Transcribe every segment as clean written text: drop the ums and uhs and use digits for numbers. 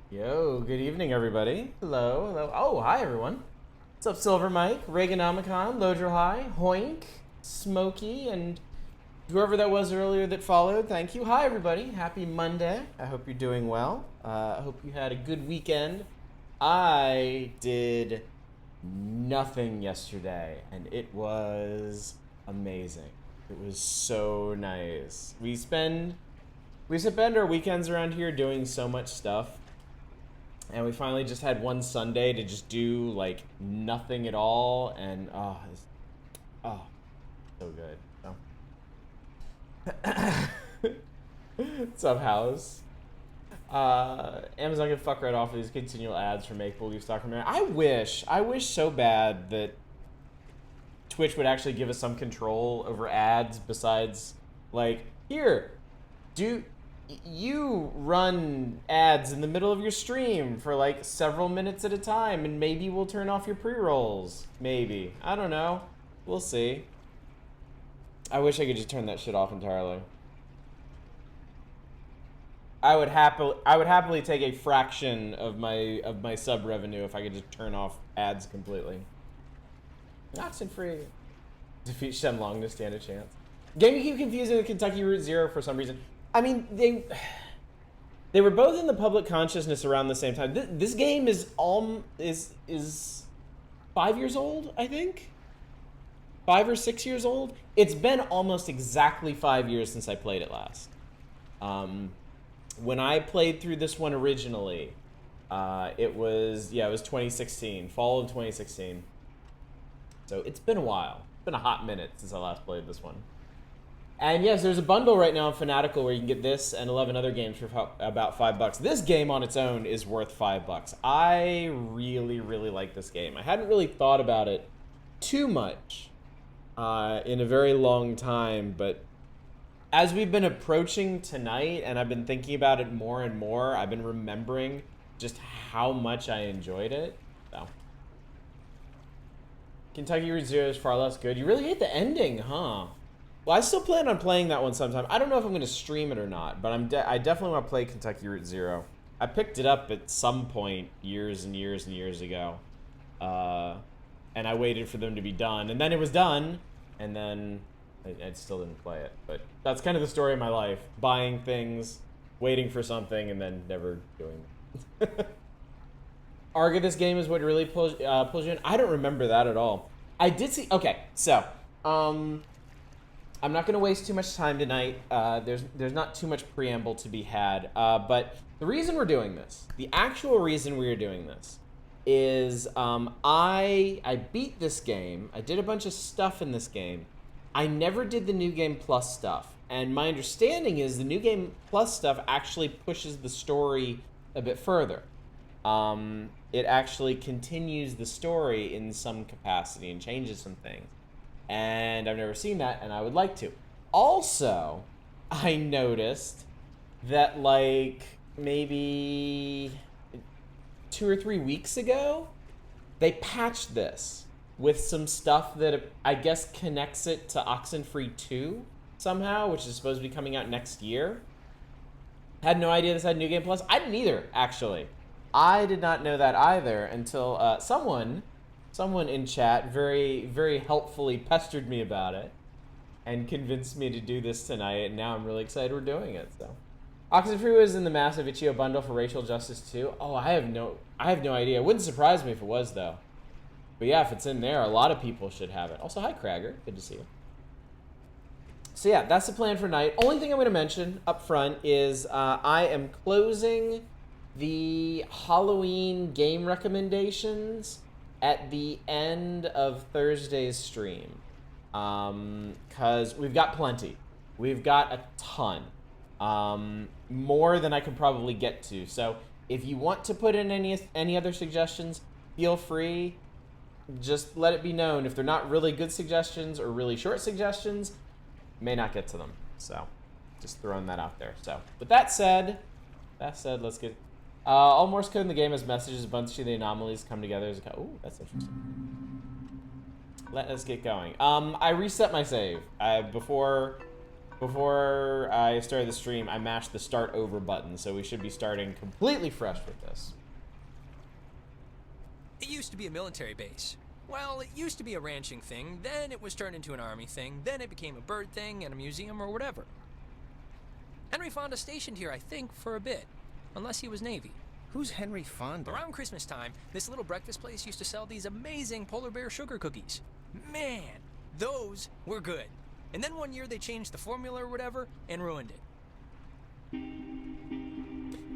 Yo, good evening, everybody. Hello, hello. Oh, hi, everyone. What's up, Silver Mike, Reaganomicon, Lodra High, Hoink, Smokey, and whoever that was earlier that followed. Thank you. Hi, everybody. Happy Monday. I hope you're doing well. I hope you had a good weekend. I did nothing yesterday, and it was amazing. It was so nice. We spend our weekends around here doing so much stuff. And we finally just had one Sunday to just do like nothing at all, and oh, so good. So, what's up, House? Amazon can fuck right off of these continual ads for Make Believe Stock Remainder. I wish so bad that Twitch would actually give us some control over ads besides, like, here, do you run ads in the middle of your stream for like several minutes at a time, and maybe we'll turn off your pre-rolls. Maybe. I don't know. We'll see. I wish I could just turn that shit off entirely. I would happily take a fraction of my sub revenue if I could just turn off ads completely. Oxenfree. Defeat Shenlong to stand a chance. Gaming keep confusing with Kentucky Route Zero for some reason. I mean, they were both in the public consciousness around the same time. This game is 5 years old, I think. 5 or 6 years old. It's been almost exactly 5 years since I played it last. When I played through this one originally, it was 2016, fall of 2016. So it's been a while. It's been a hot minute since I last played this one. And yes, there's a bundle right now in Fanatical where you can get this and 11 other games for about $5. This game on its own is worth $5. I really, really like this game. I hadn't really thought about it too much in a very long time, but as we've been approaching tonight and I've been thinking about it more and more, I've been remembering just how much I enjoyed it. So, Kentucky Route Zero is far less good. You really hate the ending, huh? Well, I still plan on playing that one sometime. I don't know if I'm going to stream it or not, but I definitely want to play Kentucky Route Zero. I picked it up at some point years and years and years ago, and I waited for them to be done, and then it was done, and then I still didn't play it. But that's kind of the story of my life: buying things, waiting for something, and then never doing it. Arga, this game is what really pulls you in. I don't remember that at all. I did see. Okay, so I'm not going to waste too much time tonight. There's not too much preamble to be had. But the reason we're doing this, the actual reason we are doing this, is I beat this game. I did a bunch of stuff in this game. I never did the New Game Plus stuff. And my understanding is the New Game Plus stuff actually pushes the story a bit further. It actually continues the story in some capacity and changes some things. And I've never seen that, and I would like to. Also, I noticed that, like, maybe 2 or 3 weeks ago, they patched this with some stuff that I guess connects it to Oxenfree 2 somehow, which is supposed to be coming out next year. Had no idea this had New Game Plus. I didn't either, actually. I did not know that either until someone in chat very, very helpfully pestered me about it and convinced me to do this tonight, and now I'm really excited we're doing it. So, Oxenfree was in the massive Itch.io bundle for racial justice too. Oh, I have no idea. It wouldn't surprise me if it was, though. But yeah, if it's in there, a lot of people should have it. Also, hi Cragger, good to see you. So yeah, that's the plan for tonight. Only thing I'm going to mention up front is I am closing the Halloween game recommendations at the end of Thursday's stream, because we've got plenty. We've got a ton, more than I could probably get to. So if you want to put in any other suggestions, feel free. Just let it be known if they're not really good suggestions or really short suggestions, may not get to them. So just throwing that out there. So with that said, let's get. All Morse code in the game has messages. A bunch of the anomalies come together as a. Ooh, that's interesting. Let us get going. I reset my save before before I started the stream, I mashed the start over button, so we should be starting completely fresh with this. It used to be a military base. Well, it used to be a ranching thing, then it was turned into an army thing, then it became a bird thing and a museum or whatever. Henry Fonda stationed here, I think, for a bit. Unless he was Navy. Who's Henry Fonda? Around Christmas time, this little breakfast place used to sell these amazing polar bear sugar cookies. Man, those were good. And then one year they changed the formula or whatever and ruined it.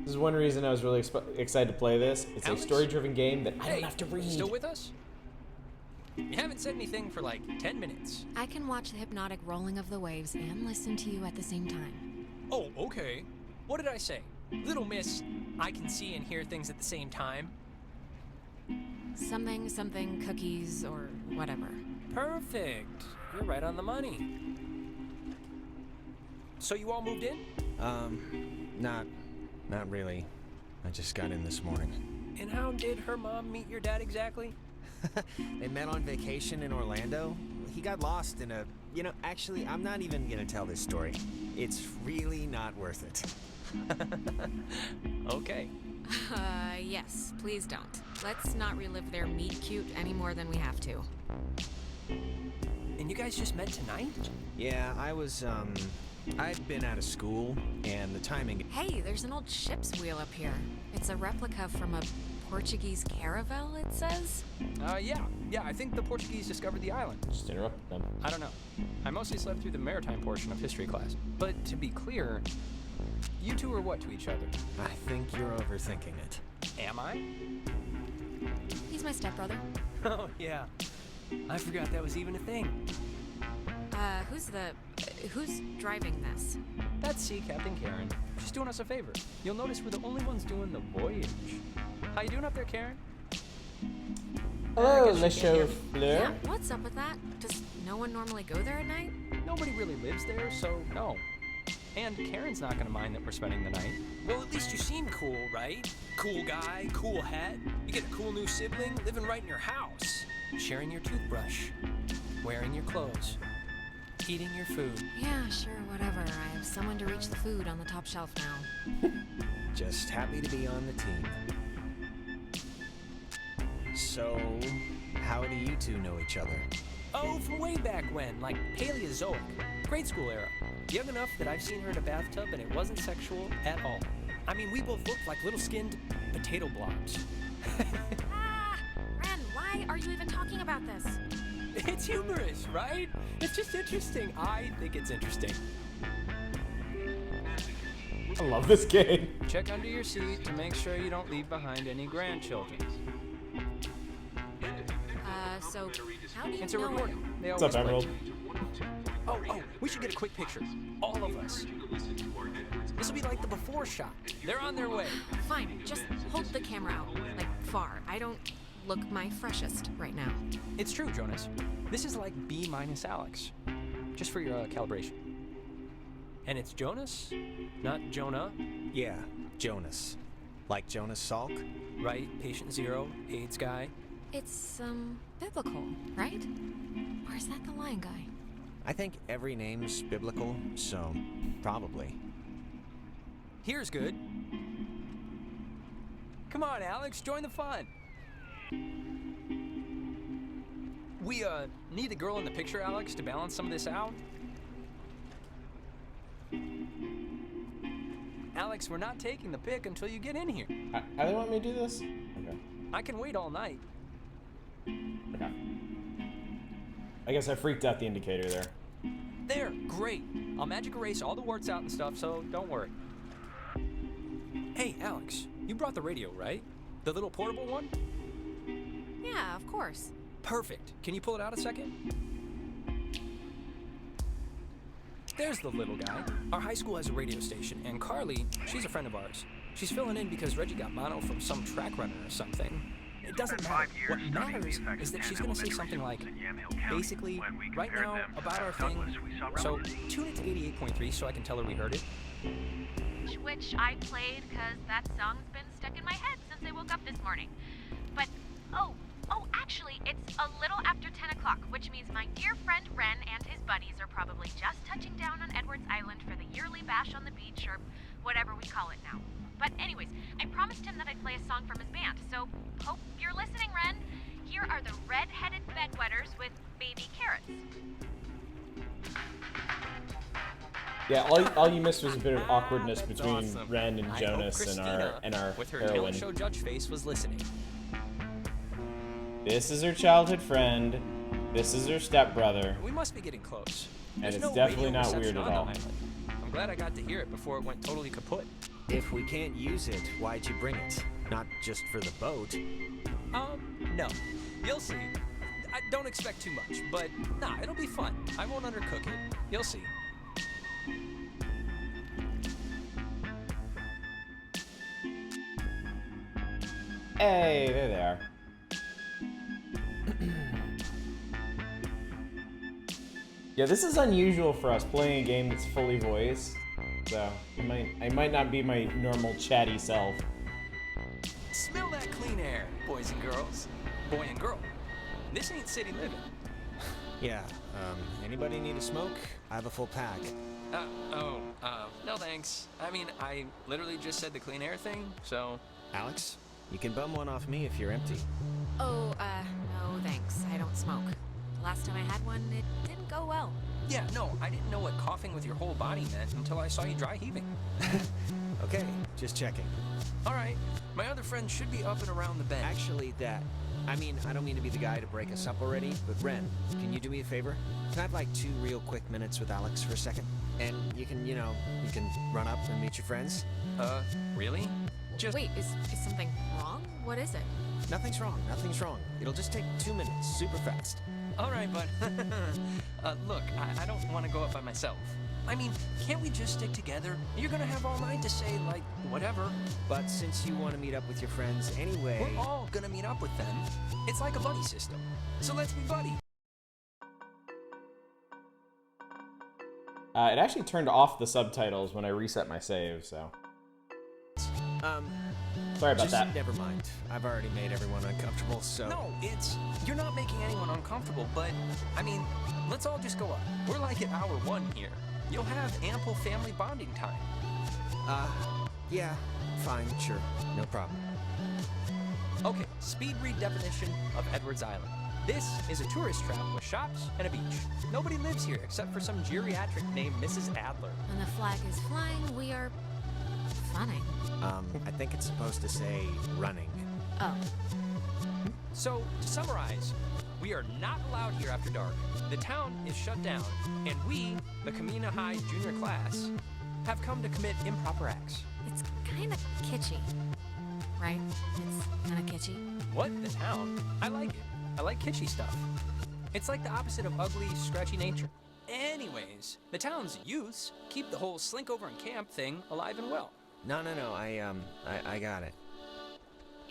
This is one reason I was really excited to play this. It's Alex? a story-driven game that I Hey, don't have to read. still with us? You haven't said anything for like 10 minutes. I can watch the hypnotic rolling of the waves and listen to you at the same time. Oh, okay. What did I say? Little miss, I can see and hear things at the same time. Something, cookies, or whatever. Perfect. You're right on the money. So you all moved in? Not really. I just got in this morning. And how did her mom meet your dad exactly? They met on vacation in Orlando. He got lost in a... You know, actually, I'm not even gonna tell this story. It's really not worth it. Okay. Yes, please don't. Let's not relive their meet cute any more than we have to. And you guys just met tonight? Yeah, I'd been out of school, and the timing... Hey, there's an old ship's wheel up here. It's a replica from a Portuguese caravel, it says? Yeah, I think the Portuguese discovered the island. Just interrupt them. I don't know. I mostly slept through the maritime portion of history class. But to be clear, you two are what to each other? I think you're overthinking it. Am I? He's my stepbrother. Oh, yeah. I forgot that was even a thing. Who's driving this? That's Sea Captain Karen. She's doing us a favor. You'll notice we're the only ones doing the voyage. How you doing up there, Karen? Hello, I guess Le you can't hear me. Chauffeur. Yeah, what's up with that? Does no one normally go there at night? Nobody really lives there, so no. And Karen's not gonna mind that we're spending the night. Well, at least you seem cool, right? Cool guy, cool hat. You get a cool new sibling living right in your house. Sharing your toothbrush. Wearing your clothes. Eating your food. Yeah, sure, whatever. I have someone to reach the food on the top shelf now. Just happy to be on the team. So, how do you two know each other? Oh, from way back when, like Paleozoic. Grade school era. Young enough that I've seen her in a bathtub and it wasn't sexual at all. I mean, we both looked like little skinned potato blobs. Ren, why are you even talking about this? It's humorous, right? It's just interesting. I think it's interesting. I love this game. Check under your seat to make sure you don't leave behind any grandchildren. So how do you It's a know? recording. They What's always up, play. Emerald? Oh, we should get a quick picture. All of us. This will be like the before shot. They're on their way. Fine, just hold the camera out, like far. I don't look my freshest right now. It's true, Jonas. This is like B minus Alex. Just for your calibration. And it's Jonas, not Jonah. Yeah, Jonas. Like Jonas Salk? Right? Patient zero, AIDS guy. It's, biblical, right? Or is that the lion guy? I think every name's biblical, so probably. Here's good. Come on, Alex, join the fun. We, need the girl in the picture, Alex, to balance some of this out. Alex, we're not taking the pic until you get in here. How do they want me to do this? Okay. I can wait all night. Okay. I guess I freaked out the indicator there. There, great. I'll magic erase all the warts out and stuff, so don't worry. Hey, Alex, you brought the radio, right? The little portable one? Yeah, of course. Perfect. Can you pull it out a second? There's the little guy. Our high school has a radio station, and Carly, she's a friend of ours. She's filling in because Reggie got mono from some track runner or something. It doesn't matter. What matters is that she's going to say something like, basically, right now, about our thing. So, tune it to 88.3 so I can tell her we heard it. Which I played because that song's been stuck in my head since I woke up this morning. But, actually, it's a little after 10 o'clock, which means my dear friend Ren and his buddies are probably just touching down on Edwards Island for the yearly bash on the beach, or whatever we call it now. But anyways, I promised him that I'd play a song from his band, so hope you're listening, Ren. Here are the red-headed bedwetters with Baby Carrots. Yeah, all you missed was a bit of awkwardness between Awesome. Ren and I Jonas hope and Christina, our with her heroine. talent show judge face, was listening. This is her childhood friend. This is her stepbrother. We must be getting close. And There's it's no definitely radio not reception weird at on the all. island. I'm glad I got to hear it before it went totally kaput. If we can't use it, why'd you bring it? Not just for the boat. No. You'll see. I don't expect too much, but nah, it'll be fun. I won't undercook it. You'll see. Hey, there they are. Yeah, this is unusual for us, playing a game that's fully voiced. So, I might not be my normal chatty self. Smell that clean air, boys and girls. Boy and girl. This ain't city living. Yeah, anybody need a smoke? I have a full pack. No thanks. I mean, I literally just said the clean air thing, so... Alex, you can bum one off me if you're empty. Oh, no thanks. I don't smoke. The last time I had one, it didn't go well. Yeah, no, I didn't know what coughing with your whole body meant until I saw you dry heaving. Okay, just checking. All right, my other friend should be up and around the bend. Actually, I don't mean to be the guy to break us up already, but Ren, can you do me a favor? Can I have like 2 real quick minutes with Alex for a second? And you can run up and meet your friends? Really? Just... Wait, is something wrong? What is it? Nothing's wrong. It'll just take 2 minutes, super fast. All right, bud. Look, I don't want to go up by myself. I mean, can't we just stick together? You're gonna have all night to say, like, whatever. But since you want to meet up with your friends anyway... We're all gonna meet up with them. It's like a buddy system. So let's be buddy. It actually turned off the subtitles when I reset my save, so... Sorry about that. Never mind. I've already made everyone uncomfortable, so... No, you're not making anyone uncomfortable, but, I mean, let's all just go up. We're like at hour 1 here. You'll have ample family bonding time. Yeah, fine, sure, no problem. Okay, speed read definition of Edwards Island. This is a tourist trap with shops and a beach. Nobody lives here except for some geriatric named Mrs. Adler. When the flag is flying, we are funning. I think it's supposed to say running. Oh. So, to summarize, we are not allowed here after dark. The town is shut down, and we, the Kamina High junior class, have come to commit improper acts. It's kind of kitschy, right? It's kind of kitschy. What? The town? I like it. I like kitschy stuff. It's like the opposite of ugly, scratchy nature. Anyways, the town's youths keep the whole slink over and camp thing alive and well. No, I got it.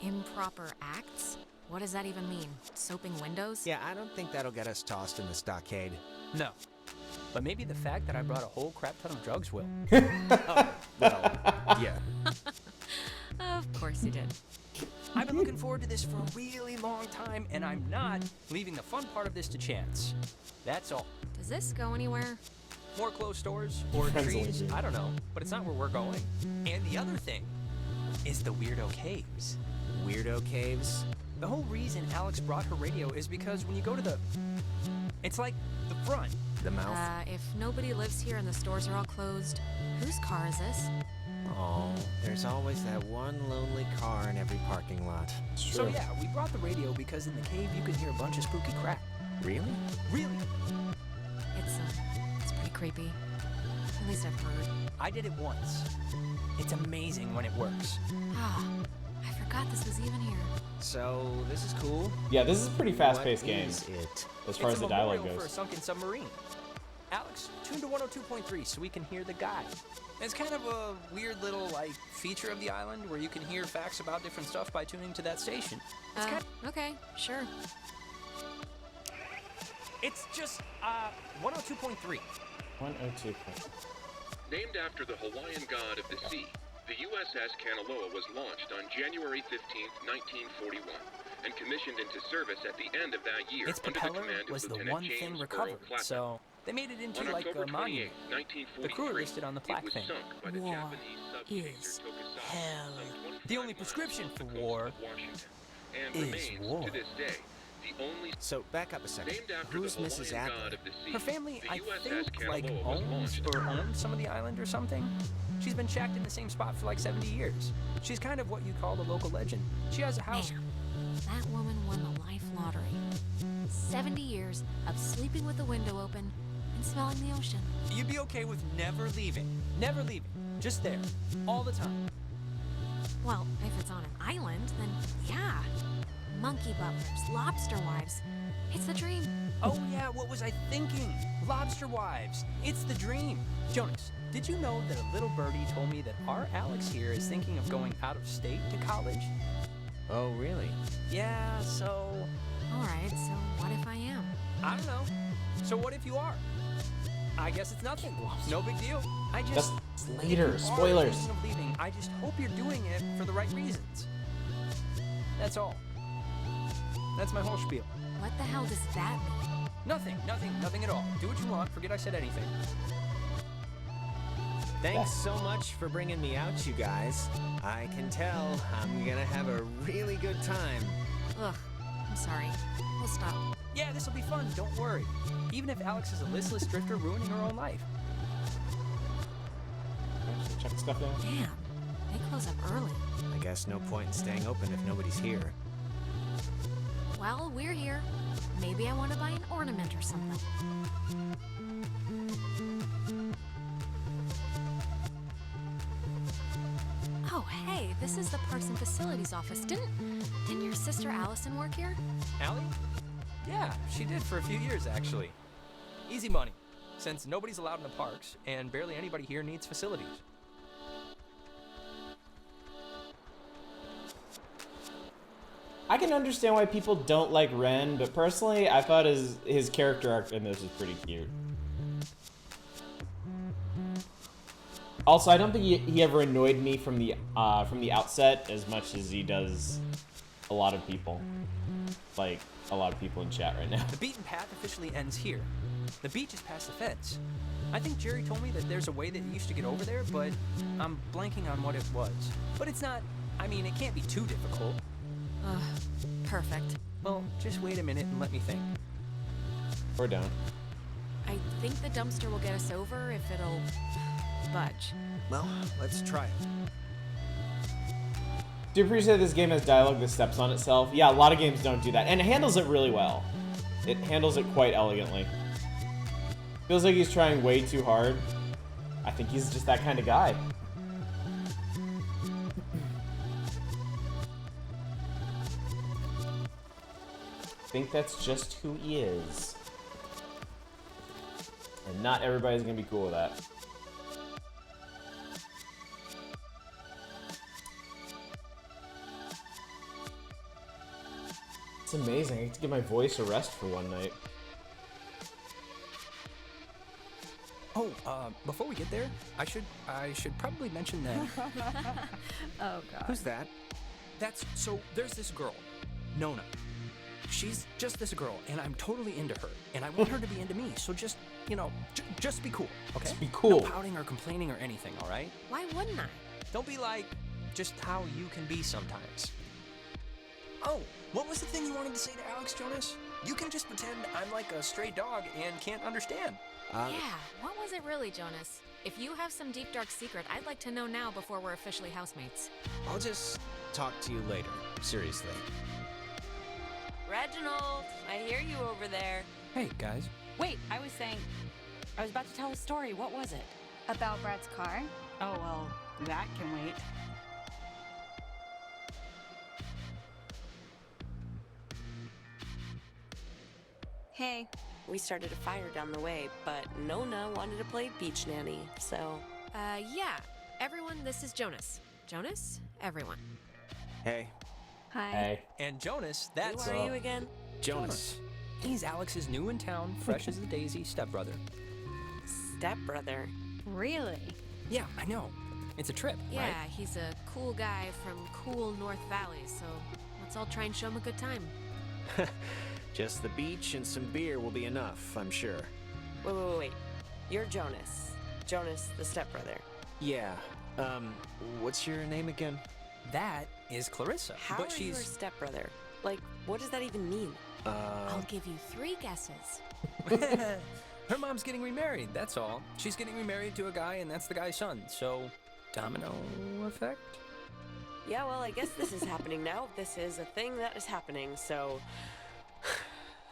Improper acts? What does that even mean? Soaping windows? Yeah, I don't think that'll get us tossed in the stockade. No. But maybe the fact that I brought a whole crap ton of drugs will. Well, yeah. Of course you did. I've been looking forward to this for a really long time, and I'm not leaving the fun part of this to chance. That's all. Does this go anywhere? More closed stores or Depends on trees, you. I don't know, but it's not where we're going. And the other thing is the Weirdo Caves. Weirdo caves? The whole reason Alex brought her radio is because when you go to it's like the front. The mouth? If nobody lives here and the stores are all closed, whose car is this? Oh, there's always that one lonely car in every parking lot. It's So true. yeah, we brought the radio because in the cave you can hear a bunch of spooky crap. Really? Really? It's pretty creepy. At least I've heard. I did it once. It's amazing when it works. Ah, I forgot this was even here. So, this is cool. Yeah, this is a pretty fast-paced What game, is it? as far It's as a the dialogue memorial for a goes. sunken submarine. Alex, tune to 102.3 so we can hear the guy. It's kind of a weird little, like, feature of the island where you can hear facts about different stuff by tuning to that station. It's Okay, sure. It's just, 102.3. 102. Named after the Hawaiian god of the sea, the USS Kanaloa was launched on January 15, 1941. and commissioned into service at the end of that year Its under the propeller command of was the Lieutenant one James thing Earl recovered, Clapham. so they made it into On like October a monument. 28, The crew 1943, listed on the plaque it was thing. sunk by the War Japanese sub-chaser is Tokusatsu hell. some 25 The only miles prescription off for the coast war of Washington, and is remains, war. to this day, the only So, back up a second. named after Who's the Mrs. Hawaiian god Adler? of the sea. Her family, the I USS think, like Kanaloa was owns launched. or owned some of the island or something. She's been shacked in the same spot for like 70 years. She's kind of what you call the local legend. She has a house. Man, that woman won the life lottery. 70 years of sleeping with the window open and smelling the ocean. You'd be okay with never leaving. Never leaving. Just there. All the time. Well, if it's on an island, then yeah. Monkey butlers, lobster wives. It's the dream. Oh yeah, what was I thinking? Lobster wives. It's the dream. Jonas, did you know that a little birdie told me that our Alex here is thinking of going out of state to college? Oh, really? Yeah, so... Alright, so what if I am? I don't know. So what if you are? I guess it's nothing. No big deal. I just... That's if later. you are Spoilers. thinking of leaving, I just hope you're doing it for the right reasons. That's all. That's my whole spiel. What the hell does that mean? Nothing at all. Do what you want. Forget I said anything. Thanks so much for bringing me out, you guys. I can tell I'm gonna have a really good time. Ugh, I'm sorry. We'll stop. Yeah, this'll be fun. Don't worry. Even if Alex is a listless drifter ruining her own life. Check stuff out. Damn, they close up early. I guess no point in staying open if nobody's here. Well, we're here. Maybe I want to buy an ornament or something. Oh, hey, this is the Parks and Facilities office. Didn't your sister Allison work here? Allie? Yeah, she did for a few years, actually. Easy money, since nobody's allowed in the parks, and barely anybody here needs facilities. I can understand why people don't like Ren, but personally, I thought his character arc in this was pretty cute. Also, I don't think he ever annoyed me from the outset as much as he does a lot of people. Like, a lot of people in chat right now. The beaten path officially ends here. The beach is past the fence. I think Jerry told me that there's a way that you used to get over there, but I'm blanking on what it was. But it's not, I mean, it can't be too difficult. Ugh, perfect. Well, just wait a minute and let me think. Or don't. I think the dumpster will get us over if it'll budge. Well, let's try it. Do you appreciate this game has dialogue that steps on itself? Yeah, a lot of games don't do that, and it handles it really well. It handles it quite elegantly. Feels like he's trying way too hard. I think he's just that kind of guy. I think that's just who he is. And not everybody's gonna be cool with that. It's amazing. I get to give my voice a rest for one night. Oh, before we get there, I should probably mention that. Oh god. Who's that? There's this girl, Nona. She's just this girl, and I'm totally into her, and I want her to be into me, so just, just be cool, okay? Just be cool. No pouting or complaining or anything, all right? Why wouldn't I? Don't be like, just how you can be sometimes. Oh, what was the thing you wanted to say to Alex, Jonas? You can just pretend I'm like a stray dog and can't understand. Yeah, what was it really, Jonas? If you have some deep dark secret, I'd like to know now before we're officially housemates. I'll just talk to you later. Seriously. Reginald, I hear you over there. Hey, guys. Wait, I was about to tell a story. What was it? About Brad's car? Oh, well, that can wait. Hey. We started a fire down the way, but Nona wanted to play beach nanny, so... Yeah. Everyone, this is Jonas. Jonas? Everyone. Hey. Hi. Hey. And Jonas, that's... Who are you again? Jonas. He's Alex's new in town, fresh as a daisy stepbrother. Stepbrother. Really? Yeah, I know. It's a trip, Yeah, right? he's a cool guy from cool North Valley, so Let's all try and show him a good time. Just the beach and some beer will be enough, I'm sure. Wait. You're Jonas. Jonas, the stepbrother. Yeah. What's your name again? That is Clarissa. How but are she's you her stepbrother? Like, what does that even mean? I'll give you 3 guesses. Her mom's getting remarried, that's all. She's getting remarried to a guy, and that's the guy's son. So, domino effect? Yeah, well, I guess this is happening now. This is a thing that is happening, so...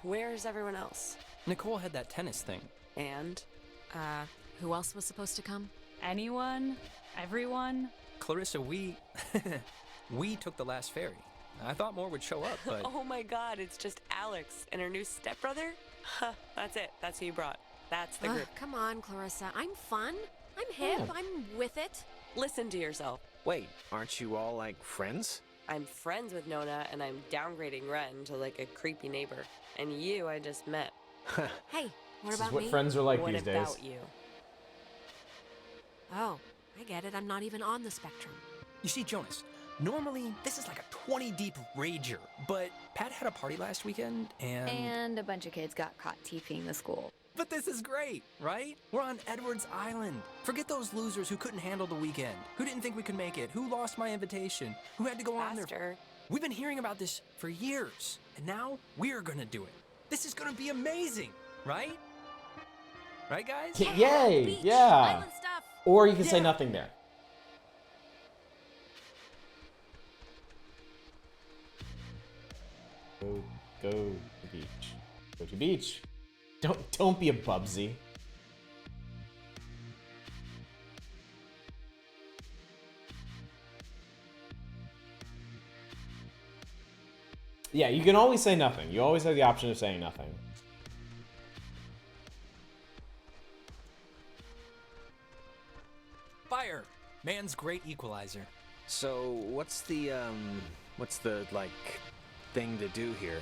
Where's everyone else? Nicole had that tennis thing. And? Who else was supposed to come? Anyone? Everyone? Clarissa, we took the last ferry. I thought more would show up, but... Oh my god, it's just Alex and her new stepbrother? Huh, that's it. That's who you brought. That's the group. Come on, Clarissa. I'm fun. I'm hip. Yeah. I'm with it. Listen to yourself. Wait, aren't you all, like, friends? I'm friends with Nona, and I'm downgrading Ren to, like, a creepy neighbor. And you, I just met. Hey, what This is about what me? friends are like What these days. about you? Oh, I get it. I'm not even on the spectrum. You see, Jonas, normally this is like a 20 deep rager, but Pat had a party last weekend, And a bunch of kids got caught TPing the school. But this is great, right? We're on Edwards Island. Forget those losers who couldn't handle the weekend, who didn't think we could make it, who lost my invitation, who had to go on their... Faster. We've been hearing about this for years, and now we're gonna do it. This is gonna be amazing, right? Right, guys? Yay! Beach, Yeah. Island stuff. Or you can say Yeah. nothing there. Go to beach. Go to beach. Don't be a bubsy. Yeah, you can always say nothing. You always have the option of saying nothing. Fire! Man's great equalizer. So, what's the, like, thing to do here?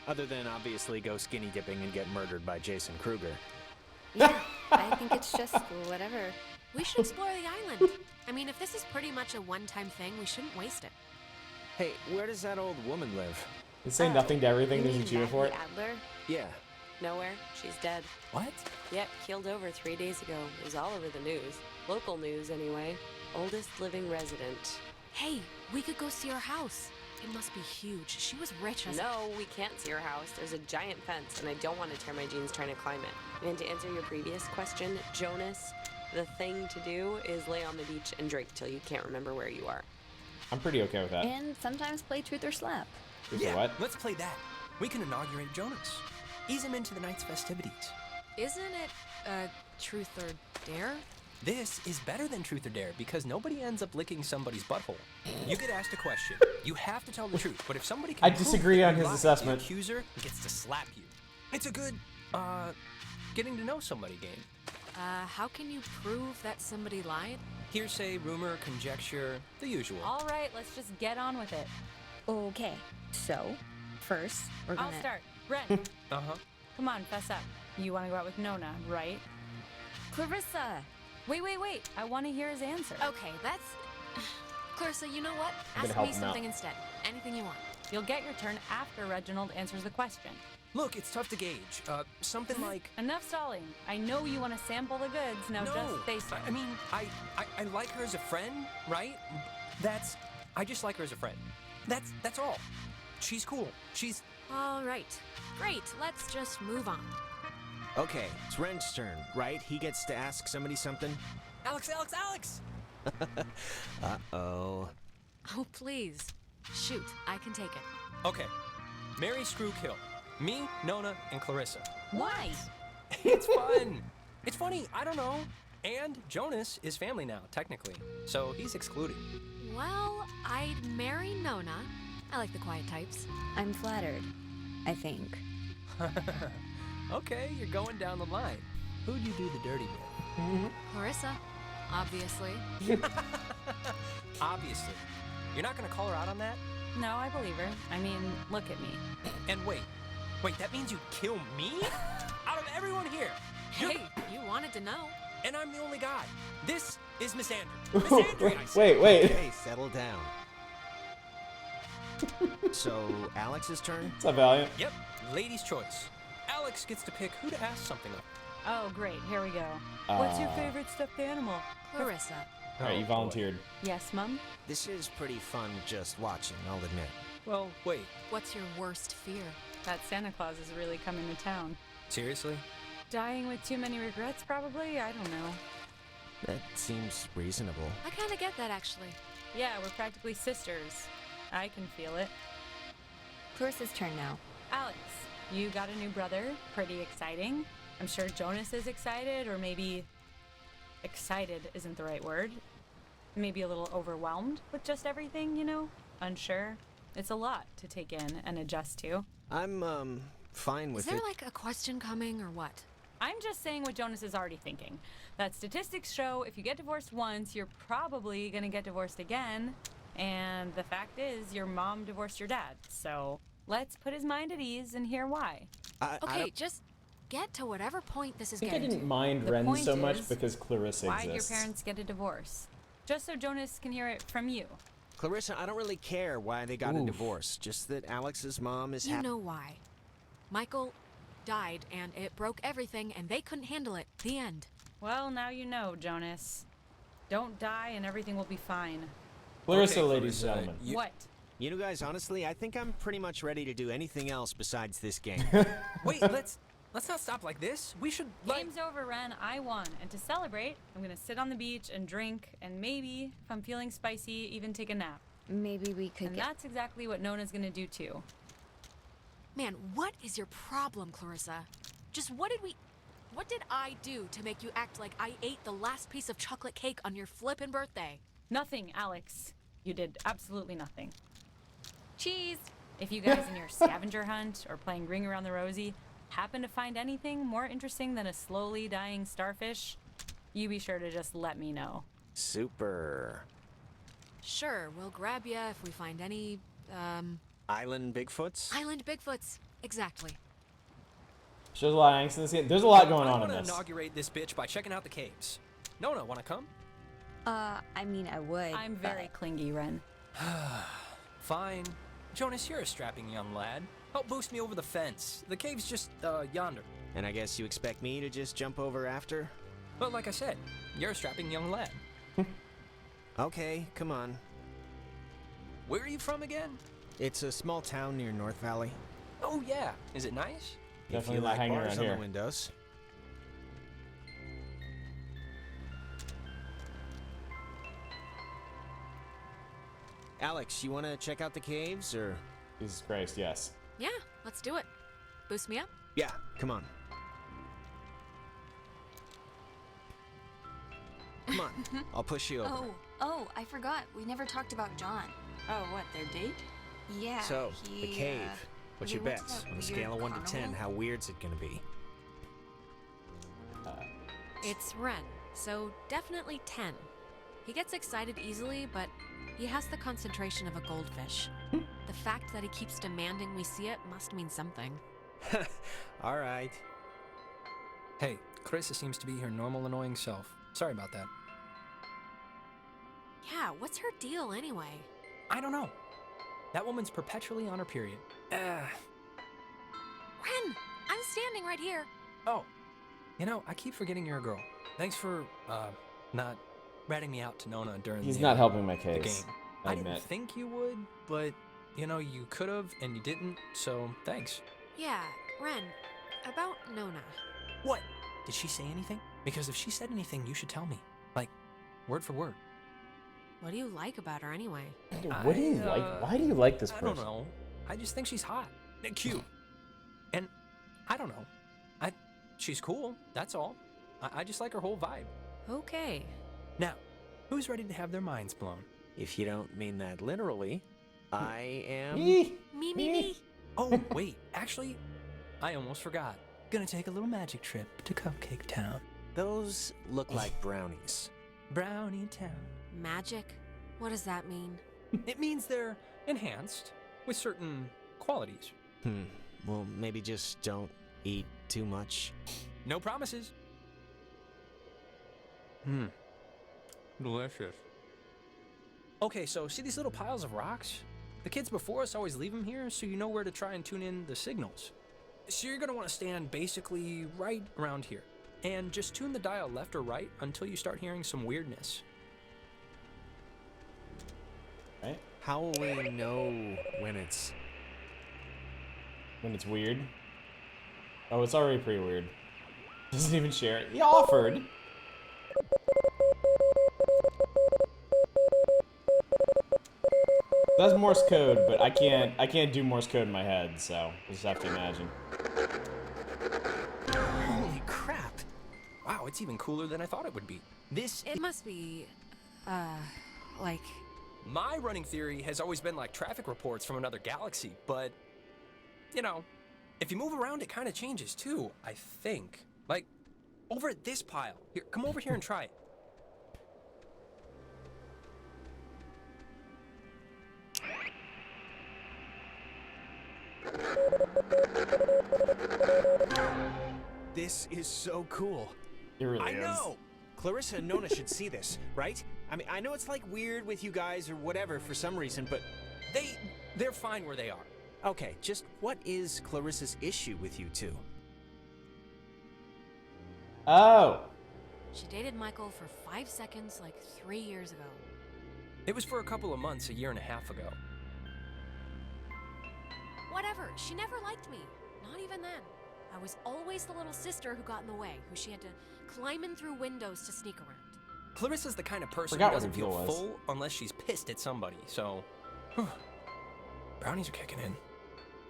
Other than obviously go skinny dipping and get murdered by Jason Kruger. Yeah, I think it's just whatever. We should explore the island. I mean, if this is pretty much a one-time thing, we shouldn't waste it. Hey, where does that old woman live? You say nothing to everything, You doesn't mean cheer for it? Maggie Adler? Yeah. Nowhere. She's dead. What? Yep, keeled over 3 days ago. It was all over the news. Local news, anyway. Oldest living resident. Hey, we could go see her house. It must be huge. She was rich as No, we can't see her house. There's a giant fence, and I don't want to tear my jeans trying to climb it. And to answer your previous question, Jonas, the thing to do is lay on the beach and drink till you can't remember where you are. I'm pretty okay with that. And sometimes play truth or slap. Is it what? Let's play that. We can inaugurate Jonas. Ease him into the night's festivities. Isn't it, truth or dare? This is better than truth or dare because nobody ends up licking somebody's butthole. You get asked a question. You have to tell the truth, but if somebody can I prove disagree that on you his lied, assessment. the accuser gets to slap you. It's a good, getting to know somebody game. How can you prove that somebody lied? Hearsay, rumor, conjecture, the usual. All right, let's just get on with it. Okay, so first we're gonna. I'll start. Ren, Uh-huh. come on, fess up. You want to go out with Nona, right? Clarissa. Wait. I want to hear his answer. Okay, that's... Clarissa, you know what? I'm gonna Ask help me him out. something instead. Anything you want. You'll get your turn after Reginald answers the question. Look, it's tough to gauge. Something like... Enough stalling. I know you want to sample the goods. Now no, just face it. I mean, I like her as a friend, right? I just like her as a friend. That's all. She's cool. She's... All right. Great. Let's just move on. Okay, it's Ren's turn, right? He gets to ask somebody something? Alex! Uh-oh. Oh, please. Shoot. I can take it. Okay. Mary Screw Kill. Me, Nona, and Clarissa. Why? It's fun. It's funny. I don't know. And Jonas is family now, technically. So he's excluded. Well, I'd marry Nona. I like the quiet types. I'm flattered. I think. Okay, you're going down the line. Who'd you do the dirty with? Clarissa. Obviously. Obviously. You're not gonna call her out on that? No, I believe her. I mean, look at me. And wait, that means you'd kill me? Out of everyone here. Hey, you wanted to know. And I'm the only guy. This is Miss Andrews. Miss Andrews, I said. Wait. Hey, settle down. So, Alex's turn? What's up, Valiant? Yep, lady's choice. Alex gets to pick who to ask something of. Oh, great. Here we go. What's your favorite stuffed animal? Clarissa. All right, you boy. volunteered. Yes, Mum? This is pretty fun just watching, I'll admit. Well, wait, What's your worst fear? That Santa Claus is really coming to town. seriously? Dying with too many regrets, probably? I don't know. That seems reasonable. I kind of get that, actually. Yeah, we're practically sisters. I can feel it. Clarissa's turn now. Alex, you got a new brother. Pretty exciting. I'm sure Jonas is excited, or maybe excited isn't the right word. Maybe a little overwhelmed with just everything, you know? Unsure. It's a lot to take in and adjust to. I'm, fine Is with there it. like a question coming or what? I'm just saying what Jonas is already thinking. That statistics show if you get divorced once, you're probably gonna get divorced again. And the fact is, your mom divorced your dad. So let's put his mind at ease and hear why. I Okay, don't- just get to whatever point this is I think I getting didn't to. mind The Ren point so much is, because Clarissa Why'd exists. your parents get a divorce? Just so Jonas can hear it from you. Clarissa, I don't really care why they got a Oof. divorce. Just that Alex's mom is You happy. know why. Michael died and it broke everything and they couldn't handle it. The end. Well, now you know, Jonas. Don't die and everything will be fine. Clarissa, Okay, ladies and Clarissa, gentlemen. you- What? You know, guys, honestly, I think I'm pretty much ready to do anything else besides this game. Wait, let's not stop like this. We should, like... Game's over, Ren. I won. And to celebrate, I'm gonna sit on the beach and drink, and maybe, if I'm feeling spicy, even take a nap. Maybe we could And get. that's exactly what Nona's gonna do too. Man, what is your problem, Clarissa? Just what did I do to make you act like I ate the last piece of chocolate cake on your flippin' birthday? Nothing, Alex. You did absolutely nothing. Cheese! If you guys in your scavenger hunt or playing Ring Around the Rosie happen to find anything more interesting than a slowly dying starfish, you be sure to just let me know. Super. Sure, we'll grab ya if we find any, Island Bigfoots? island Bigfoots. Exactly. Shows a lot of angst in this game. There's a lot going I on in want to this. inaugurate this bitch by checking out the caves. Nona, wanna come? I mean, I would. I'm very clingy, Ren. Fine. Jonas, you're a strapping young lad. Help boost me over the fence. The cave's just, yonder. And I guess you expect me to just jump over after? But like I said, you're a strapping young lad. Okay, come on. Where are you from again? It's a small town near North Valley. Oh yeah. Is it nice? If Definitely you not like hanging bars around on here. the windows. Alex, you want to check out the caves, or? Jesus Christ, yes. Yeah, let's do it. Boost me up. Yeah, come on. Come on, I'll push you over. Oh, I forgot. We never talked about John. Oh, what, their date? Yeah. So, he, the cave. What's we your went to bets? that On a weird scale of 1 to 10, carnival? how weird's it gonna be? It's Ren, so definitely 10. He gets excited easily, but he has the concentration of a goldfish. The fact that he keeps demanding we see it must mean something. Alright. Hey, Clarissa seems to be her normal annoying self. Sorry about that. Yeah, what's her deal anyway? I don't know. That woman's perpetually on her period. Ren, I'm standing right here. Oh, you know, I keep forgetting you're a girl. Thanks for, not ratting me out to Nona during He's the, not helping my the case. game. I I didn't admit. think you would, but, you know, you could have and you didn't, so thanks. Yeah, Ren, about Nona. What? Did she say anything? Because if she said anything, you should tell me. Like, word for word. What do you like about her anyway? What do you like? Why do you like this I person? don't know. I just think she's hot and cute. And I don't know. She's cool, that's all. I just like her whole vibe. Okay. Now, who's ready to have their minds blown? If you don't mean that literally, I am... Me? Me. Oh, wait, actually, I almost forgot. Gonna take a little magic trip to Cupcake Town. Those look like brownies. Brownie Town. Magic? What does that mean? It means they're enhanced with certain qualities. Well, maybe just don't eat too much. No promises. Delicious. Okay, so see these little piles of rocks? The kids before us always leave them here, so you know where to try and tune in the signals. So you're gonna want to stand basically right around here, and just tune the dial left or right until you start hearing some weirdness. Right? How will we know when it's... When it's weird. Oh, it's already pretty weird. Doesn't even share it. He offered. That's Morse code, but I can't do Morse code in my head, so we'll just have to imagine. Holy crap! Wow, it's even cooler than I thought it would be. It must be, like... My running theory has always been like traffic reports from another galaxy, but, you know, if you move around, it kind of changes too, I think. Like, over at this pile. Here, come over here and try it. This is so cool. It really I is. know! Clarissa and Nona should see this, right? I mean, I know it's like weird with you guys or whatever for some reason, but... They're fine where they are. Okay, just what is Clarissa's issue with you two? Oh. She dated Michael for 5 seconds like 3 years ago. It was for a couple of months, a year and a half ago. Whatever, she never liked me. Not even then. I was always the little sister who got in the way, who she had to climb in through windows to sneak around. Clarissa's the kind of person Forgot who what doesn't her feel deal was. full unless she's pissed at somebody, so... Brownies are kicking in.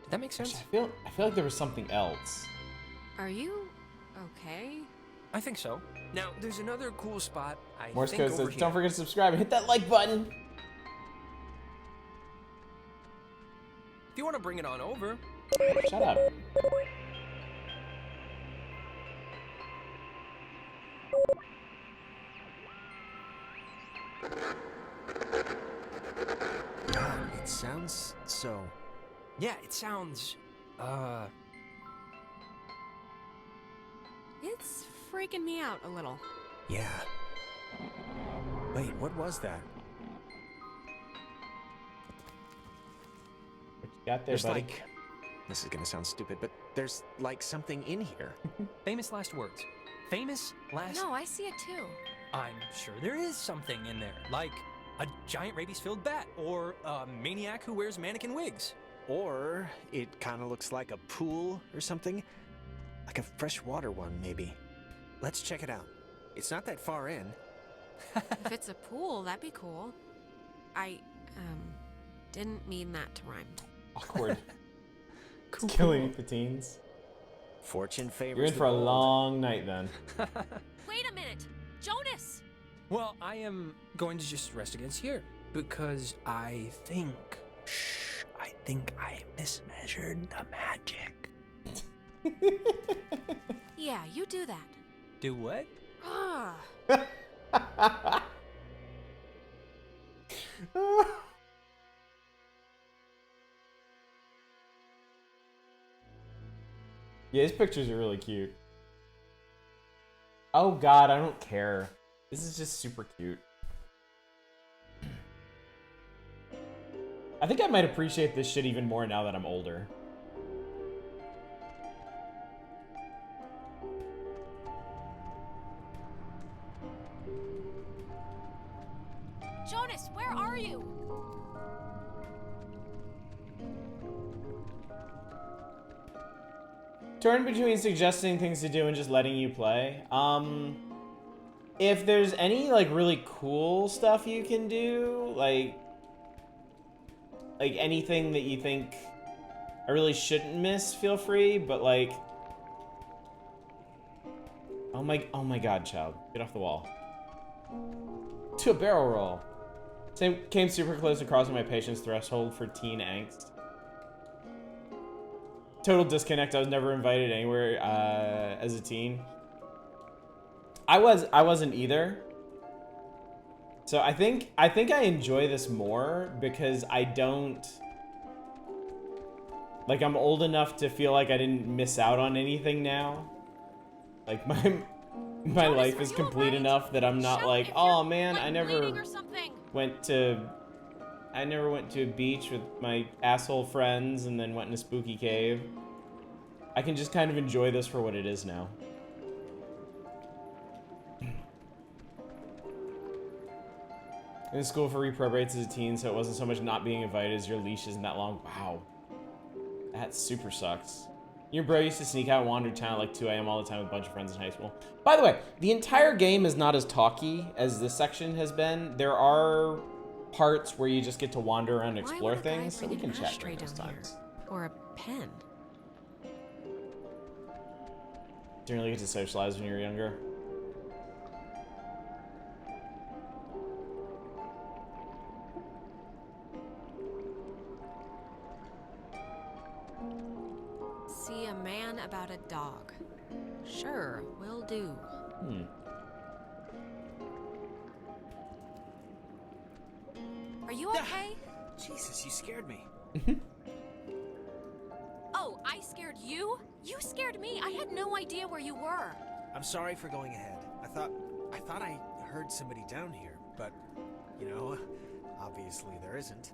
Did that make sense? I feel like there was something else. Are you okay? I think so. Now, there's another cool spot, I Morse think code over says, here. don't forget to subscribe and hit that like button. If you want to bring it on over. Shut up. God, it sounds so... Yeah, it sounds, It's freaking me out a little. Yeah. Wait, what was that? What you got there, There's buddy? like... This is gonna sound stupid, but there's like something in here. famous last words. Famous last... No, I see it too. I'm sure there is something in there, like a giant rabies-filled bat, or a maniac who wears mannequin wigs. Or it kind of looks like a pool or something. Like a freshwater one, maybe. Let's check it out. It's not that far in. If it's a pool, that'd be cool. I, didn't mean that to rhyme. Awkward. It's killing the teens. Fortune favors You're in the for a bold. long night then. Wait a minute! Jonas! Well, I am going to just rest against here, because I think I mismeasured the magic. Yeah, you do that. Do what? Ah. Yeah, his pictures are really cute. Oh god, I don't care. This is just super cute. I think I might appreciate this shit even more now that I'm older. Jonas, where are you? Torn between suggesting things to do and just letting you play. If there's any like really cool stuff you can do, like anything that you think I really shouldn't miss, feel free, but like oh my god, child. Get off the wall. To a barrel roll. Came super close to crossing my patience threshold for teen angst. Total disconnect. I was never invited anywhere as a teen. I wasn't either. So I think I enjoy this more because I don't like I'm old enough to feel like I didn't miss out on anything now. Like my Jonas, life are is you complete alright? enough that I'm not Shout like, if oh you're, man, like, I never bleeding or something. went to I never went to a beach with my asshole friends and then went in a spooky cave. I can just kind of enjoy this for what it is now. In school for reprobates as a teen, so it wasn't so much not being invited as your leash isn't that long. Wow. That super sucks. Your bro used to sneak out and wander town at like 2 a.m. all the time with a bunch of friends in high school. By the way, the entire game is not as talky as this section has been. There are parts where you just get to wander around and explore things, so we can chat during those times. Or a pen. Didn't really get to socialize when you were younger. See a man about a dog. Sure, will do. Are you okay? Jesus, you scared me. Oh, I scared you? You scared me. I had no idea where you were. I'm sorry for going ahead. I thought I heard somebody down here, but, you know, obviously there isn't.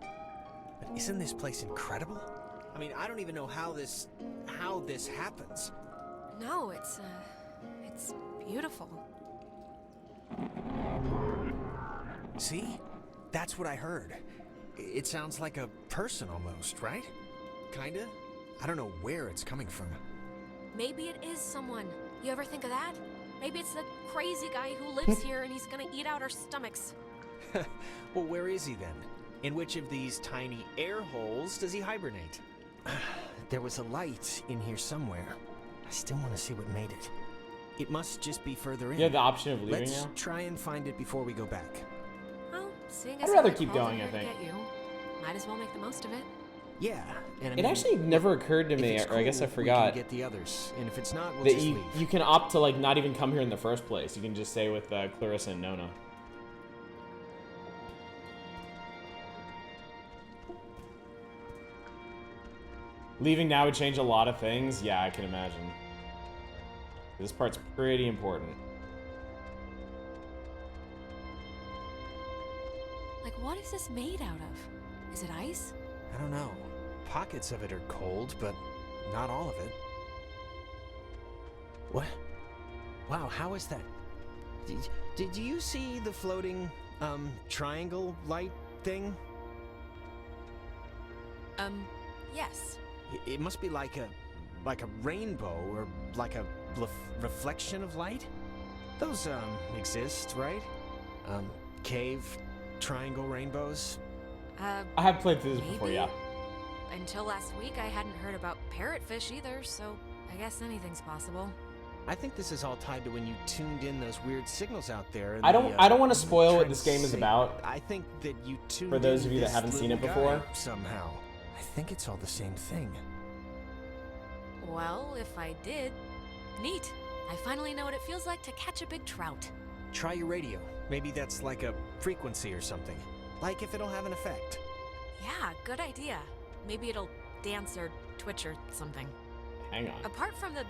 But isn't this place incredible? I mean, I don't even know how this happens. No, it's beautiful. See? That's what I heard. It sounds like a person almost, right? Kinda? I don't know where it's coming from. Maybe it is someone. You ever think of that? Maybe it's the crazy guy who lives here and he's gonna eat out our stomachs. Well, where is he then? In which of these tiny air holes does he hibernate? There was a light in here somewhere. I still want to see what made it. It must just be further in. You have the option of leaving Let's now? try and find it before we go back. Well, seeing I'd as rather how keep called going, here I to think. get you, might as well make the most of it. Yeah, and I It mean, actually never occurred to if me, it's or I guess I cool, we forgot, can get the others, and if it's not, we'll that just you leave. can opt to like not even come here in the first place. You can just stay with Clarissa and Nona. Leaving now would change a lot of things. Yeah, I can imagine. This part's pretty important. Like, what is this made out of? Is it ice? I don't know. Pockets of it are cold, but not all of it. What? Wow, how is that? Did you see the floating, triangle light thing? Yes. It must be like a rainbow, or like a reflection of light? Those, exist, right? Cave, triangle rainbows? I have played through this before, maybe? yeah. Until last week, I hadn't heard about parrotfish either, so I guess anything's possible. I think this is all tied to when you tuned in those weird signals out there. I don't want to spoil what this game is Transi- about. I think that you tuned For those in of you that this haven't seen it little before. guy somehow. I think it's all the same thing. Well, if I did, neat. I finally know what it feels like to catch a big trout. Try your radio. Maybe that's like a frequency or something. Like if it'll have an effect. Yeah, good idea. Maybe it'll dance or twitch or something. Hang on. Apart from the,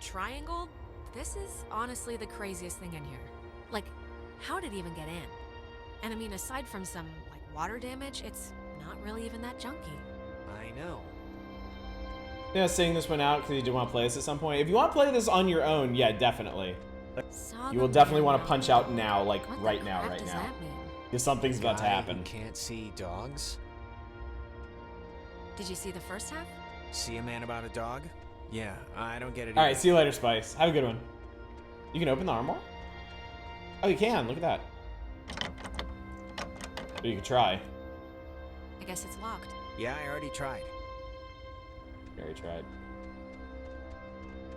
triangle, this is honestly the craziest thing in here. Like, how did it even get in? And I mean, aside from some, like, water damage, it's not really even that junky. I know. Yeah, sitting this one out because you do want to play this at some point. If you want to play this on your own, yeah, definitely. You will definitely want to punch out now, like What the right now, crap right does now. that mean? Because something's about to Guy who happen. can't see dogs? Did you see the first half? See a man about a dog? Yeah, I don't get it All right, either. see you later, Spice. Have a good one. You can open the armoire? Oh, you can. Look at that. But you could try. I guess it's locked. Yeah, I already tried. Very tried.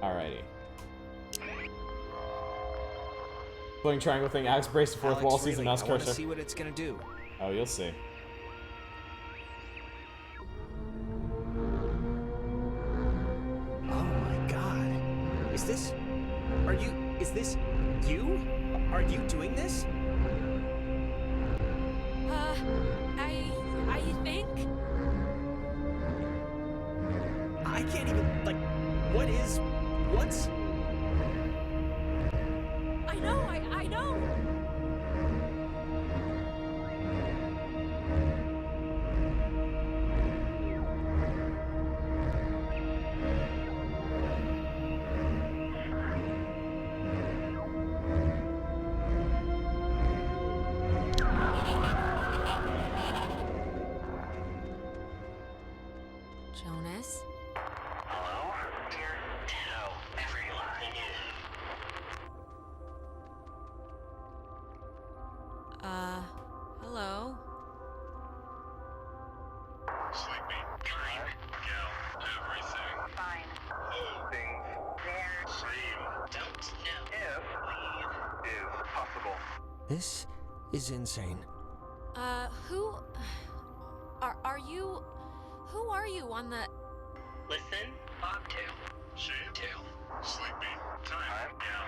Alrighty. Floating triangle thing. Alex brace the fourth Alex, wall, sees the really, mouse I want to cursor. see what it's gonna do. Oh, you'll see. Oh my god. Is this you? Are you doing this? I think? I can't even, like, what's... I know! This is insane. Who are you? Who are you on the? Listen, Bobtail. Shavetail. Sleepy. Time now.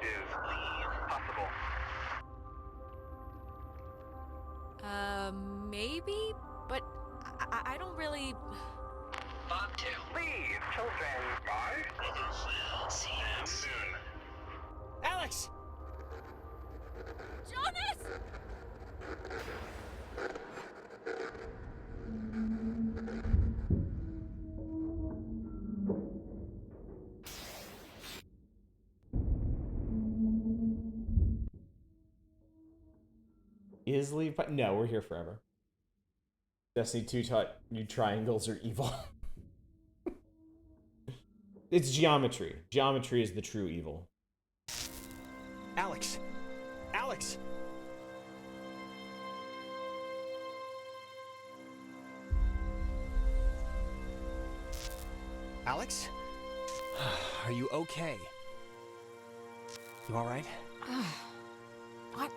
Is leave possible? Maybe, but I don't really. Bobtail. Leave, children. Bye. Brothers. See you soon. Alex! Jonas! Is leave? No, we're here forever. Destiny 2 taught you triangles are evil. It's geometry. Geometry is the true evil. Alex! Alex! Alex? Are you okay? You alright? What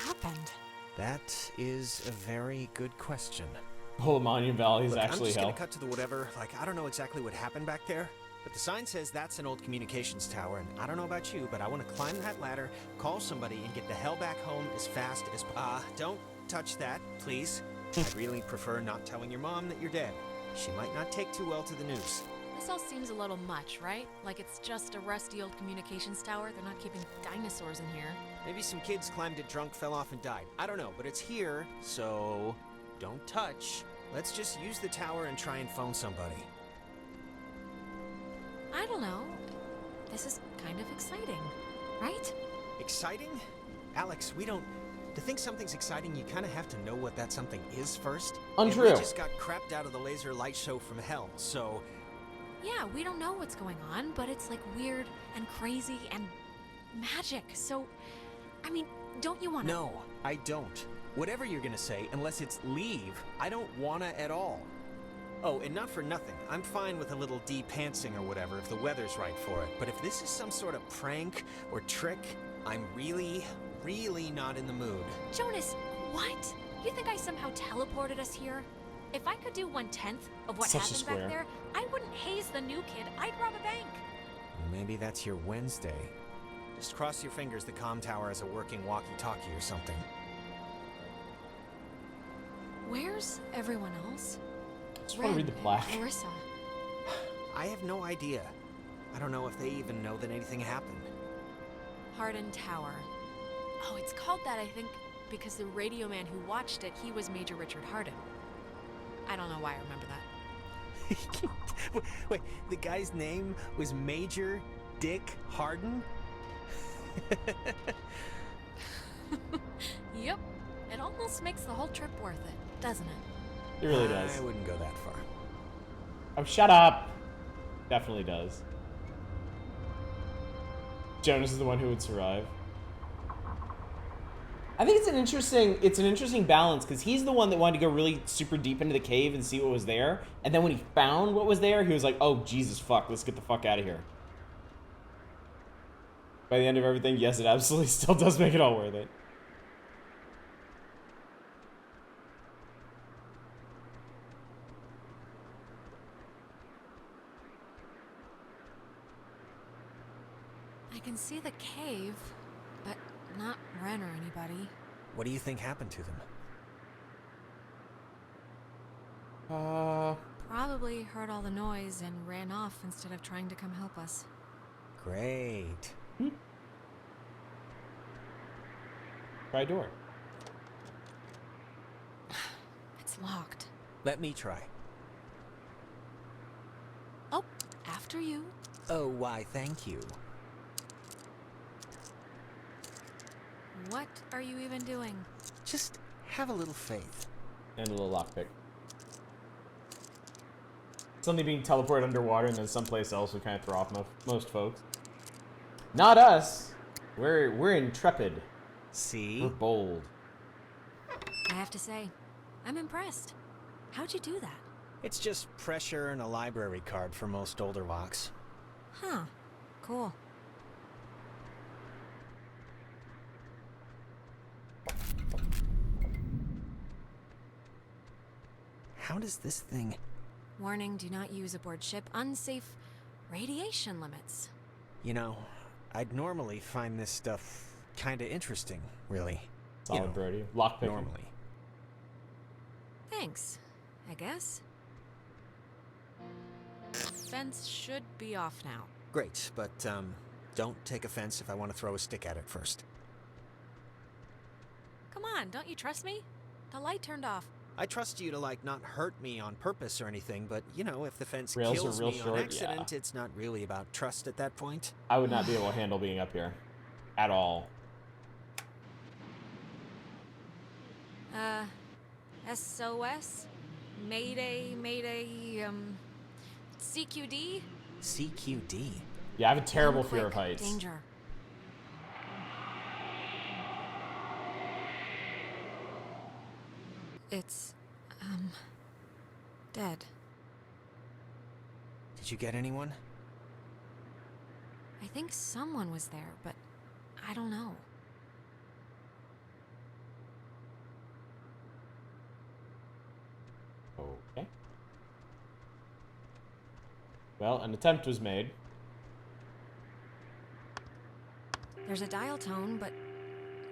happened? That is a very good question. Monument Valley is Look, actually I'm just hell. gonna cut to the whatever. Like, I don't know exactly what happened back there, but the sign says that's an old communications tower, and I don't know about you, but I want to climb that ladder, call somebody, and get the hell back home as fast as... don't touch that, please. I'd really prefer not telling your mom that you're dead. She might not take too well to the news. This all seems a little much, right? Like it's just a rusty old communications tower. They're not keeping dinosaurs in here. Maybe some kids climbed it drunk, fell off, and died. I don't know, but it's here, so don't touch. Let's just use the tower and try and phone somebody. I don't know. This is kind of exciting, right? Exciting? Alex, we don't... To think something's exciting, you kind of have to know what that something is first. Untrue. And we just got crapped out of the laser light show from hell, so... Yeah, we don't know what's going on, but it's like weird and crazy and magic. So, I mean, don't you want to... No, I don't. Whatever you're gonna say, unless it's leave, I don't wanna at all. Oh, and not for nothing. I'm fine with a little de-pantsing or whatever if the weather's right for it. But if this is some sort of prank or trick, I'm really, really not in the mood. Jonas, what? You think I somehow teleported us here? If I could do 1/10 of what Such a happened square. back there, I wouldn't haze the new kid. I'd rob a bank. Maybe that's your Wednesday. Just cross your fingers the comm tower has a working walkie-talkie or something. Where's everyone else? Just want to read the plaque. Clarissa. I have no idea. I don't know if they even know that anything happened. Hardin Tower. Oh, it's called that, I think, because the radio man who watched it, he was Major Richard Hardin. I don't know why I remember that. Wait, the guy's name was Major Dick Hardin? Yep. It almost makes the whole trip worth it, doesn't it? It really does. I wouldn't go that far. Oh, shut up. Definitely does. Jonas is the one who would survive. I think it's an interesting balance because he's the one that wanted to go really super deep into the cave and see what was there. And then when he found what was there, he was like, oh, Jesus, fuck, let's get the fuck out of here. By the end of everything, yes, it absolutely still does make it all worth it. I can see the cave, but not Ren or anybody. What do you think happened to them? Probably heard all the noise and ran off instead of trying to come help us. Great. Try door. It's locked. Let me try. Oh, after you. Oh, why, thank you. What are you even doing? Just have a little faith. And a little lockpick. Something being teleported underwater and then someplace else would kind of throw off most folks. Not us. We're intrepid. See? We're bold. I have to say, I'm impressed. How'd you do that? It's just pressure and a library card for most older Vox. Huh. Cool. how does this thing... Warning, do not use aboard ship. Unsafe radiation limits. You know, I'd normally find this stuff kind of interesting, really. Solid, Brody. Lockpicking. Normally. Thanks, I guess. Fence should be off now. Great, but, don't take offense if I want to throw a stick at it first. Come on, don't you trust me? The light turned off. I trust you to, like, not hurt me on purpose or anything, but, you know, if the fence Rails kills are real me short, on accident, yeah. it's not really about trust at that point. I would not be able to handle being up here. At all. SOS? Mayday, CQD? CQD? Yeah, I have a terrible Quick, fear of heights. Danger. It's, dead. Did you get anyone? I think someone was there, but I don't know. Okay. Well, an attempt was made. There's a dial tone, but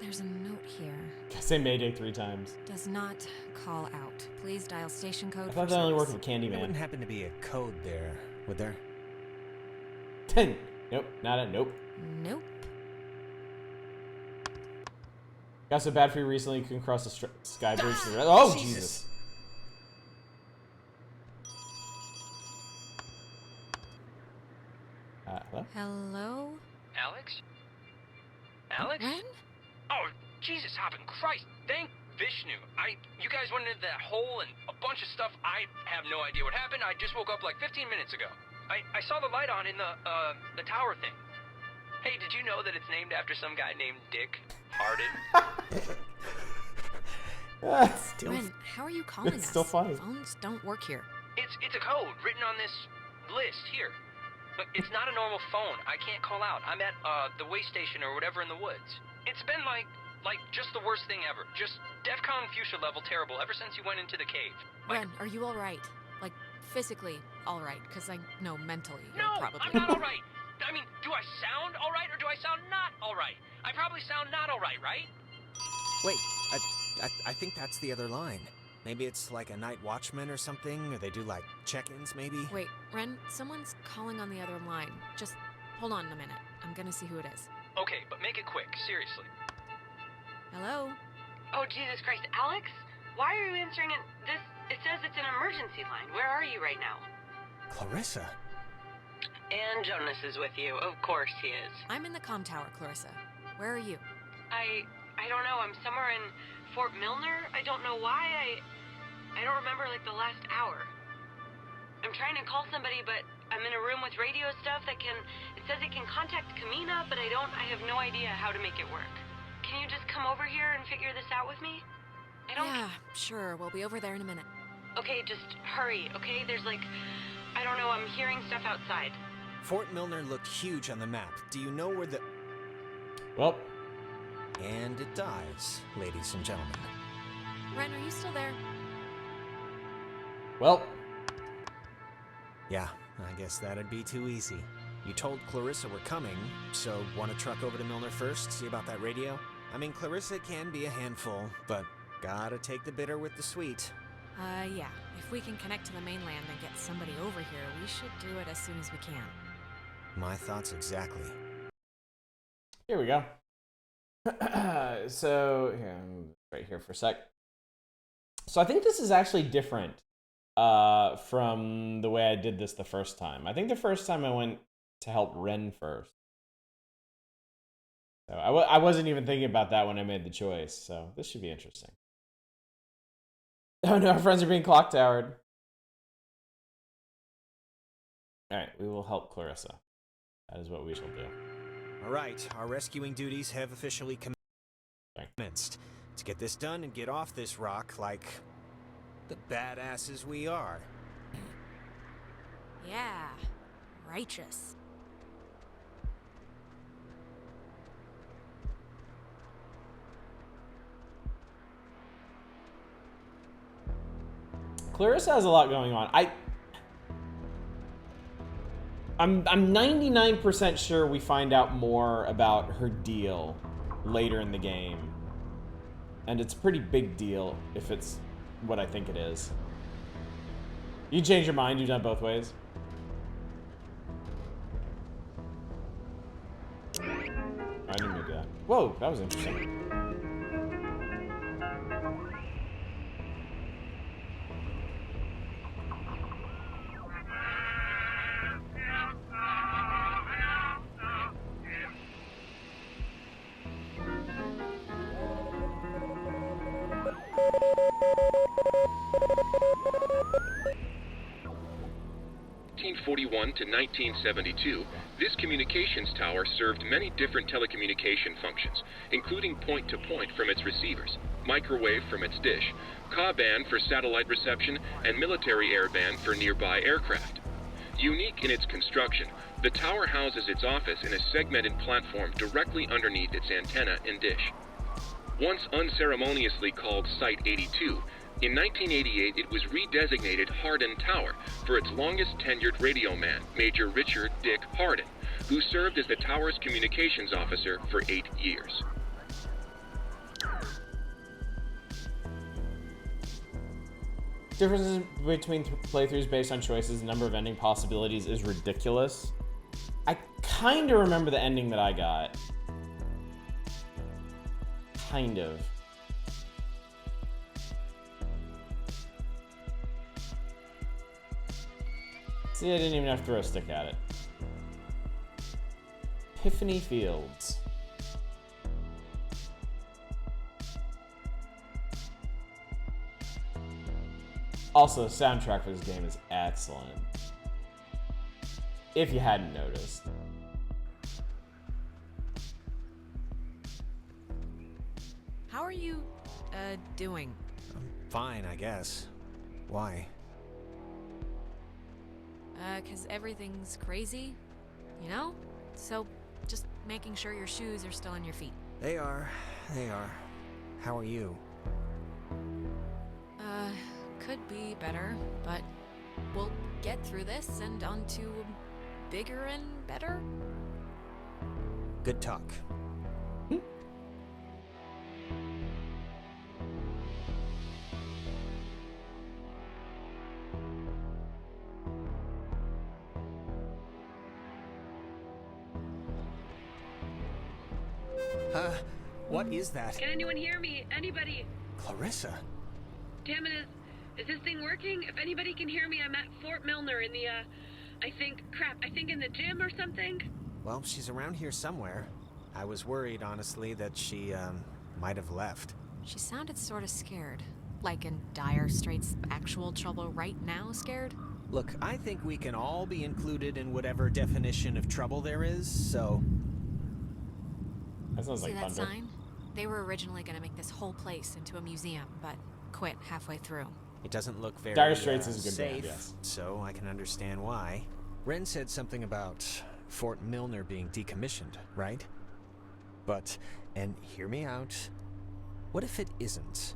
there's a note here. I say Mayday 3 times. Does not call out. Please dial station code. I for thought that only service. worked with There Candyman. wouldn't happen to be a code there, would there? 10. Nope, not a nope. Nope. Got so bad for you recently you couldn't cross the sky bridge. Oh, Jesus. Hello? Hello? Alex? Alex? Ren? Oh, Jesus, hopping Christ. Thank Vishnu. You guys went into that hole and a bunch of stuff. I have no idea what happened. I just woke up like 15 minutes ago. I saw the light on in the tower thing. Hey, did you know that it's named after some guy named Dick Hardin? Ren, how are you calling It's us? still funny. Phones don't work here. It's a code written on this list here. But it's not a normal phone. I can't call out. I'm at the way station or whatever in the woods. It's been like just the worst thing ever. Just DEFCON fuchsia level terrible ever since you went into the cave. Ren, are you alright? Like, physically alright? Because I know mentally you're No, probably... I'm not alright. I mean, do I sound alright or do I sound not alright? I probably sound not alright, right? Wait, I think that's the other line. Maybe it's like a night watchman or something, or they do like check-ins maybe? Wait, Ren, someone's calling on the other line. Just hold on a minute. I'm gonna see who it is. Okay, but make it quick, seriously. Hello? Oh, Jesus Christ, Alex? Why are you answering it? It says it's an emergency line. Where are you right now? Clarissa? And Jonas is with you. Of course he is. I'm in the comm tower, Clarissa. Where are you? I don't know. I'm somewhere in Fort Milner. I don't know why. I don't remember like the last hour. I'm trying to call somebody, but I'm in a room with radio stuff that it says it can contact Kamina, but I have no idea how to make it work. Can you just come over here and figure this out with me? Yeah, sure. We'll be over there in a minute. Okay, just hurry, okay? There's like, I don't know, I'm hearing stuff outside. Fort Milner looked huge on the map. Do you know where the... Well. And it dies, ladies and gentlemen. Ren, are you still there? Well. Yeah, I guess that'd be too easy. You told Clarissa we're coming, so want to truck over to Milner first, see about that radio? I mean, Clarissa can be a handful, but gotta take the bitter with the sweet. Yeah. If we can connect to the mainland and get somebody over here, we should do it as soon as we can. My thoughts exactly. Here we go. So, here, I'm right here for a sec. So I think this is actually different from the way I did this the first time. I think the first time I went to help Ren first. So I wasn't even thinking about that when I made the choice, so this should be interesting. Oh no, our friends are being clock towered. Alright, we will help Clarissa. That is what we shall do. Alright, our rescuing duties have officially commenced. Let's get this done and get off this rock like the badasses we are. Yeah. Righteous. Clarissa has a lot going on. I'm 99% sure we find out more about her deal later in the game. And it's a pretty big deal if it's what I think it is. You can change your mind, you've done it both ways. I didn't do that. Whoa, that was interesting. To 1972, this communications tower served many different telecommunication functions, including point-to-point from its receivers, microwave from its dish, Ka-band for satellite reception, and military airband for nearby aircraft. Unique in its construction, the tower houses its office in a segmented platform directly underneath its antenna and dish. Once unceremoniously called Site 82, in 1988, it was redesignated Hardin Tower for its longest tenured radio man, Major Richard Dick Hardin, who served as the tower's communications officer for 8 years. Differences between playthroughs based on choices, the number of ending possibilities is ridiculous. I kind of remember the ending that I got. Kind of. See, I didn't even have to throw a stick at it. Epiphany Fields. Also, the soundtrack for this game is excellent. If you hadn't noticed. How are you, doing? I'm fine, I guess. Why? 'Cause everything's crazy, you know? So, just making sure your shoes are still on your feet. They are. How are you? Could be better, but we'll get through this and on to bigger and better. Good talk. What is that? Can anyone hear me? Anybody? Clarissa? Damn it, is this thing working? If anybody can hear me, I'm at Fort Milner in the, I think in the gym or something? Well, she's around here somewhere. I was worried, honestly, that she, might have left. She sounded sort of scared. Like in dire straits, actual trouble right now scared? Look, I think we can all be included in whatever definition of trouble there is, so... That sounds See like that thunder. sign? They were originally gonna make this whole place into a museum, but quit halfway through. It doesn't look very Dire Straits is a good safe, band, yes. so I can understand why. Ren said something about Fort Milner being decommissioned, right? But, and hear me out, what if it isn't?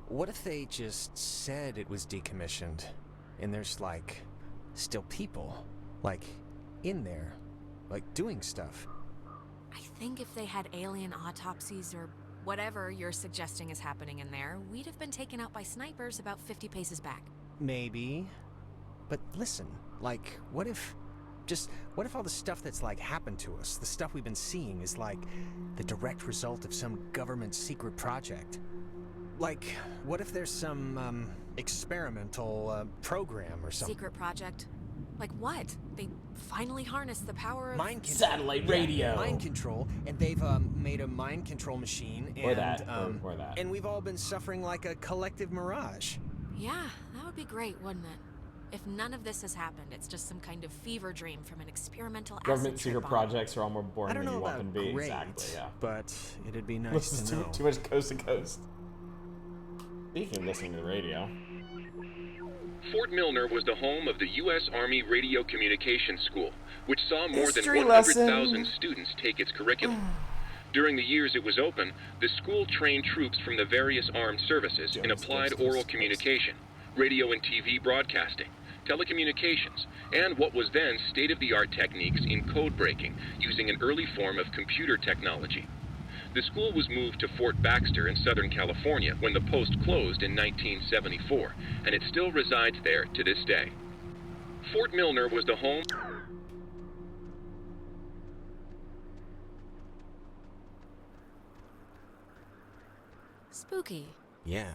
What if they just said it was decommissioned, and there's, like, still people, like, in there, like, doing stuff? I think if they had alien autopsies or whatever you're suggesting is happening in there, we'd have been taken out by snipers about 50 paces back. Maybe. But listen, like, what if all the stuff that's, like, happened to us, the stuff we've been seeing, is, like, the direct result of some government secret project? Like, what if there's some, experimental, program or something? Secret project? Like what? They finally harnessed the power of... Mind control. Satellite radio. Yeah, mind control, and they've, made a mind control machine, and, Or that. and we've all been suffering like a collective mirage. Yeah, that would be great, wouldn't it? If none of this has happened, it's just some kind of fever dream from an experimental Government acid secret trip projects are all more boring I don't than know you want them about to be. great, Exactly, yeah. but it'd be nice Listen to know. too much coast to coast. Speaking of listening to the radio. Fort Milner was the home of the U.S. Army Radio Communications School, which saw more History than lesson. 100,000 students take its curriculum. During the years it was open, the school trained troops from the various armed services in applied oral communication, radio and TV broadcasting, telecommunications, and what was then state-of-the-art techniques in code breaking using an early form of computer technology. The school was moved to Fort Baxter in Southern California when the post closed in 1974, and it still resides there to this day. Fort Milner was the home... Spooky. Yeah.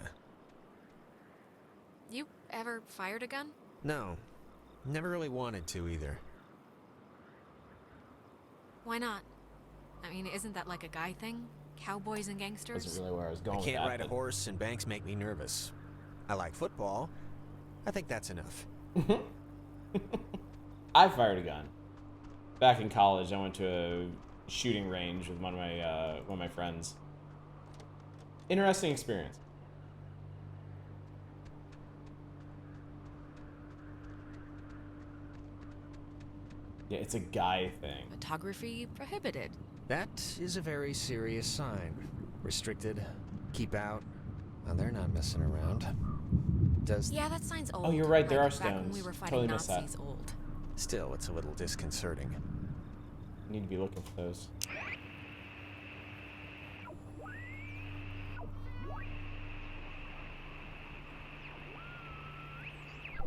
You ever fired a gun? No. Never really wanted to either. Why not? I mean, isn't that like a guy thing? Cowboys and gangsters? Wasn't really where I was going I with can't that, ride a but- horse and banks make me nervous. I like football. I think that's enough. I fired a gun. Back in college, I went to a shooting range with one of my friends. Interesting experience. Yeah, it's a guy thing. Photography prohibited. That is a very serious sign. Restricted. Keep out. Well, they're not messing around. Does... Yeah, that sign's old. Oh, you're right, there like are back when stones. we were fighting Totally missed that. Nazis old. Still, it's a little disconcerting. Need to be looking for those.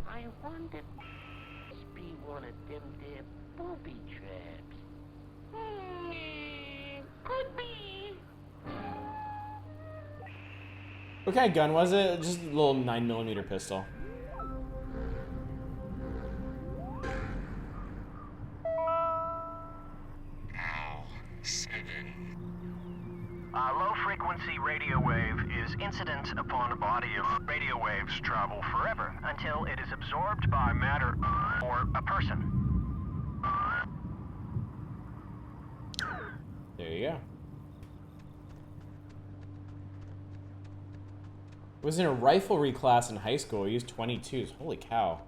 I wonder if this be one of them there booby traps. Could be. What kind of gun was it? Just a little 9mm pistol. Low-frequency radio wave is incident upon a body of radio waves travel forever until it is absorbed by matter or a person. There you go. I was in a riflery class in high school. I used 22s. Holy cow.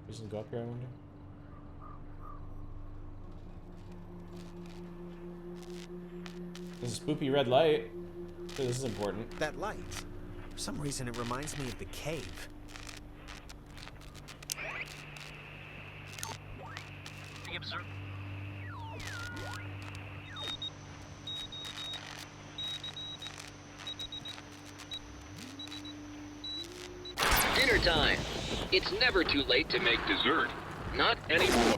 Doesn't go up here, I wonder? There's a spoopy red light. So this is important. That light. For some reason, it reminds me of the cave. The observer. Dinner time. It's never too late to make Dessert. not anymore.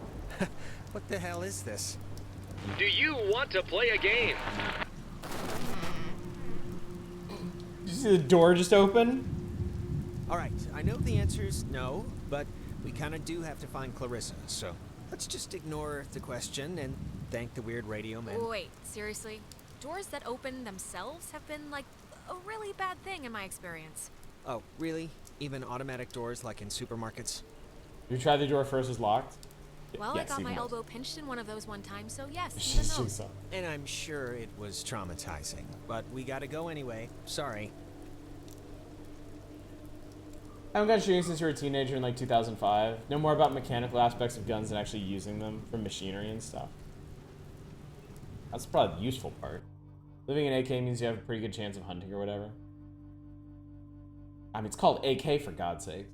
What the hell is this? Do you want to play a game? Did you see the door just open? Alright, I know the answer's no, but we kinda do have to find Clarissa, so let's just ignore the question and thank the weird radio man. Wait, seriously? Doors that open themselves have been, like, a really bad thing in my experience. Oh, really? Even automatic doors like in supermarkets? You tried the door first, was locked? Well, Yes, I got even my worse. elbow pinched in one of those one time, so yes, even She's those. so- And I'm sure it was traumatizing, but we gotta go anyway. Sorry. I haven't gone shooting since you were a teenager in like 2005. Know more about mechanical aspects of guns and actually using them for machinery and stuff. That's probably the useful part. Living in AK means you have a pretty good chance of hunting or whatever. I mean, it's called AK for God's sake.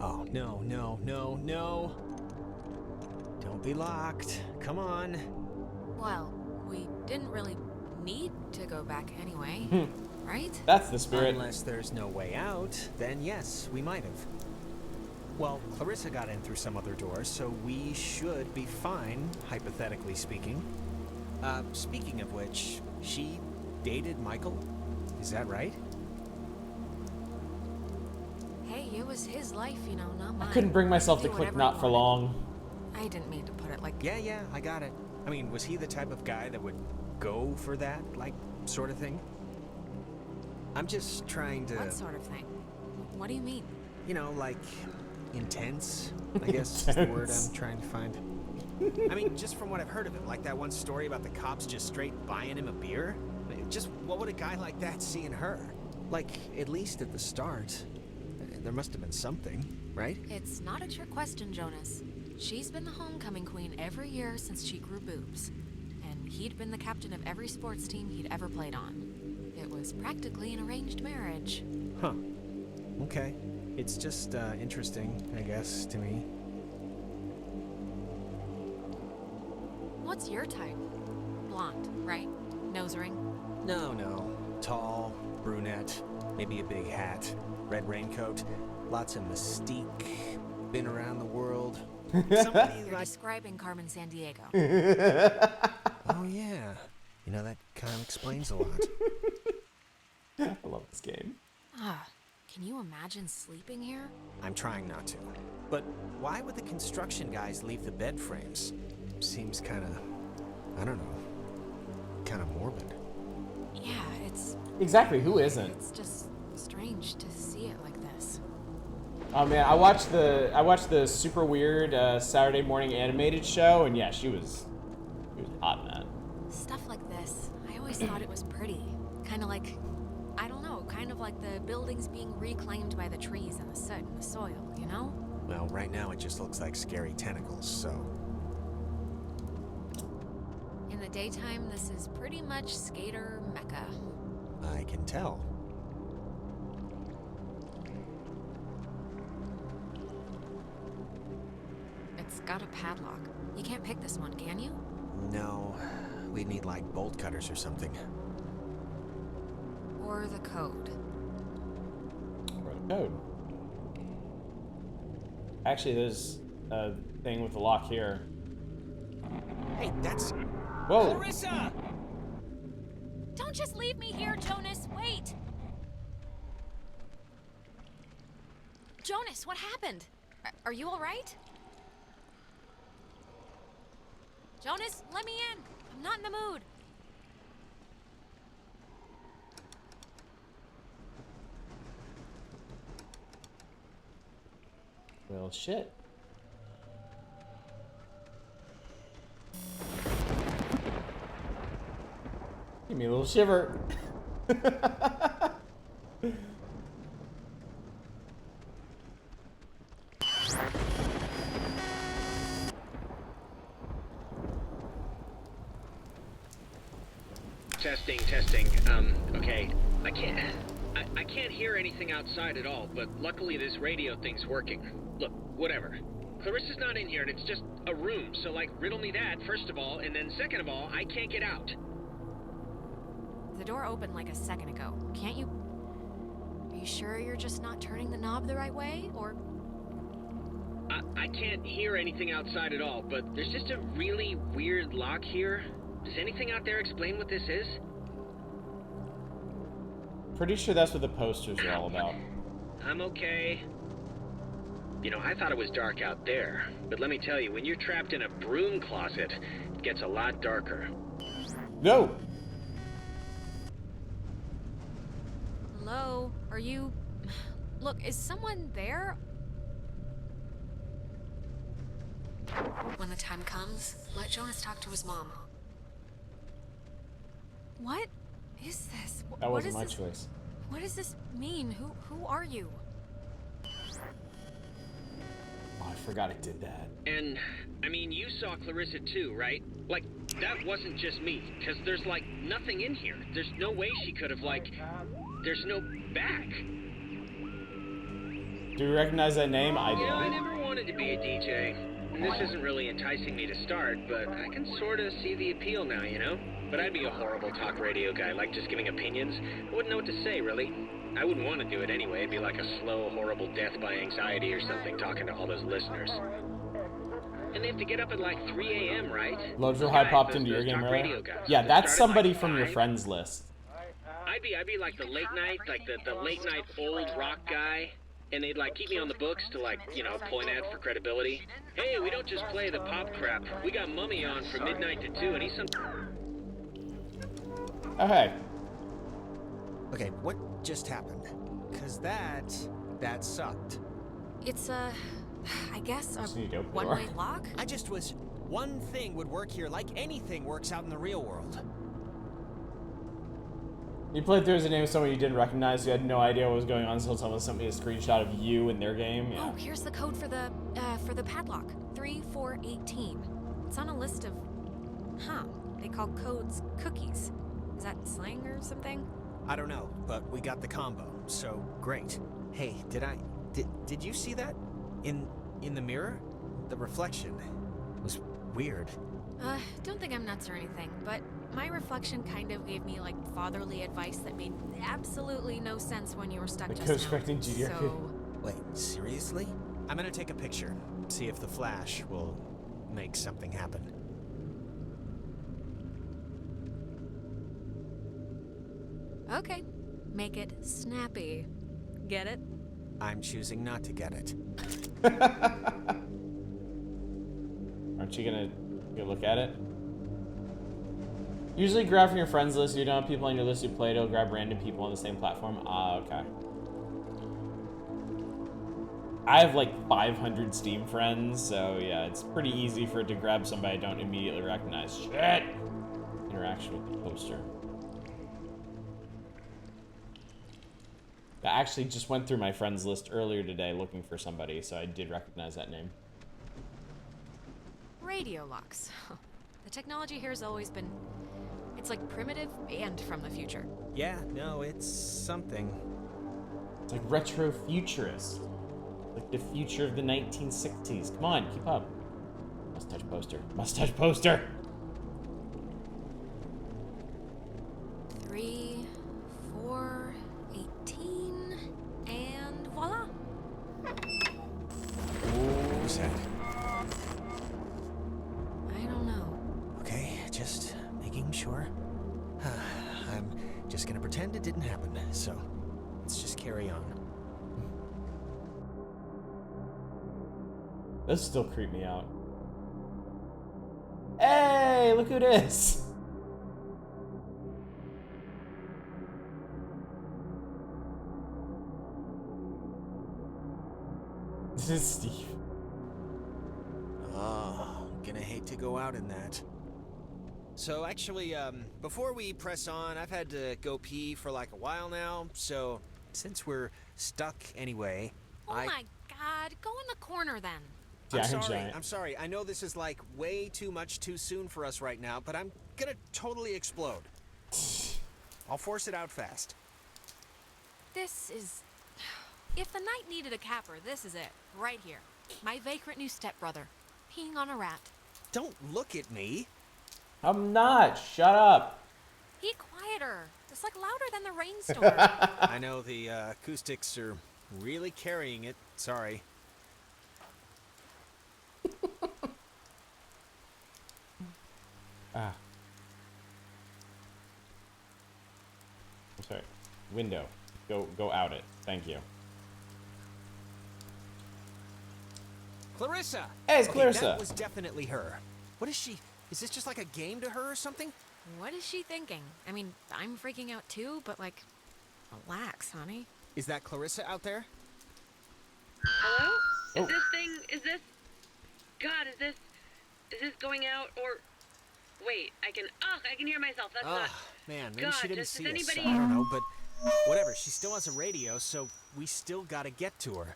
Oh, no, no, no, no. Don't be locked. Come on. Well, we didn't really need to go back anyway, right? That's the spirit. Unless there's no way out, then yes, we might have. Well, Clarissa got in through some other door, so we should be fine, hypothetically speaking. Speaking of which, she dated Michael? Is that right? Hey, it was his life, you know, not mine. I couldn't bring myself to Do click whatever not he for wanted. long. I didn't mean to put it like... Yeah, I got it. I mean, was he the type of guy that would go for that, like, sort of thing? I'm just trying to... What sort of thing? What do you mean? You know, like, intense, I guess is the word I'm trying to find. I mean, just from what I've heard of him, like that one story about the cops just straight buying him a beer. Just what would a guy like that see in her? Like, at least at the start. there must have been something, right? It's not a trick question, Jonas. She's been the homecoming queen every year since she grew boobs. And he'd been the captain of every sports team he'd ever played on. It was practically an arranged marriage. Huh. Okay. It's just interesting, I guess, to me. What's your type? Blonde, right? Nose ring? No. Tall, brunette, maybe a big hat, red raincoat, lots of mystique, been around the world. Somebody You're describing Carmen Sandiego. Oh, yeah. You know, that kind of explains a lot. I love this game. Can you imagine sleeping here? I'm trying not to. But why would the construction guys leave the bed frames? Seems kind of, I don't know, kind of morbid. Yeah, it's... Exactly, who isn't? It's just strange to see it like this. Oh man, I watched the super weird Saturday morning animated show, and yeah, she was hot in that. Stuff like this, I always thought it was pretty. Kind of like, I don't know, kind of like the buildings being reclaimed by the trees and the soot and the soil, you know? Well, right now it just looks like scary tentacles, so... In the daytime, this is pretty much skater mecca. I can tell. It's got a padlock. You can't pick this one, can you? No, we'd need like bolt cutters or something. Or the code. Or the code. Actually, there's a thing with the lock here. Hey, that's... Whoa! Clarissa! Don't just leave me here, Jonas. Wait! Jonas, what happened? Are you all right? Jonas, let me in. I'm not in the mood. Well, shit. Give me a little shiver. Testing. Okay. I can't hear anything outside at all, but luckily this radio thing's working. Look, whatever. Clarissa's not in here, and it's just a room, so, like, riddle me that, first of all, and then second of all, I can't get out. The door opened like a second ago. Can't you... Are you sure you're just not turning the knob the right way, or... I can't hear anything outside at all, but there's just a really weird lock here. Does anything out there explain what this is? Pretty sure that's what the posters are all about. I'm okay. You know, I thought it was dark out there, but let me tell you, when you're trapped in a broom closet, it gets a lot darker. No! Hello? Are you... Look, is someone there? When the time comes, let Jonas talk to his mom. What is this? That what wasn't is my this? choice. What does this mean? Who are you? Oh, I forgot it did that. And, I mean, you saw Clarissa too, right? Like, that wasn't just me, because there's, like, nothing in here. There's no way she could have, like, there's no back. Do you recognize that name? I You know, I don't. never wanted to be a DJ. And this isn't really enticing me to start, but I can sort of see the appeal now, you know? But I'd be a horrible talk radio guy, like just giving opinions. I wouldn't know what to say, really. I wouldn't want to do it anyway. It'd be like a slow, horrible death by anxiety or something, talking to all those listeners. And they have to get up at like 3 a.m., right? Lojo Guys, High popped those into your game talk earlier? radio guys. Yeah, That that's started, somebody like, from your 5. friends list. I'd be like the late night, like the late night old rock guy. And they'd like keep me on the books to like, you know, point at for credibility. Hey, we don't just play the pop crap. We got Mummy on from midnight to 2 and he's some... Oh, hey. Okay, what just happened? Because that sucked. It's I guess a Just need to open the door. one-way lock? I just was... One thing would work here like anything works out in the real world. You played through as a name of someone you didn't recognize. You had no idea what was going on until someone sent me a screenshot of you in their game. Yeah. Oh, here's the code for the padlock. 3418. It's on a list of... Huh. They call codes cookies. Is that slang or something? I don't know, but we got the combo, so great. Hey, did you see that? In the mirror? The reflection was weird. Don't think I'm nuts or anything, but my reflection kind of gave me, like, fatherly advice that made absolutely no sense when you were stuck just now. Expecting GDR. So... Wait, seriously? I'm gonna take a picture, see if the flash will make something happen. Okay. Make it snappy. Get it? I'm choosing not to get it. Aren't you gonna go look at it? Usually grab from your friends list. You don't have people on your list who play it. It'll grab random people on the same platform. Ah, okay. I have like 500 Steam friends, so yeah, it's pretty easy for it to grab somebody I don't immediately recognize. Shit! Interaction with the poster. I actually just went through my friends list earlier today looking for somebody, so I did recognize that name. Radio locks. The technology here has always been... It's like primitive and from the future. Yeah, no, it's something. It's like retro futurist. Like the future of the 1960s. Come on, keep up. Mustache poster. Mustache poster! 3, 4, 18, and voila! Who's that? I don't know. Okay, just making sure. I'm just gonna pretend it didn't happen, so let's just carry on. Those still creep me out. Hey, look who it is! This is Steve. Oh, gonna hate to go out in that. So actually, before we press on, I've had to go pee for like a while now, so since we're stuck anyway, Oh my god, go in the corner then. I'm sorry. I know this is like way too much too soon for us right now, but I'm gonna totally explode. I'll force it out fast. This is... If the night needed a capper, this is it. Right here. My vagrant new stepbrother. Peeing on a rat. Don't look at me. I'm not. Shut up. Be quieter. It's like louder than the rainstorm. I know the acoustics are really carrying it. Sorry. Ah. I'm sorry. Window. Go out it. Thank you. Clarissa! Hey, it's Clarissa. That was definitely her. What is she? Is this just like a game to her or something? What is she thinking? I mean, I'm freaking out too, but like, relax, honey. Is that Clarissa out there? Hello? Oh. Is this... God, is this going out or... Wait, I can hear myself. That's not... Man, maybe God, she didn't does see anybody... us. I don't know, but whatever. She still has a radio, so we still gotta get to her.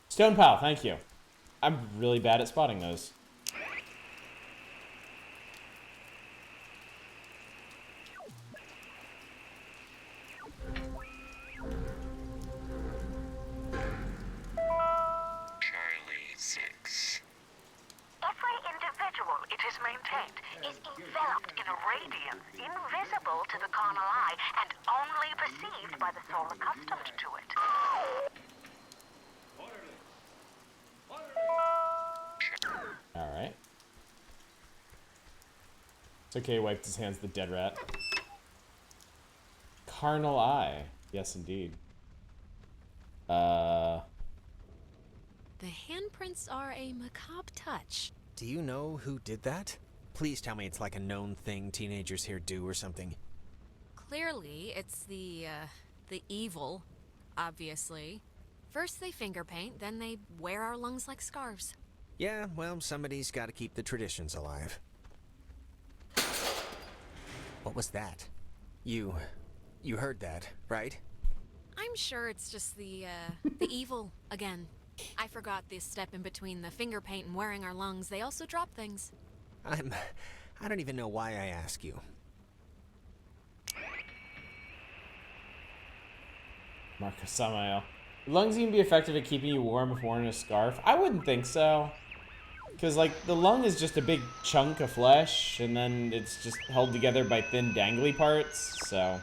Stone Pal, thank you. I'm really bad at spotting those. Charlie 6. Every individual it is maintained is enveloped in a radiance invisible to the carnal eye and only perceived by the soul accustomed to it. Alright. It's okay, he wiped his hands, the dead rat. Carnal eye. Yes, indeed. The handprints are a macabre touch. Do you know who did that? Please tell me it's like a known thing teenagers here do or something. Clearly, it's the evil, obviously. First they finger paint, then they wear our lungs like scarves. Yeah, well, somebody's gotta keep the traditions alive. What was that? You You heard that, right? I'm sure it's just the evil again. I forgot this step in between the finger paint and wearing our lungs. They also drop things. I don't even know why I ask you. Marcus Samael. Lungs can be effective at keeping you warm if worn in a scarf. I wouldn't think so. Because, like, the lung is just a big chunk of flesh, and then it's just held together by thin dangly parts, so...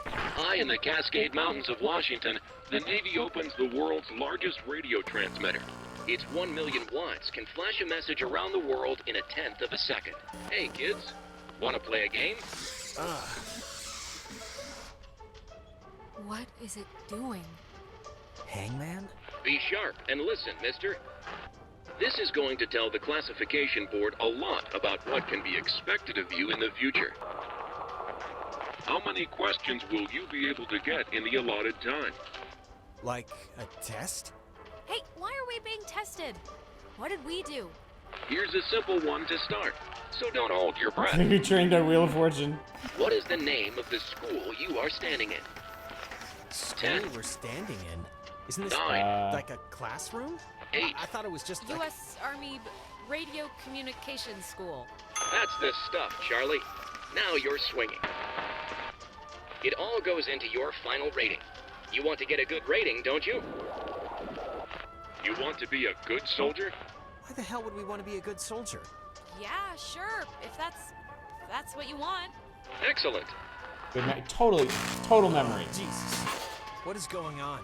High in the Cascade Mountains of Washington, the Navy opens the world's largest radio transmitter. Its 1 million watts can flash a message around the world in a tenth of a second. Hey, kids, want to play a game? What is it doing? Hangman? Be sharp and listen, mister. This is going to tell the classification board a lot about what can be expected of you in the future. How many questions will you be able to get in the allotted time? Like a test? Hey, why are we being tested? What did we do? Here's a simple one to start, so don't hold your breath. We trained on Wheel of Fortune. What is the name of the school you are standing in? School we're standing in? Isn't this 9. like a classroom? 8. I thought it was just like... U.S. Army Radio Communications School. That's the stuff, Charlie. Now you're swinging. It all goes into your final rating. You want to get a good rating, don't you? You want to be a good soldier? Why the hell would we want to be a good soldier? Yeah, sure. If that's what you want. Excellent. Good total memory. Jesus. What is going on?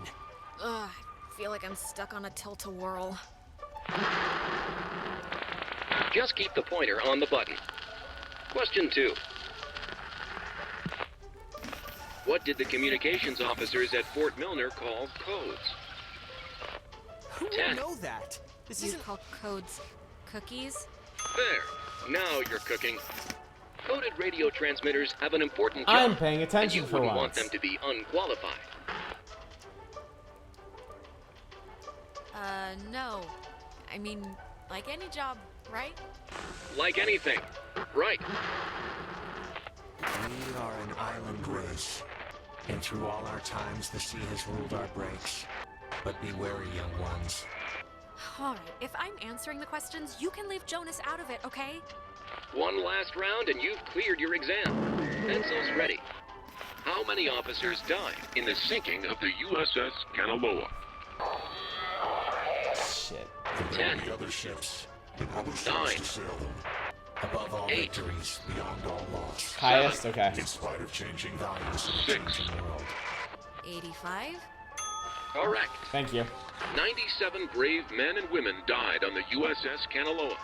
Ugh, I feel like I'm stuck on a tilt-a-whirl. Just keep the pointer on the button. Question 2. What did the communications officers at Fort Milner call codes? Who 10. would know that? This You isn't... call codes cookies? There. Now you're cooking. Coded radio transmitters have an important job. I'm paying attention and you for wouldn't once. want them to be unqualified. No. I mean, like any job, right? Like anything. Right. We are an island race, and through all our times the sea has ruled our breaks. But be wary, young ones. Alright, if I'm answering the questions, you can leave Jonas out of it, okay? One last round and you've cleared your exam. Pencils ready. How many officers died in the sinking of the USS Kanaloa? Shit. 10. The other ships, and other 9. ships to sail them. Above all 8. victories, beyond all loss. Highest? Okay. In spite of changing values in a 6. changing world. 85? Correct. Thank you. 97 brave men and women died on the USS Kanaloa.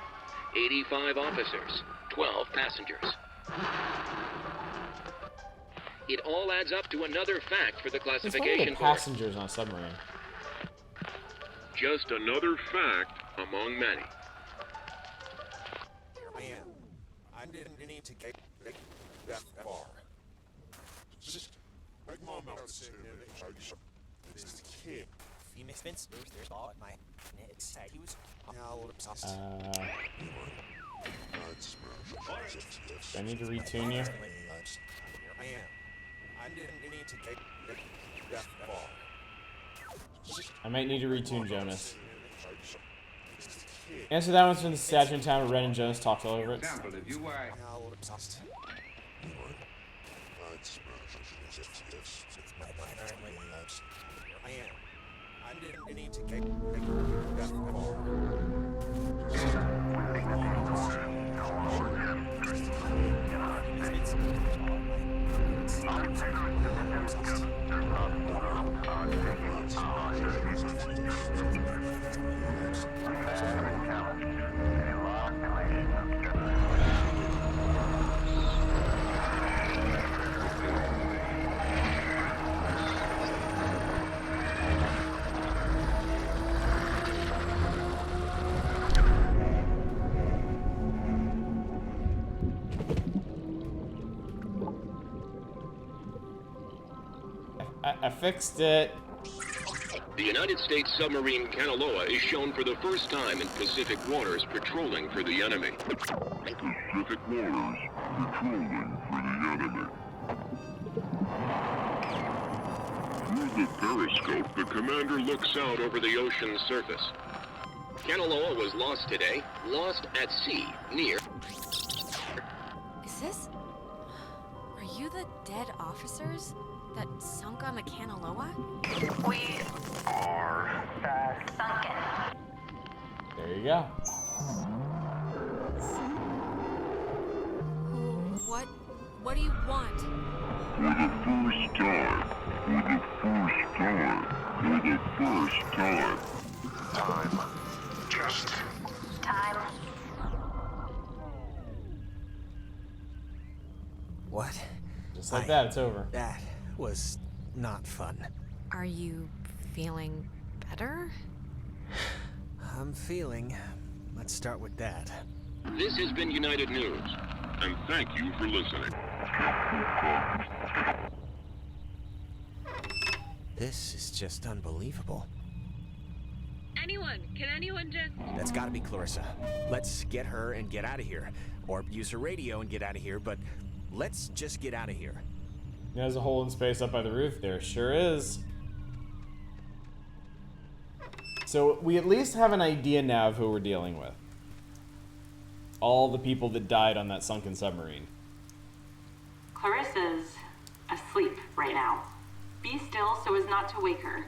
85 officers, 12 passengers. It all adds up to another fact for the It's funny classification the board. passengers on a submarine. Just another fact among many. Man, I didn't need to get that far. Just make mom out sitting in this kid. You misspent there's all at my said he was obsessed. Do I need to retune you? I am. I didn't need to get that far. I might need to retune Jonas. Answer that one's from the statue in town where Ren and Jonas talked all over it. Obsessed. I am. I didn't need to get that I fixed it. The United States submarine Kanaloa is shown for the first time in Pacific waters patrolling for the enemy. Pacific waters, patrolling for the enemy. Through the periscope, the commander looks out over the ocean's surface. Kanaloa was lost today, lost at sea, near... Is this... Are you the dead officers that sunk on the Kanaloa? We are sunken. There you go. What do you want? For the first time. For the first time. For the first time. Time. Just. Time. What? Just like that, it's over. That was not fun. Are you feeling better? I'm feeling. Let's start with that. This has been United News, and thank you for listening. This is just unbelievable. Can anyone just... That's gotta be Clarissa. Let's get her and get out of here. Or use her radio and get out of here, but let's just get out of here. There's a hole in space up by the roof. There sure is. So we at least have an idea now of who we're dealing with. All the people that died on that sunken submarine. Clarissa's asleep right now. Be still so as not to wake her.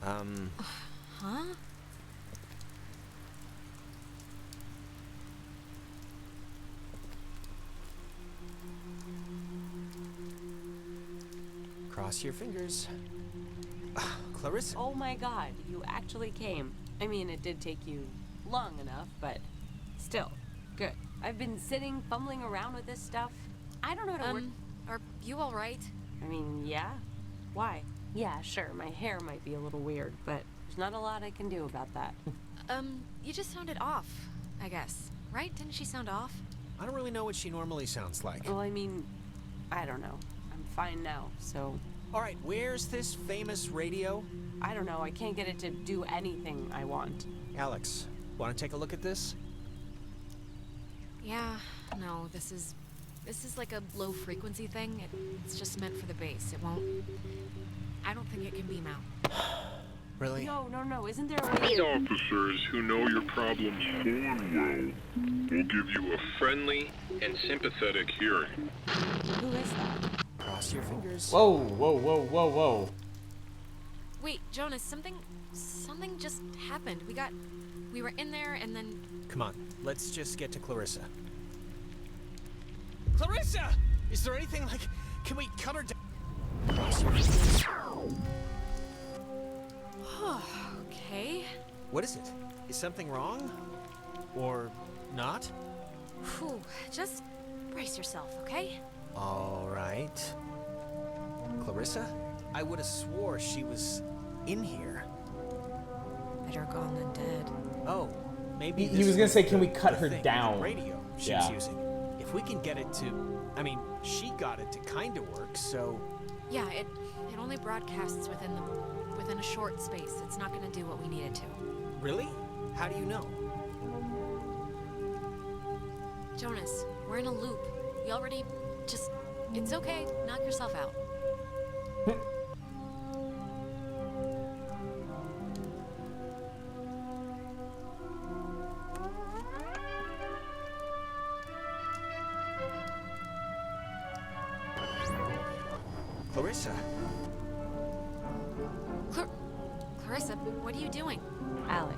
Huh? Cross your fingers. Clarissa. Oh my god, you actually came. I mean, it did take you long enough, but still, good. I've been sitting, fumbling around with this stuff. I don't know how to work. Are you alright? I mean, yeah. Why? Yeah, sure, my hair might be a little weird, but there's not a lot I can do about that. You just sounded off, I guess. Right? Didn't she sound off? I don't really know what she normally sounds like. Well, I mean, I don't know. I'm fine now, so... Alright, where's this famous radio? I don't know, I can't get it to do anything I want. Alex, wanna take a look at this? Yeah, no, this is like a low frequency thing. It's just meant for the base. It won't... I don't think it can beam out. Really? No, isn't there a way... These officers who know your problems full and well will give you a friendly and sympathetic hearing. Who is that? Cross your fingers. Whoa. Wait, Jonas, something just happened. We were in there and then... Come on, let's just get to Clarissa. Clarissa! Is there anything like... Can we cut her down? Cross your fingers. Okay. What is it? Is something wrong? Or not? Whew, just brace yourself, okay? All right. Clarissa? I would have swore she was in here. Better gone than dead. Oh, maybe He was gonna say, can we cut her the down? radio she was using. If we can get it to... I mean, she got it to kind of work, so... Yeah, it only broadcasts within a short space. It's not gonna do what we need it to. Really? How do you know? Jonas, we're in a loop. We already just... It's okay. Knock yourself out. Clarissa. Clarissa, what are you doing? Alex,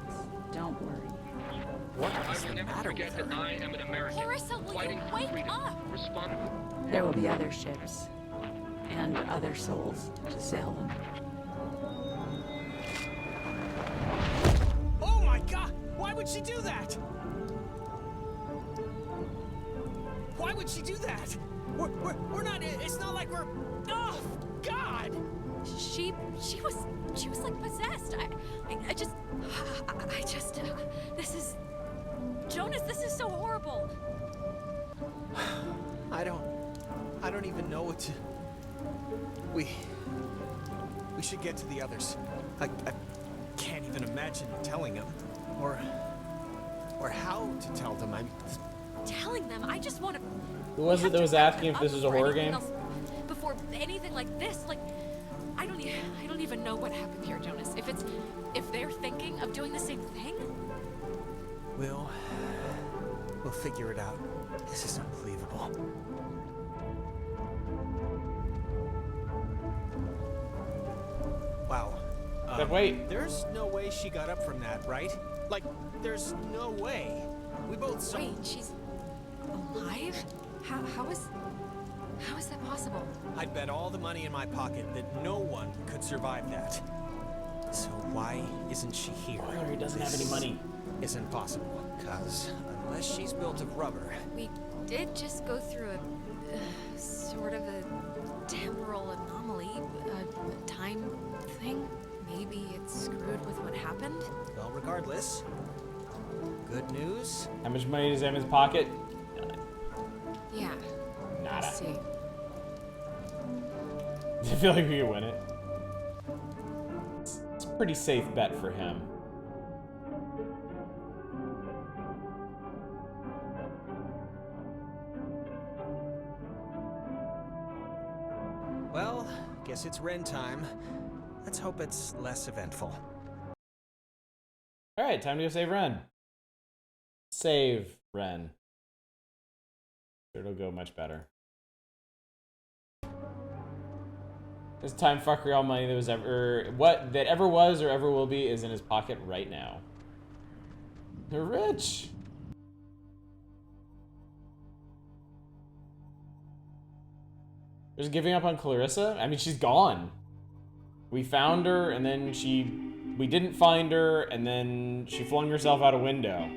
don't worry. What is the matter with her? That I am an American. Clarissa, will you wake up? There will be other ships. And other souls to sail them. Oh my god! Why would she do that? Why would she do that? We're not... It's not like we're... Oh, God! She was like possessed. I just, this is... Jonas, this is so horrible. I don't even know what to... We should get to the others. I can't even imagine telling them. Or how to tell them. Telling them? I just want to... Who was it that was asking if this was a horror game? Before anything like this, like... I don't even know what happened here, Jonas. If they're thinking of doing the same thing? We'll figure it out. This is unbelievable. Wow. Wait. There's no way she got up from that, right? Like, there's no way. We both saw... Wait, she's alive? How is that possible? I'd bet all the money in my pocket that no one could survive that. So why isn't she here? He doesn't have any money. Isn't possible. Because unless she's built of rubber... We did just go through a sort of a temporal anomaly, a time thing. Maybe it's screwed with what happened? Well, regardless, good news. How much money does he have in his pocket? Yeah. Nada. I see. I feel like we could win it. It's a pretty safe bet for him. Well, guess it's Ren time. Let's hope it's less eventful. Alright, time to go save Ren. Save Ren. It'll go much better. This time fuckery, all money that was ever was or ever will be is in his pocket right now. They're rich. Just giving up on Clarissa? I mean, she's gone. We found her, and then we didn't find her, and then she flung herself out a window.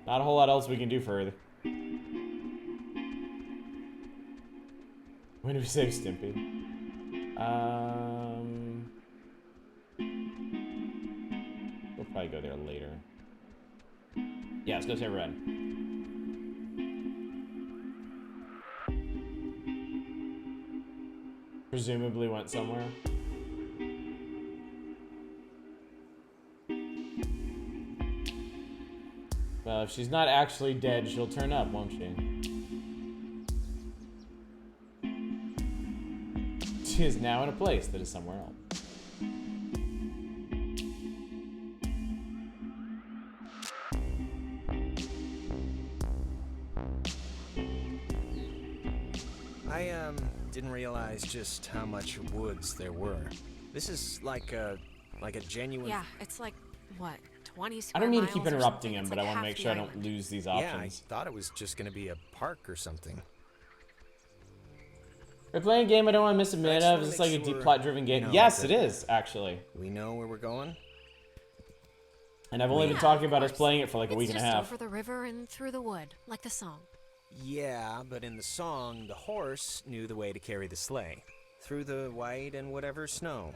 Not a whole lot else we can do for her. When do we save Stimpy? We'll probably go there later. Yeah, let's go save Ren. Presumably went somewhere. Well, if she's not actually dead, she'll turn up, won't she? She is now in a place that is somewhere else. I didn't realize just how much woods there were. This is like a genuine... Yeah, it's like, what, 20 I square don't mean to miles keep or interrupting something? him, It's but like I want to half make the sure I don't island. lose these Yeah, I options. thought it was just gonna be a park or something. We're playing a game I don't want to miss a minute of. Is this like a deep plot-driven game? Yes, it is, actually. We know where we're going? And I've only been talking about us playing it for like a week and a half. It's just over the river and through the wood, like the song. Yeah, but in the song, the horse knew the way to carry the sleigh. Through the white and whatever snow,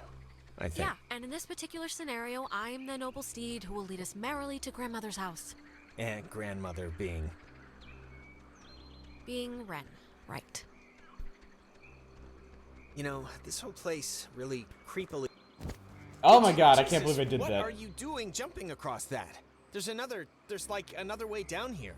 I think. Yeah, and in this particular scenario, I'm the noble steed who will lead us merrily to grandmother's house. And grandmother being... Being Ren, right. You know, this whole place really creepily... Oh my god, I can't believe I did that. What are you doing jumping across that? There's like another way down here.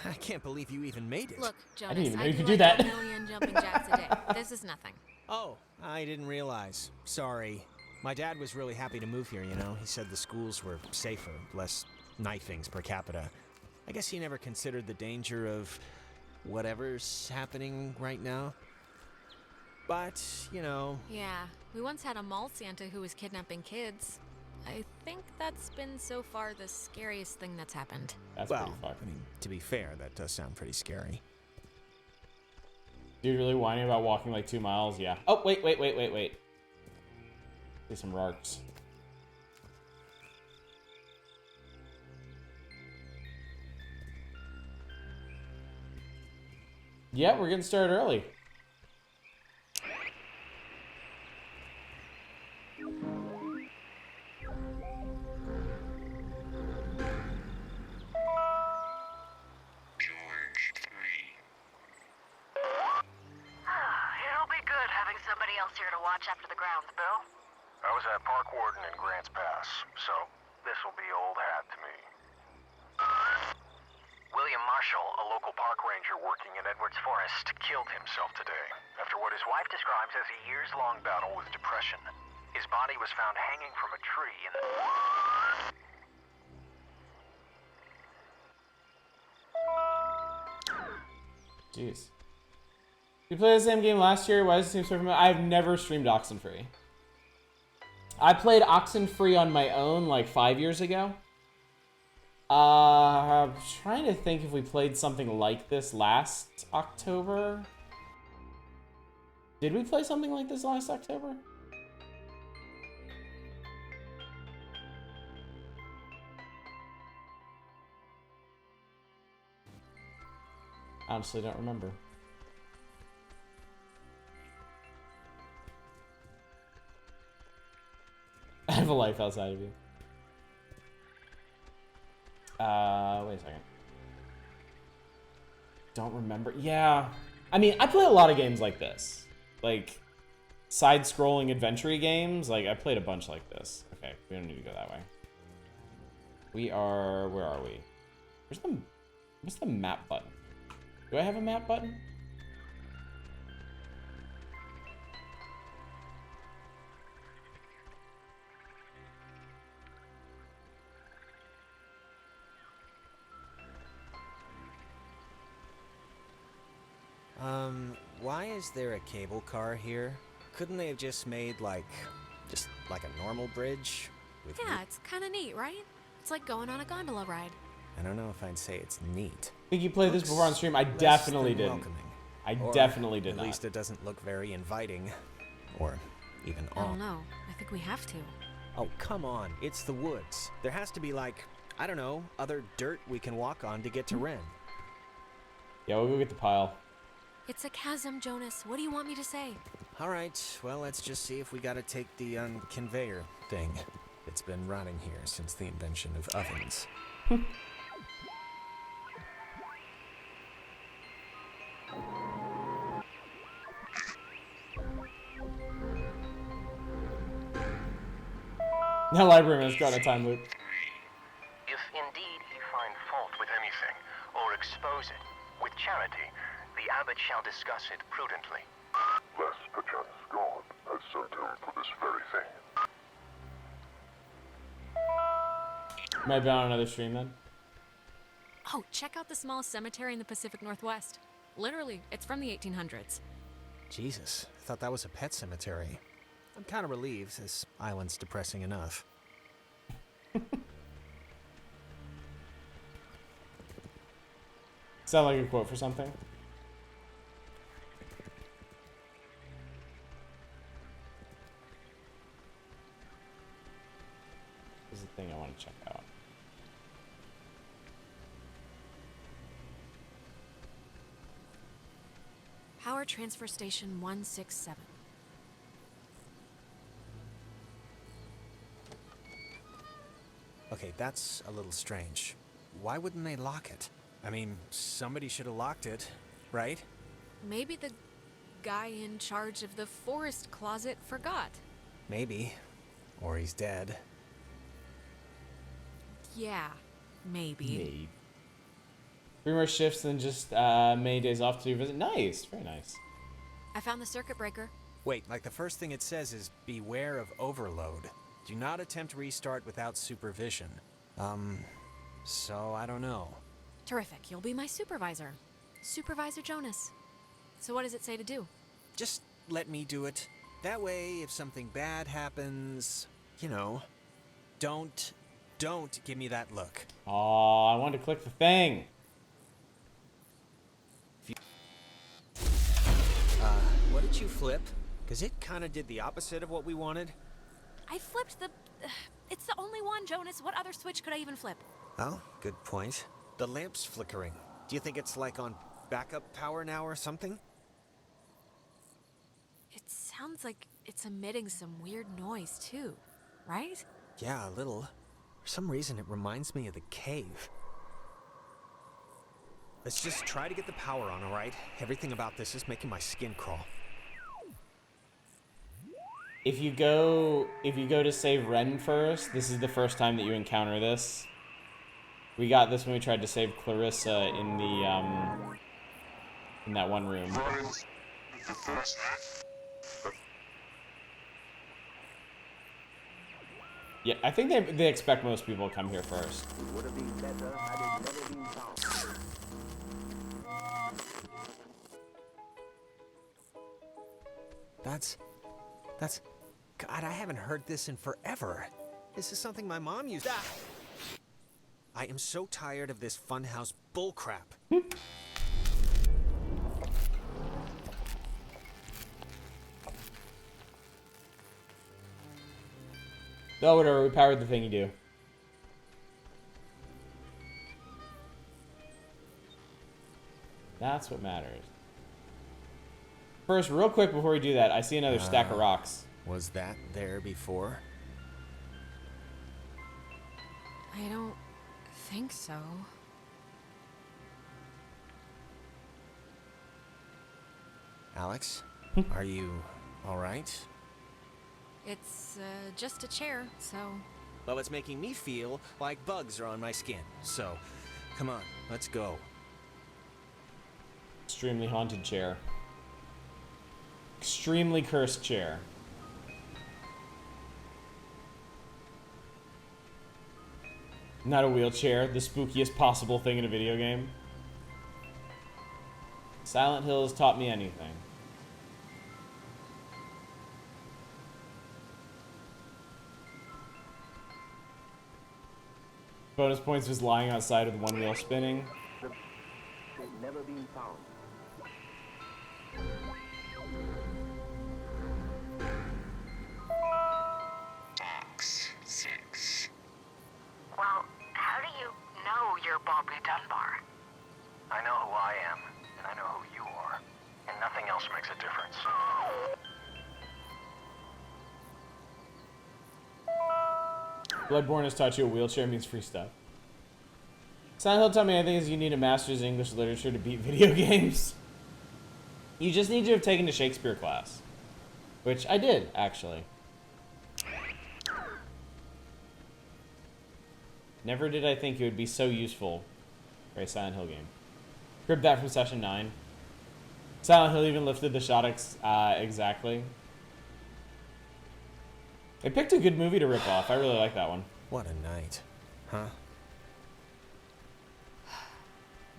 I can't believe you even made it. Look, Jonas, I didn't even know I you do could do like that. a million jumping jacks a day. This is nothing. Oh, I didn't realize. Sorry. My dad was really happy to move here, you know. He said the schools were safer, less knifings per capita. I guess he never considered the danger of whatever's happening right now. But, you know... Yeah, we once had a mall Santa who was kidnapping kids. I think that's been so far the scariest thing that's happened. That's well, pretty fucked. I mean, to be fair, that does sound pretty scary. Dude really whining about walking like 2 miles? Yeah. Oh, wait. See some rarks. Yeah, we're getting started early. It'll be good after the grounds, Bill? I was at Park Warden in Grants Pass, so this'll be old hat to me. William Marshall, a local park ranger working in Edwards Forest, killed himself today after what his wife describes as a years-long battle with depression. His body was found hanging from a tree in the... Jeez. We played the same game last year. Why does it seem so familiar? I've never streamed Oxenfree. I played Oxenfree on my own like 5 years ago. I'm trying to think if we played something like this last October. Did we play something like this last October? Honestly, don't remember. I have a life outside of you. Wait a second. Don't remember. Yeah. I mean, I play a lot of games like this. Like, side-scrolling adventure games. Like, I played a bunch like this. Okay, we don't need to go that way. We are... Where are we? What's the map button? Do I have a map button? Why is there a cable car here? Couldn't they have just made, like a normal bridge? Yeah, it's kind of neat, right? It's like going on a gondola ride. I don't know if I'd say it's neat. I think you played this before on stream. I definitely didn't. I definitely did not. At least it doesn't look very inviting. Or even I don't know. I think we have to. Oh, come on. It's the woods. There has to be, like, I don't know, other dirt we can walk on to get to Ren. Yeah, we'll go get the pile. It's a chasm, Jonas. What do you want me to say? All right, well, let's just see if we gotta take the conveyor thing. It's been rotting here since the invention of ovens. That librarian's got a time loop. If indeed he find fault with anything, or expose it, with charity, the abbot shall discuss it prudently. Lest perchance God has sent him for this very thing. Might be on another stream then. Oh, check out the small cemetery in the Pacific Northwest. Literally, it's from the 1800s. Jesus, I thought that was a pet cemetery. I'm kind of relieved. This island's depressing enough. Sound like a quote for something? This is the thing I want to check out. Power Transfer Station 167. Okay, that's a little strange. Why wouldn't they lock it? I mean, somebody should have locked it, right? Maybe the guy in charge of the forest closet forgot. Maybe. Or he's dead. Yeah, maybe. 3 more shifts than just many days off to visit. Nice, very nice. I found the circuit breaker. Wait, like the first thing it says is beware of overload. Do not attempt restart without supervision. So I don't know. Terrific, you'll be my supervisor. Supervisor Jonas. So what does it say to do? Just let me do it. That way, if something bad happens, you know, don't give me that look. Oh, I wanted to click the thing. What did you flip? Because it kind of did the opposite of what we wanted. I flipped the... it's the only one, Jonas. What other switch could I even flip? Oh, good point. The lamp's flickering. Do you think it's like on backup power now or something? It sounds like it's emitting some weird noise, too. Right? Yeah, a little. For some reason, it reminds me of the cave. Let's just try to get the power on, alright? Everything about this is making my skin crawl. if you go to save Ren first, this is the first time that you encounter this. We got this when we tried to save Clarissa in the in that one room. Yeah, I think they expect most people to come here first. That's... God, I haven't heard this in forever. This is something my mom used... Ah! I am so tired of this funhouse bullcrap. Oh, whatever, we powered the thingy do. That's what matters. First, real quick before we do that, I see another stack of rocks. Was that there before? I don't think so. Alex, are you all right? It's just a chair, so... Well, it's making me feel like bugs are on my skin. So, come on, let's go. Extremely haunted chair. Extremely cursed chair. Not a wheelchair, the spookiest possible thing in a video game. Silent Hill has taught me anything. Bonus points was lying outside with one wheel spinning. Never been found. Box 6. Well, how do you know you're Bobby Dunbar? I know who I am, and I know who you are, and nothing else makes a difference. Bloodborne has taught you a wheelchair means free stuff. Silent Hill taught me I think is you need a master's in English literature to beat video games. You just need to have taken a Shakespeare class. Which I did, actually. Never did I think it would be so useful for a Silent Hill game. Cribbed that from session 9. Silent Hill even lifted the shot exactly. They picked a good movie to rip off. I really like that one. What a night. Huh?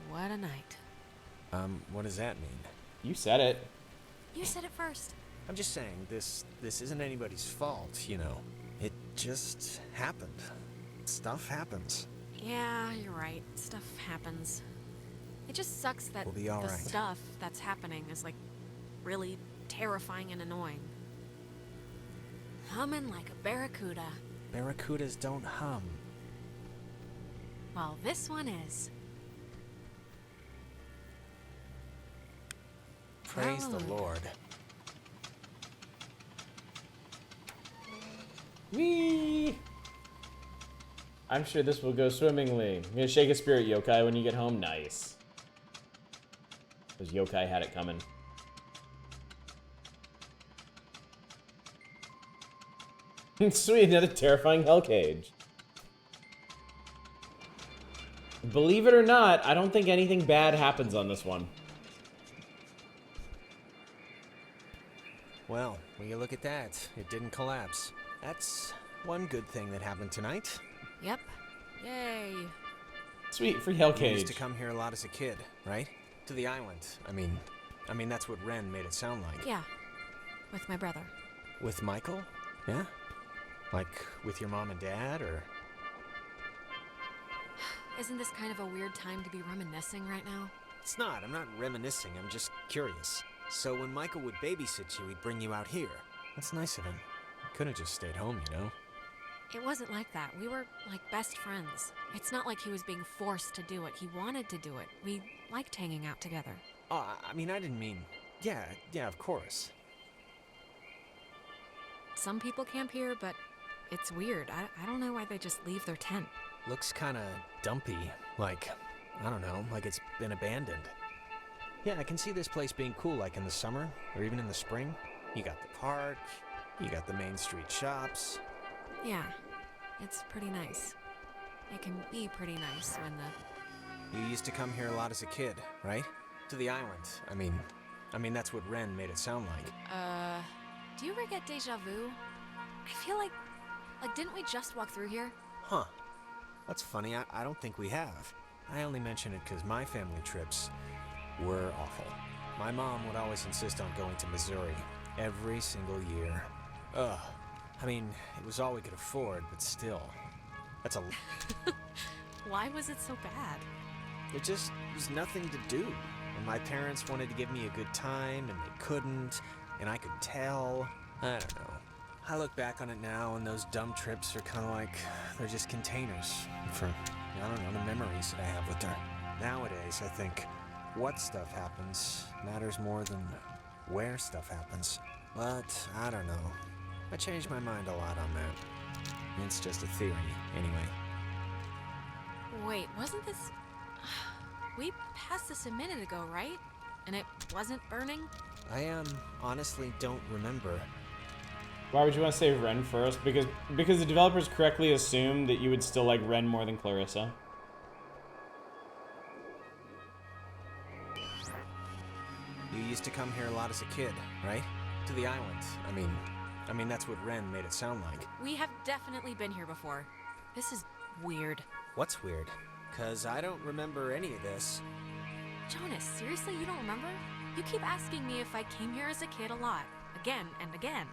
What a night. What does that mean? You said it. You said it first. I'm just saying, this isn't anybody's fault, you know. It just happened. Stuff happens. Yeah, you're right. Stuff happens. It just sucks that We'll be all the right. stuff that's happening is, like, really terrifying and annoying. Humming like a barracuda. Barracudas don't hum. Well, this one is. Praise the Lord. Whee! I'm sure this will go swimmingly. You're gonna shake a spirit, yokai, when you get home. Nice. Because yokai had it coming. Sweet, another terrifying hell cage. Believe it or not, I don't think anything bad happens on this one. Well, when you look at that, it didn't collapse. That's one good thing that happened tonight. Yep. Yay. Sweet, free hell You cage. used to come here a lot as a kid, right? To the island. I mean, that's what Ren made it sound like. Yeah. With my brother. With Michael? Yeah? Like, with your mom and dad, or...? Isn't this kind of a weird time to be reminiscing right now? It's not. I'm not reminiscing. I'm just curious. So when Michael would babysit you, he'd bring you out here. That's nice of him. He could have just stayed home, you know? It wasn't like that. We were like best friends. It's not like he was being forced to do it. He wanted to do it. We liked hanging out together. Oh, I mean, I didn't mean... Yeah, of course. Some people camp here, but it's weird. I don't know why they just leave their tent. Looks kinda dumpy. Like, I don't know, like it's been abandoned. Yeah, I can see this place being cool, like in the summer, or even in the spring. You got the park, You got the main street shops. Yeah, it's pretty nice. It can be pretty nice when the... You used to come here a lot as a kid, right? To the island. I mean that's what Ren made it sound like. Do you ever get deja vu? I feel like didn't we just walk through here? Huh. That's funny, I don't think we have. I only mention it because my family trips were awful. My mom would always insist on going to Missouri every single year. Ugh. I mean, it was all we could afford, but still. That's a... Why was it so bad? There just was nothing to do. And my parents wanted to give me a good time, and they couldn't, and I could tell. I don't know. I look back on it now, and those dumb trips are kind of like, they're just containers for, I don't know, the memories that I have with her. Nowadays, I think what stuff happens matters more than where stuff happens. But, I don't know. I changed my mind a lot on that. It's just a theory, anyway. Wait, wasn't this... We passed this a minute ago, right? And it wasn't burning? I, honestly don't remember. Why would you want to save Ren first? Because the developers correctly assumed that you would still like Ren more than Clarissa. You used to come here a lot as a kid, right? To the island. I mean that's what Ren made it sound like. We have definitely been here before. This is weird. What's weird? 'Cause I don't remember any of this. Jonas, seriously, you don't remember? You keep asking me if I came here as a kid a lot. Again and again.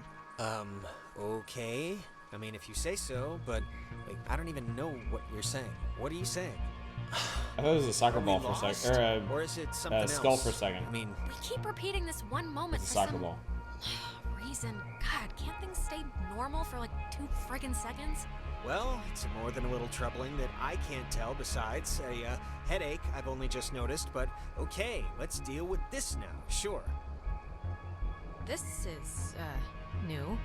Okay. I mean, if you say so, but wait, I don't even know what you're saying. What are you saying? I thought it was a soccer ball for a second, or is it something else? Skull for a second. I mean, we keep repeating this one moment it's a for soccer some ball. reason. God, can't things stay normal for like 2 friggin' seconds? well, it's more than a little troubling that I can't tell besides a headache I've only just noticed, but okay, let's deal with this now, sure. This is, new.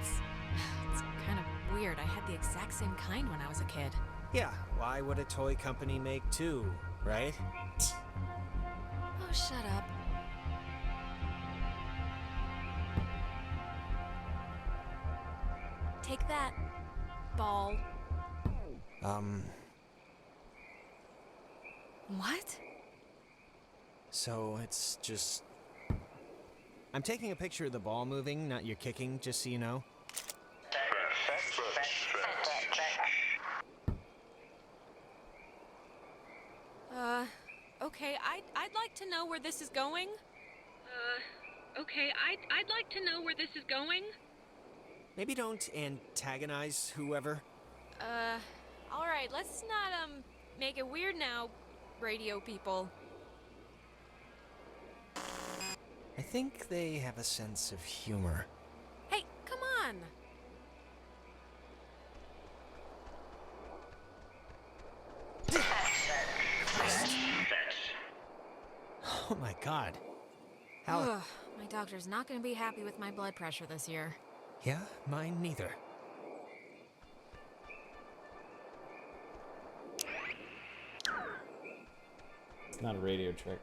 It's kind of weird. I had the exact same kind when I was a kid. Yeah, why would a toy company make two, right? Oh, shut up. Take that, ball. What? So it's just... I'm taking a picture of the ball moving, not your kicking, just so you know. Okay, I'd like to know where this is going. Okay, I'd like to know where this is going. Maybe don't antagonize whoever. Alright, let's not, make it weird now, radio people. I think they have a sense of humor. Hey, come on! Oh my god. How... My doctor's not gonna be happy with my blood pressure this year. Yeah, mine neither. It's not a radio trick.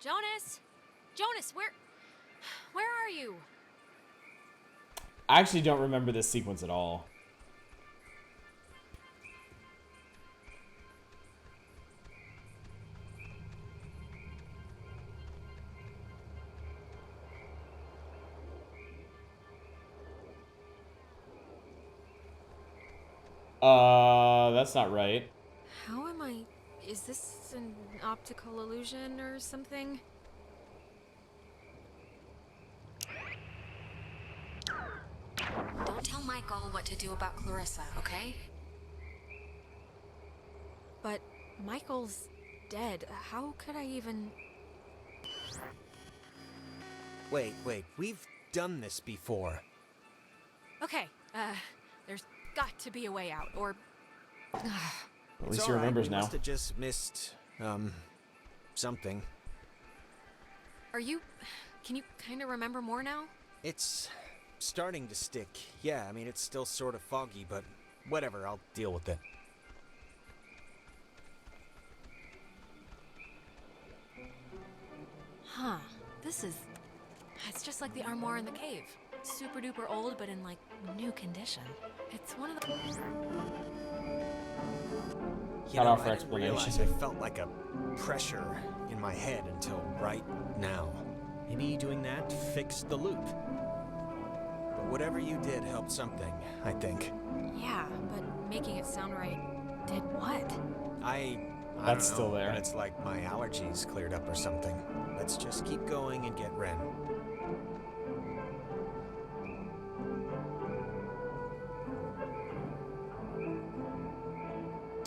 Jonas! Jonas, where are you? I actually don't remember this sequence at all. That's not right. How am I... Is this an optical illusion or something? Don't tell Michael what to do about Clarissa, okay? But Michael's dead. How could I even... Wait, we've done this before. Okay, there's got to be a way out, or... At least he remembers now. We must have just missed, something. Are you... Can you kind of remember more now? It's starting to stick. Yeah, I mean, it's still sort of foggy, but whatever, I'll deal with it. Huh. It's just like the armoire in the cave. Super duper old, but in like new condition. It's one of the... Cut off I her didn't realize explanation. I felt like a pressure in my head until right now. Maybe doing that fixed the loop. But whatever you did helped something, I think. Yeah, but making it sound right did what? I That's don't know, still there. but it's like my allergies cleared up or something. Let's just keep going and get Ren.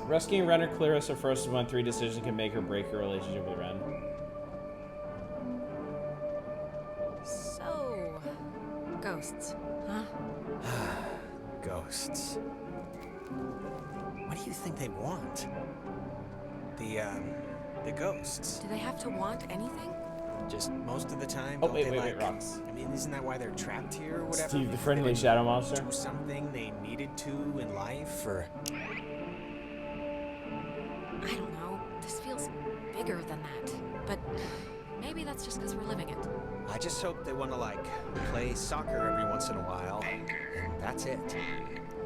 Rescuing Ren or Clarissa first is one 3 decisions can make or break your relationship with Ren. So... ghosts, huh? Ghosts. What do you think they want? The ghosts. Do they have to want anything? Just most of the time. Oh, don't wait, they, wait, like, Rocks. I mean, isn't that why they're trapped here or whatever? Steve, the Because friendly they didn't shadow monster? Do something they needed to in life, or... I don't know. This feels bigger than that. But maybe that's just because we're living it. I just hope they want to, like, play soccer every once in a while, and that's it.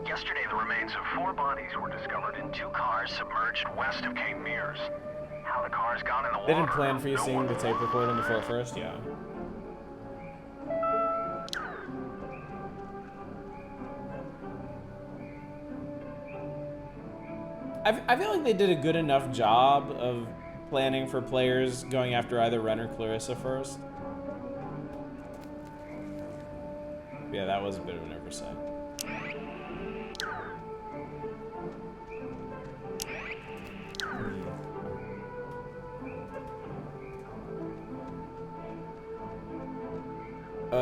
Yesterday, the remains of 4 bodies were discovered in 2 cars submerged west of Cape Mears. How the cars got in the water... They didn't plan for you seeing the tape recorder on the floor first? Yeah. I feel like they did a good enough job of planning for players going after either Ren or Clarissa first. Yeah, that was a bit of an oversight.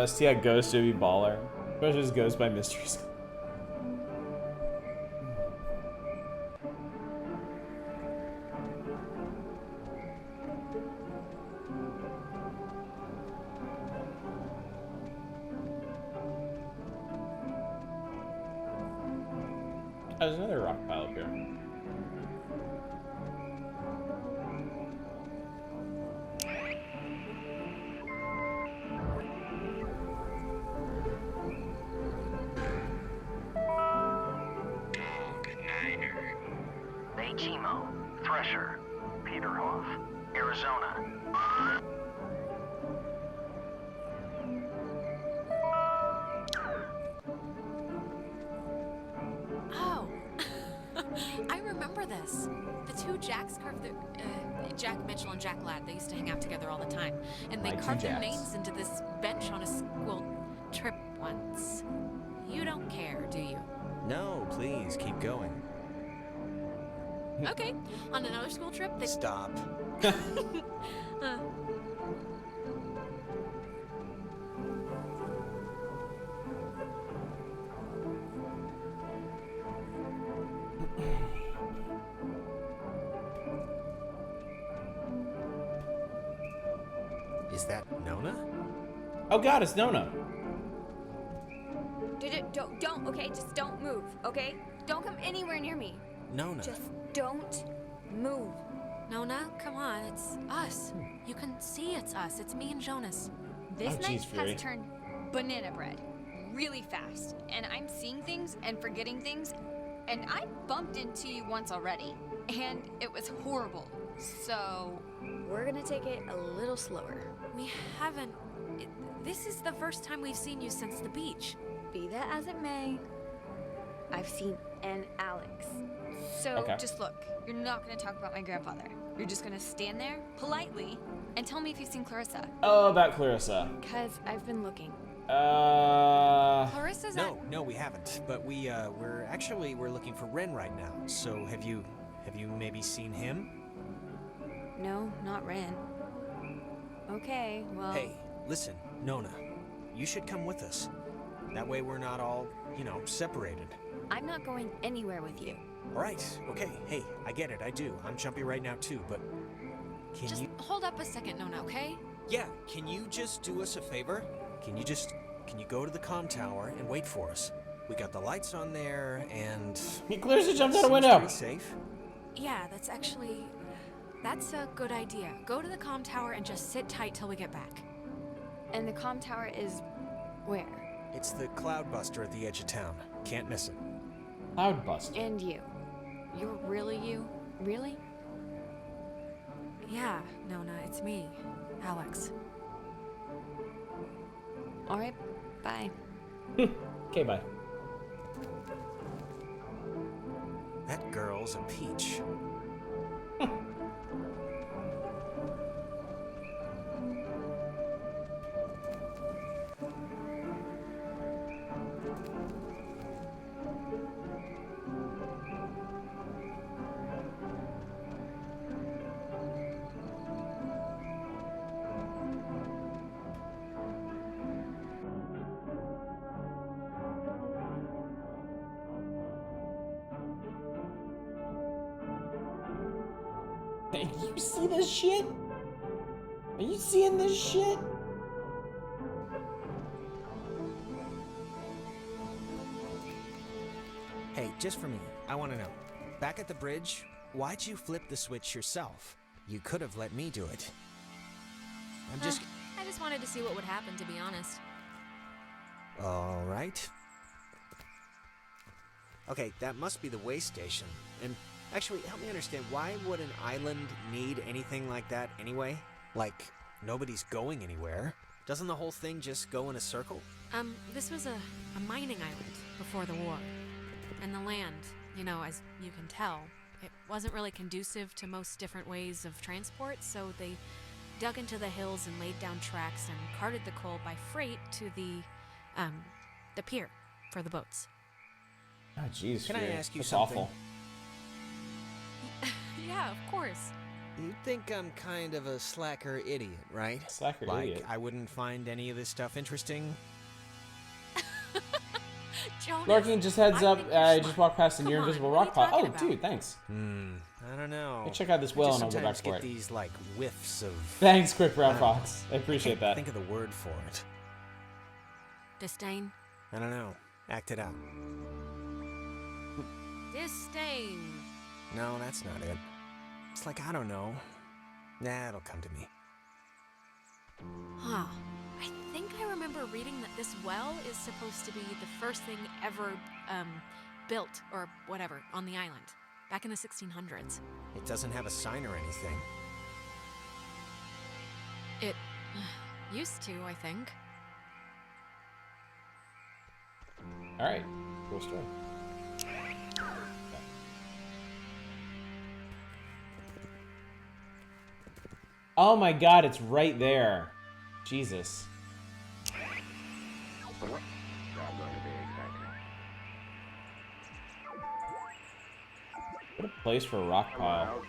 See how Ghost should be baller. Especially as Ghost by Mysteries. Oh, there's another rock pile up here. Chimo, Thresher, Peterhoff, Arizona. Oh, I remember this. The 2 Jacks carved their... Jack Mitchell and Jack Ladd, they used to hang out together all the time. And they carved their names into this bench on a school trip once. You don't care, do you? No, please, keep going. Okay, on another school trip, they... Stop. Is that Nona? Oh god, it's Nona. Don't, okay? Just don't move, okay? Don't come anywhere near me. Nona. Just don't move. Nona, come on, it's us. You can see it's us. It's me and Jonas. This night Fury. has turned banana bread really fast, and I'm seeing things and forgetting things, and I bumped into you once already, and it was horrible. So we're gonna take it a little slower. We haven't... This is the first time we've seen you since the beach. Be that as it may, I've seen an Alex. So Okay. just look, you're not gonna talk about my grandfather. You're just gonna stand there politely and tell me if you've seen Clarissa. Oh, about Clarissa. Cause I've been looking. Clarissa's No, we haven't. But we're looking for Ren right now. So have you maybe seen him? No, not Ren. Okay, well... Hey, listen, Nona. You should come with us. That way we're not all, separated. I'm not going anywhere with you. All right, okay. Hey, I get it, I do. I'm jumpy right now too, but Just hold up a second, Nona, okay? Yeah, can you just do us a favor? Can you go to the comm tower and wait for us? We got the lights on there, and... Clarissa jumped out a seems window! pretty safe. Yeah, that's actually That's a good idea. Go to the comm tower and just sit tight till we get back. And the comm tower is where? It's the Cloudbuster at the edge of town. Can't miss it. Cloudbuster. And you. You're really you? Really? Yeah, Nona, it's me, Alex. All right, bye. Okay, bye. That girl's a peach. Hey, you see this shit? Are you seeing this shit? Hey, just for me, I want to know. Back at the bridge, why'd you flip the switch yourself? You could have let me do it. I'm just... I just wanted to see what would happen, to be honest. All right. Okay, that must be the way station. And actually, help me understand, why would an island need anything like that anyway? Like, nobody's going anywhere. Doesn't the whole thing just go in a circle? This was a mining island before the war. And the land, you know, as you can tell, it wasn't really conducive to most different ways of transport, so they dug into the hills and laid down tracks and carted the coal by freight to the pier for the boats. Oh, jeez. Can I ask you That's something? awful. Yeah, of course. You think I'm kind of a slacker idiot, right? Slacker idiot. Like, I wouldn't find any of this stuff interesting? Jonas, Larkin, just heads up. I just walked past a near invisible rock pile. Oh, about? dude, thanks. I don't know. Hey, check out this well and I'll go back for get it. these, like, whiffs of... Thanks, Quick Brown I don't Fox. I know. appreciate that. Think of the word for it. Disdain? I don't know. Act it out. Disdain. No, that's not it. It's like, I don't know. Nah, it'll come to me. Huh. I think I remember reading that this well is supposed to be the first thing ever, built, or whatever, on the island. Back in the 1600s. It doesn't have a sign or anything. It used to, I think. Alright, cool story. Oh my god, it's right there. Jesus. What a place for a rock pile.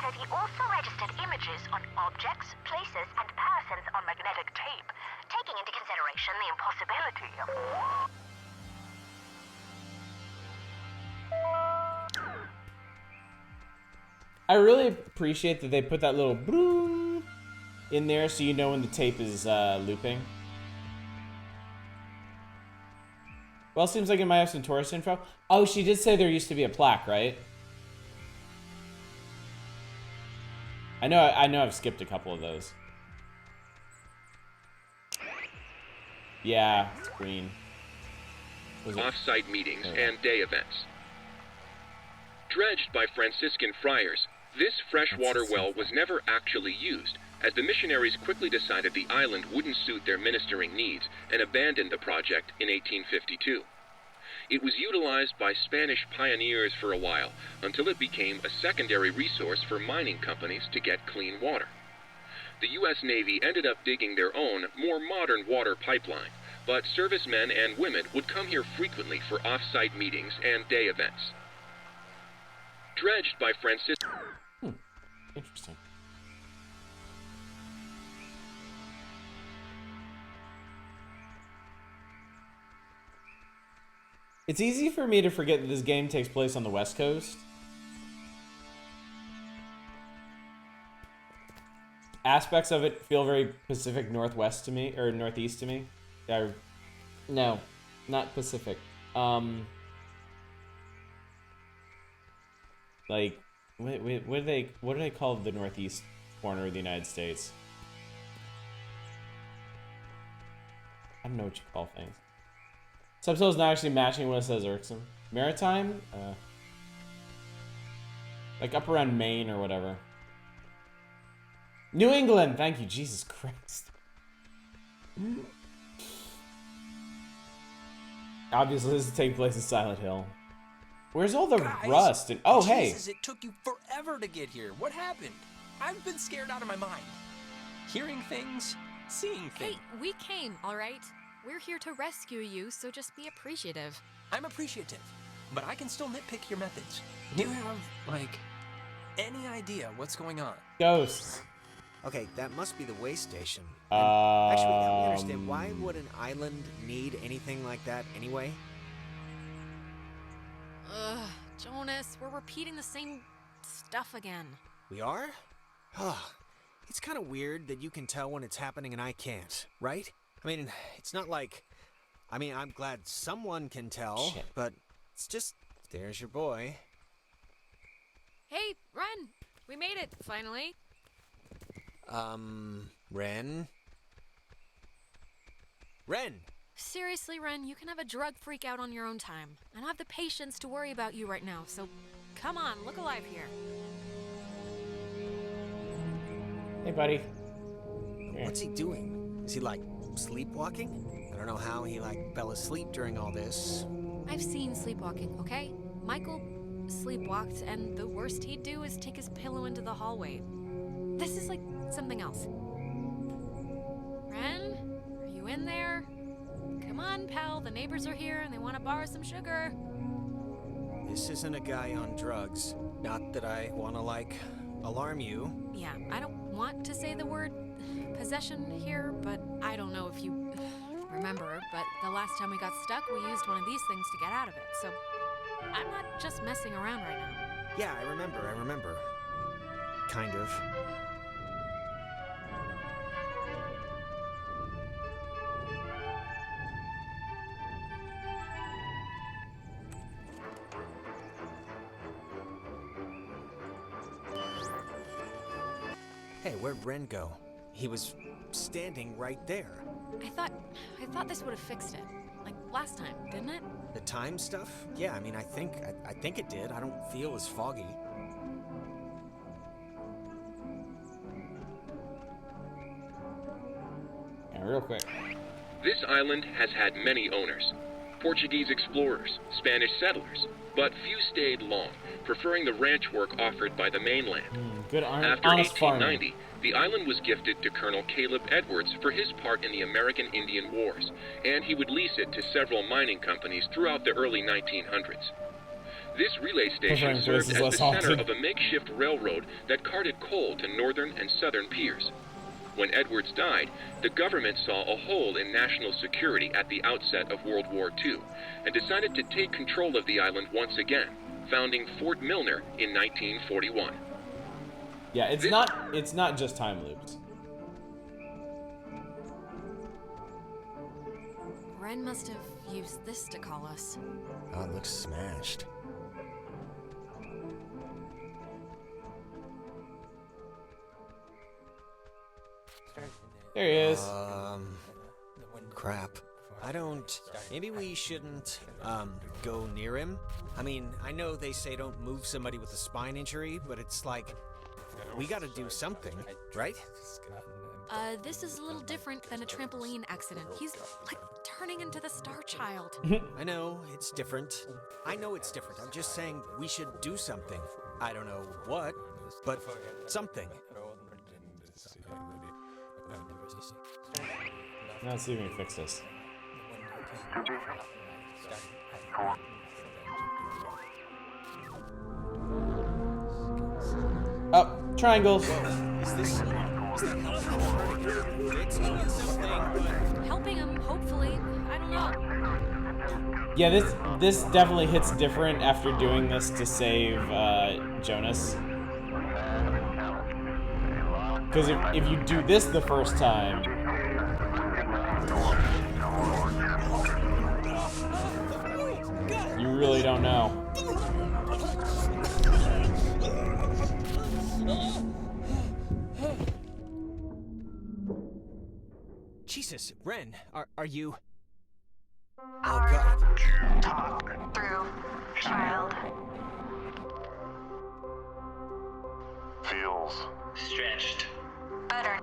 Teddy also registered images on objects, places, and persons on magnetic tape, taking into consideration the impossibility of... I really appreciate that they put that little boom in there so you know when the tape is looping. Well, seems like it might have some tourist info. Oh, she did say there used to be a plaque, right? I know I've skipped a couple of those. Yeah, it's green. Off-site meetings and day events. Dredged by Franciscan friars, this freshwater well was never actually used, as the missionaries quickly decided the island wouldn't suit their ministering needs and abandoned the project in 1852. It was utilized by Spanish pioneers for a while, until it became a secondary resource for mining companies to get clean water. The U.S. Navy ended up digging their own, more modern water pipeline, but servicemen and women would come here frequently for off-site meetings and day events. Dredged by Francis... Interesting. It's easy for me to forget that this game takes place on the West Coast. aspects of it feel very Pacific Northwest to me, or Northeast to me. No, not Pacific. Like, what do they call the Northeast corner of the United States? I don't know what you call things. Subtitle's not actually matching what it says irksome. Maritime? Like up around Maine or whatever. New England! Thank you, Jesus Christ. Obviously, this is taking place in Silent Hill. Where's all the rust? And oh, hey! Jesus, it took you forever to get here. What happened? I've been scared out of my mind. Hearing things, seeing things. Hey, we came, all right? We're here to rescue you, so just be appreciative. I'm appreciative, but I can still nitpick your methods. Do you have, like, any idea what's going on? Ghosts. Okay, that must be the way station. Actually, help me understand, why would an island need anything like that anyway? Ugh, Jonas, we're repeating the same stuff again. We are? It's kind of weird that you can tell when it's happening and I can't, right? I mean, it's not like... I mean, I'm glad someone can tell, but it's just... There's your boy. Hey, Ren! We made it, finally. Ren? Ren! Seriously, Ren, you can have a drug freak out on your own time. I don't have the patience to worry about you right now, so come on, look alive here. Hey, buddy. What's he doing? Is he, like, sleepwalking? I don't know how he, like, fell asleep during all this. I've seen sleepwalking, okay? Michael sleepwalked, and the worst he'd do is take his pillow into the hallway. This is like something else. Ren, are you in there? Come on, pal, the neighbors are here and they want to borrow some sugar. This isn't a guy on drugs. Not that I want to, like, alarm you. Yeah, I don't want to say the word possession here, but I don't know if you remember, but the last time we got stuck, we used one of these things to get out of it, so I'm not just messing around right now. Yeah, I remember. Kind of. Hey, where'd Ren go? He was standing right there. I thought this would have fixed it. Like last time, didn't it? The time stuff? Yeah, I mean, I think it did. I don't feel as foggy. Yeah, real quick. This island has had many owners. Portuguese explorers, Spanish settlers, but few stayed long, preferring the ranch work offered by the mainland. After honest 1890, farming. the island was gifted to Colonel Caleb Edwards for his part in the American Indian Wars, and he would lease it to several mining companies throughout the early 1900s. This relay station served as the center of a makeshift railroad that carted coal to northern and southern piers. When Edwards died, the government saw a hole in national security at the outset of World War II and decided to take control of the island once again, founding Fort Milner in 1941. Yeah, it's not just time loops. Ren must have used this to call us. Oh, it looks smashed. There he is. Crap. Maybe we shouldn't, go near him? I mean, I know they say don't move somebody with a spine injury, but it's like, we gotta do something, right? This is a little different than a trampoline accident. He's, like, turning into the Star Child. I know, it's different. I know it's different. I'm just saying we should do something. I don't know what, but something. Now let's see if we can fix this. Oh, triangles. Is that Helping him, hopefully. I don't know. Yeah, this definitely hits different after doing this to save Jonas. Because if you do this the first time, you really don't know. Jesus, Ren, are you... Oh, God. Talk through, child. Feels Stretched. Better.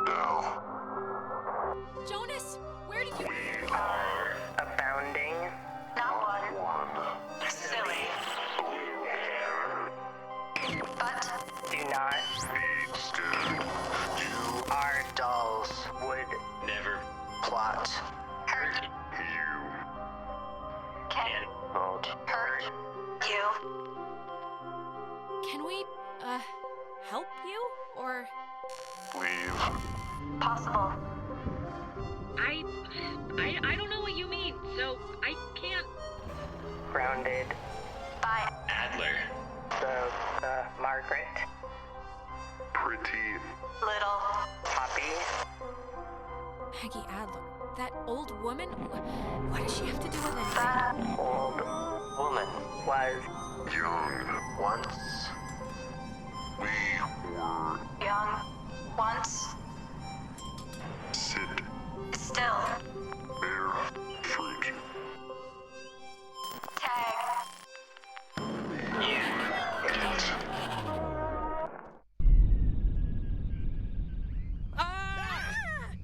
now. Jonas, where did you... We are abounding. Not one. Silly. But do not Be scared. You our dolls would Never. plot. Hurt you can not hurt you. Can we, help you? Or... leave. Possible. I don't know what you mean, so I can't. Grounded by Adler. the Margaret. Pretty. Little Poppy. Peggy Adler. That old woman? What does she have to do with anything? That old woman was Young. once We were. young. Once. Sit. Still. Bear. Fruit. Tag.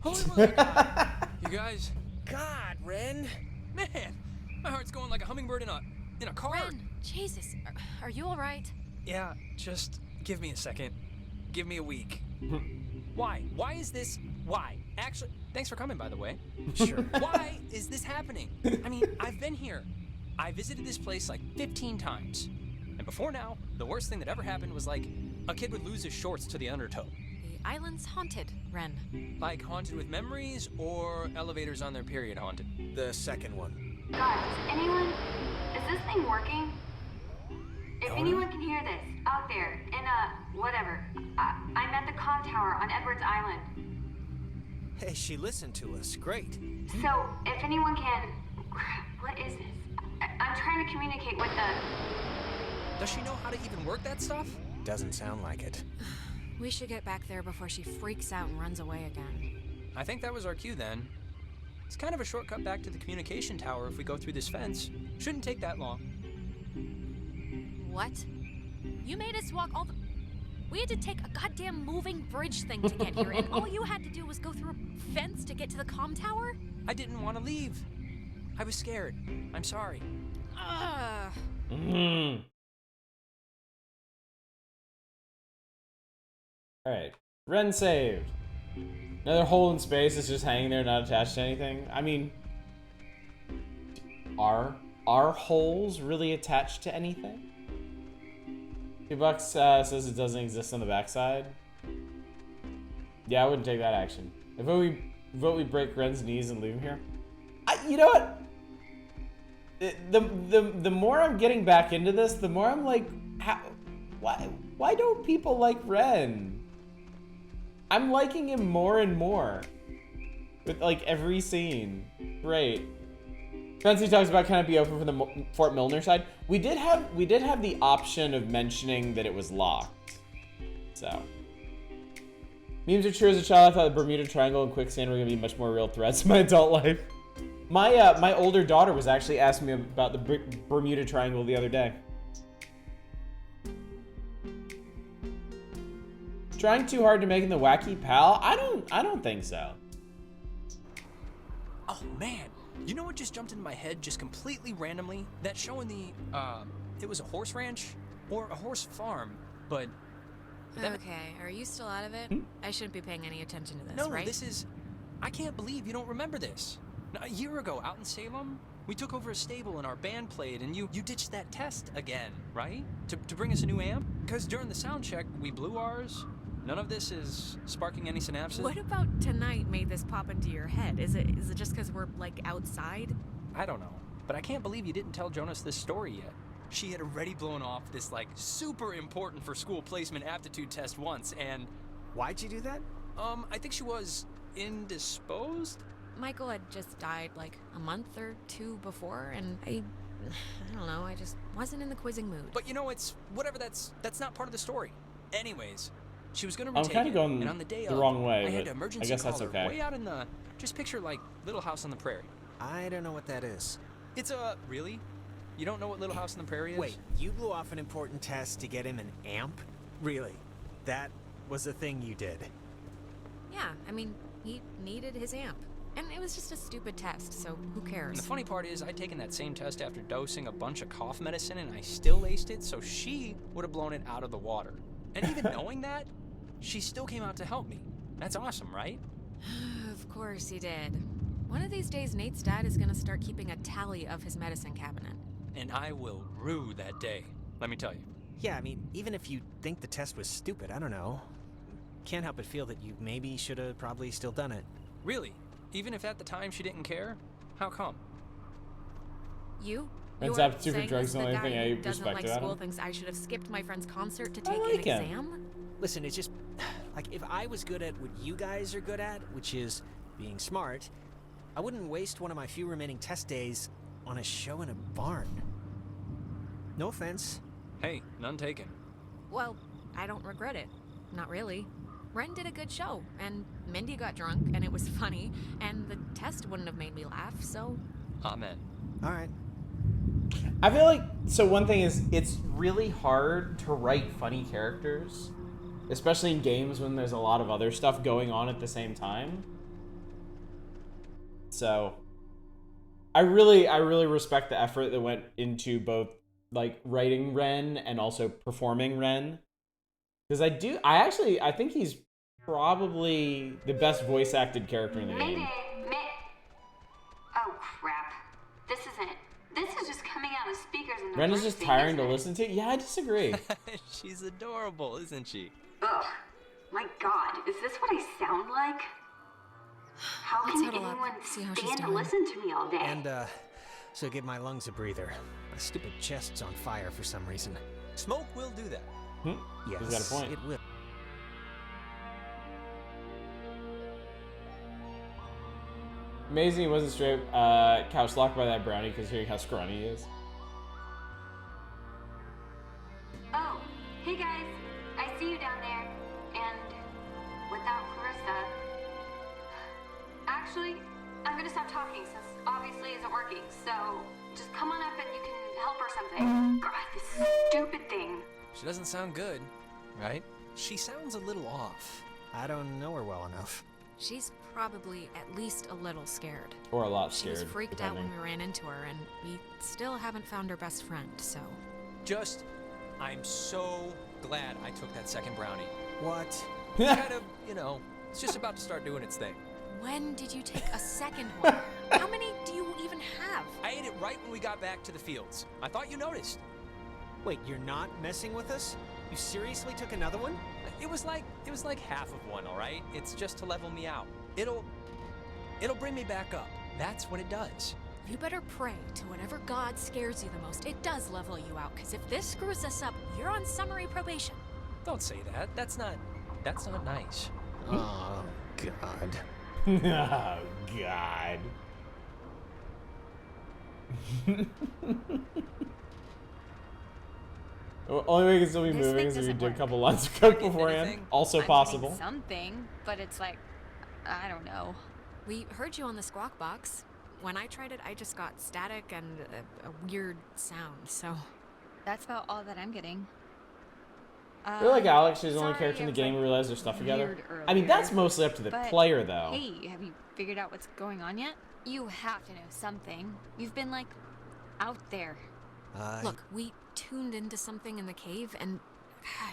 Holy mother God. You guys, God, Ren. man, my heart's going like a hummingbird in a car. Ren, Jesus, are you all right? Yeah, just give me a second. Give me a week. Why? Why is this? Why? Actually, thanks for coming, by the way. Sure. Why is this happening? I mean, I've been here. I visited this place like 15 times. And before now, the worst thing that ever happened was like a kid would lose his shorts to the undertow. The island's haunted, Ren. Like haunted with memories or elevators on their period haunted? The second one. Guys, is this thing working? If anyone can hear this, out there, in whatever, I'm at the comm tower on Edwards Island. Hey, she listened to us. Great. So, if anyone can, what is this? I'm trying to communicate with the... Does she know how to even work that stuff? Doesn't sound like it. We should get back there before she freaks out and runs away again. I think that was our cue then. It's kind of a shortcut back to the communication tower if we go through this fence. Shouldn't take that long. What? You made us walk all the... We had to take a goddamn moving bridge thing to get here, and all you had to do was go through a fence to get to the comm tower? I didn't want to leave. I was scared. I'm sorry. Alright. Ren saved. Another hole in space is just hanging there, not attached to anything. I mean... Are holes really attached to anything? $2 says it doesn't exist on the backside. Yeah, I wouldn't take that action. If we break Ren's knees and leave him here. You know what? The more I'm getting back into this, the more I'm like, why don't people like Ren? I'm liking him more and more with like every scene. Great. Fancy talks about kind of be open from the Fort Milner side. We did have the option of mentioning that it was locked. So memes are true. As a child, I thought the Bermuda Triangle and quicksand were gonna be much more real threats in my adult life. My older daughter was actually asking me about the Bermuda Triangle the other day. Trying too hard to make him the wacky pal? I don't think so. Oh man, you know what just jumped into my head just completely randomly? That show in the it was a horse ranch or a horse farm, but Okay, are you still out of it? I shouldn't be paying any attention to this, no, right? this is... I can't believe you don't remember this. A year ago, out in Salem, we took over a stable and our band played, and you ditched that test again, right? To bring us a new amp? Because during the sound check, we blew ours. None of this is sparking any synapses. What about tonight made this pop into your head? Is it just because we're, like, outside? I don't know, but I can't believe you didn't tell Jonas this story yet. She had already blown off this, like, super important for school placement aptitude test once, and Why'd you do that? I think she was indisposed? Michael had just died like a month or two before, and I don't know, I just wasn't in the quizzing mood. But you know, it's whatever, that's not part of the story. Anyways, she was gonna I'm retake kind of it, going and on the day the of, wrong way, I had but to emergency I guess call that's her okay. way out in the, just picture like Little House on the Prairie. I don't know what that is. It's a, really? You don't know what Little House on the Prairie is? Wait, you blew off an important test to get him an amp? Really? That was a thing you did? Yeah, I mean, he needed his amp. And it was just a stupid test, so who cares? And the funny part is, I'd taken that same test after dosing a bunch of cough medicine, and I still aced it, so she would have blown it out of the water. And even knowing that, she still came out to help me. That's awesome, right? Of course he did. One of these days, Nate's dad is gonna start keeping a tally of his medicine cabinet. And I will rue that day, let me tell you. Yeah, I mean, even if you think the test was stupid, I don't know. Can't help but feel that you maybe should have probably still done it. Really? Even if at the time she didn't care? How come? You? Ends You're up stupid saying drugs this the is only thing guy I who doesn't respect like about school him. thinks I should have skipped my friend's concert to take like an him. exam? Listen, it's just, like, if I was good at what you guys are good at, which is being smart, I wouldn't waste one of my few remaining test days on a show in a barn. No offense. Hey, none taken. Well, I don't regret it. Not really. Ren did a good show, and Mindy got drunk, and it was funny, and the test wouldn't have made me laugh, so... Amen. All right. I feel like, so one thing is, it's really hard to write funny characters, especially in games when there's a lot of other stuff going on at the same time. So, I really respect the effort that went into both, like, writing Ren and also performing Ren. Because I think he's probably the best voice acted character in the game. Oh crap. This is just coming out of speakers in the Ren is just tiring to listen to? Yeah, I disagree. She's adorable, isn't she? Ugh. My god, is this what I sound like? How Let's can huddle up, anyone see how she's stand to doing. listen to me all day? And, so give my lungs a breather. My stupid chest's on fire for some reason. Smoke will do that. Yes, He's got a point. it will. Amazing he wasn't straight couch locked by that brownie because hearing how scrawny he is. Oh, hey guys. I see you down there. And without Clarissa. Actually, I'm gonna stop talking since obviously it isn't working. So just come on up and you can help or something. God, this stupid thing. She doesn't sound good, right? She sounds a little off. I don't know her well enough. She's probably at least a little scared. Or a lot She scared. was freaked out when depending. we ran into her, and we still haven't found her best friend, so... I'm so glad I took that second brownie. What? Kind of, it's just about to start doing its thing. When did you take a second one? How many do you even have? I ate it right when we got back to the fields. I thought you noticed. Wait, you're not messing with us? You seriously took another one? It was like half of one, all right? It's just to level me out. It'll bring me back up. That's what it does. You better pray to whatever god scares you the most. It does level you out, because if this screws us up, you're on summary probation. Don't say that. That's not nice. Oh, God. Oh, God. The only way you can still be This moving thing is if you doesn't did a work. couple lines of coke beforehand. Also I'm possible. getting something, but it's like, I don't know. We heard you on the squawk box. When I tried it, I just got static and a weird sound, so... That's about all that I'm getting. You're like Alex, she's the only Sorry, character in the I was, game who like, realizes their stuff together. weird I mean, that's earlier, mostly up to the but player, though. Hey, have you figured out what's going on yet? You have to know something. You've been, like, out there. Look, we tuned into something in the cave, and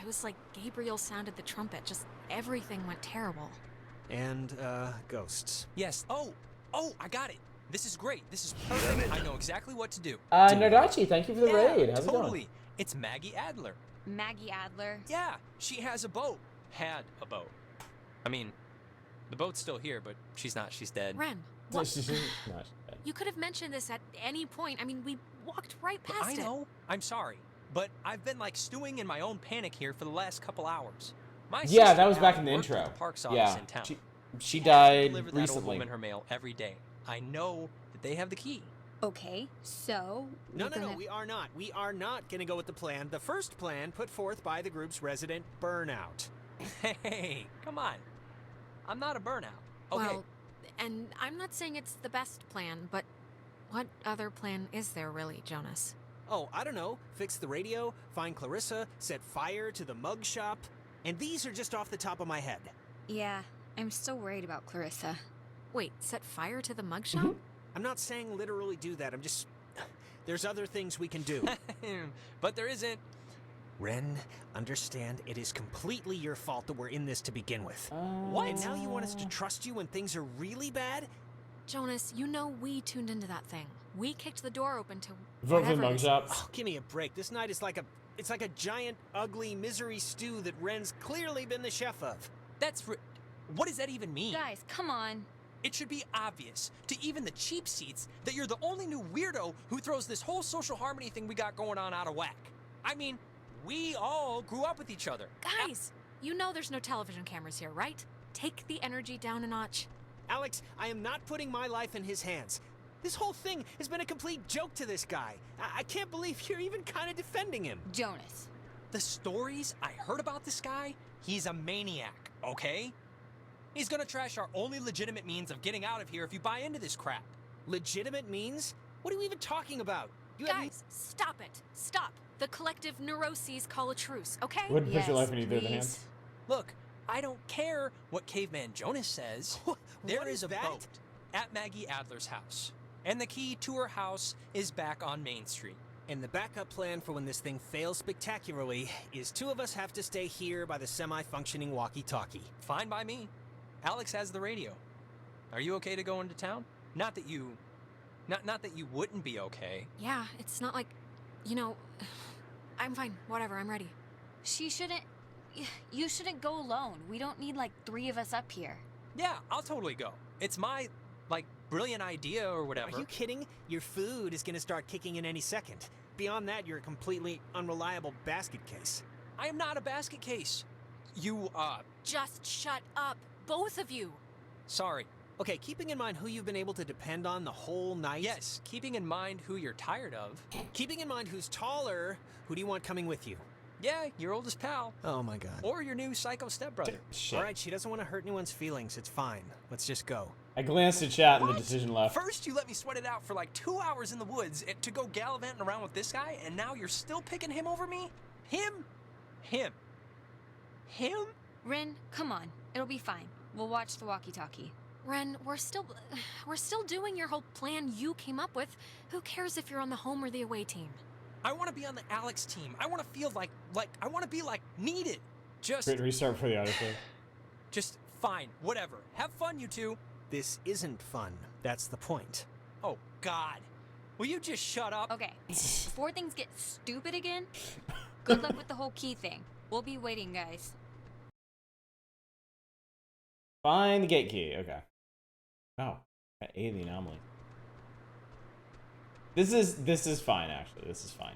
it was like Gabriel sounded the trumpet. Just everything went terrible. And, ghosts. Yes. Oh, I got it. This is great. This is perfect. I know exactly what to do. Nardachi, thank you for the Yeah, raid. How's it totally. going? It's Maggie Adler. Maggie Adler? Yeah, she has a boat. Had a boat. I mean, the boat's still here, but she's not. She's dead. Ren, No, what? she's not dead. You could have mentioned this at any point. I mean, we walked right past I it. know. I'm sorry. But I've been like stewing in my own panic here for the last couple hours. My Yeah, sister that was back Allie in the worked at intro. the parks office Yeah, in town. she I died deliver that old recently. woman her mail every day. I know that they have the key. Okay, so No, we're no, no, gonna- we are not. We are not gonna go with the plan. The first plan put forth by the group's resident Burnout. Hey, come on. I'm not a burnout. Okay. Well, and I'm not saying it's the best plan, but what other plan is there really, Jonas? Oh, I don't know. Fix the radio, find Clarissa, set fire to the mug shop. And these are just off the top of my head. Yeah, I'm still worried about Clarissa. Wait, set fire to the mug shop? I'm not saying literally do that. I'm just... There's other things we can do. But there isn't. Ren, understand it is completely your fault that we're in this to begin with. What? And now you want us to trust you when things are really bad? Jonas, you know we tuned into that thing. We kicked the door open to Vote for the whatever mug this shop. is. Oh, give me a break. This night is like a... It's like a giant, ugly misery stew that Ren's clearly been the chef of. What does that even mean? Guys, come on. It should be obvious to even the cheap seats that you're the only new weirdo who throws this whole social harmony thing we got going on out of whack. I mean, we all grew up with each other. Guys, you know there's no television cameras here, right? Take the energy down a notch. Alex, I am not putting my life in his hands. This whole thing has been a complete joke to this guy. I can't believe you're even kind of defending him. Jonas. The stories I heard about this guy, he's a maniac, okay? He's gonna trash our only legitimate means of getting out of here if you buy into this crap. Legitimate means? What are you even talking about? Guys, stop it. Stop. The collective neuroses call a truce, okay? Wouldn't put your life in either of the hands. Look, I don't care what Caveman Jonas says. There is a boat at Maggie Adler's house. And the key to her house is back on Main Street. And the backup plan for when this thing fails spectacularly is two of us have to stay here by the semi-functioning walkie-talkie. Fine by me. Alex has the radio. Are you okay to go into town? Not that you wouldn't be okay. Yeah, it's not like, you know, I'm fine. Whatever, I'm ready. You shouldn't go alone. We don't need like 3 of us up here. Yeah, I'll totally go. It's my, brilliant idea or whatever. Are you kidding? Your food is gonna start kicking in any second. Beyond that, you're a completely unreliable basket case. I am not a basket case. You, Just shut up, both of you. Sorry. Okay, keeping in mind who you've been able to depend on the whole night. Yes, keeping in mind who you're tired of. Keeping in mind who's taller, who do you want coming with you? Yeah, your oldest pal. Oh my god. Or your new psycho stepbrother. Shit. Alright, she doesn't want to hurt anyone's feelings. It's fine. Let's just go. I glanced at chat and the decision left. First, you let me sweat it out for 2 hours in the woods to go gallivanting around with this guy, and now you're still picking him over me? Him? Ren, come on. It'll be fine. We'll watch the walkie-talkie. Ren, we're still doing your whole plan you came up with. Who cares if you're on the home or the away team? I want to be on the Alex team. I want to feel like I want to be needed. Great restart for the autosave. Just fine, whatever. Have fun, you two. This isn't fun. That's the point. Oh, God. Will you just shut up? Okay, before things get stupid again, good luck with the whole key thing. We'll be waiting, guys. Find the gate key. Okay. Oh, got A the anomaly. This is fine actually. This is fine.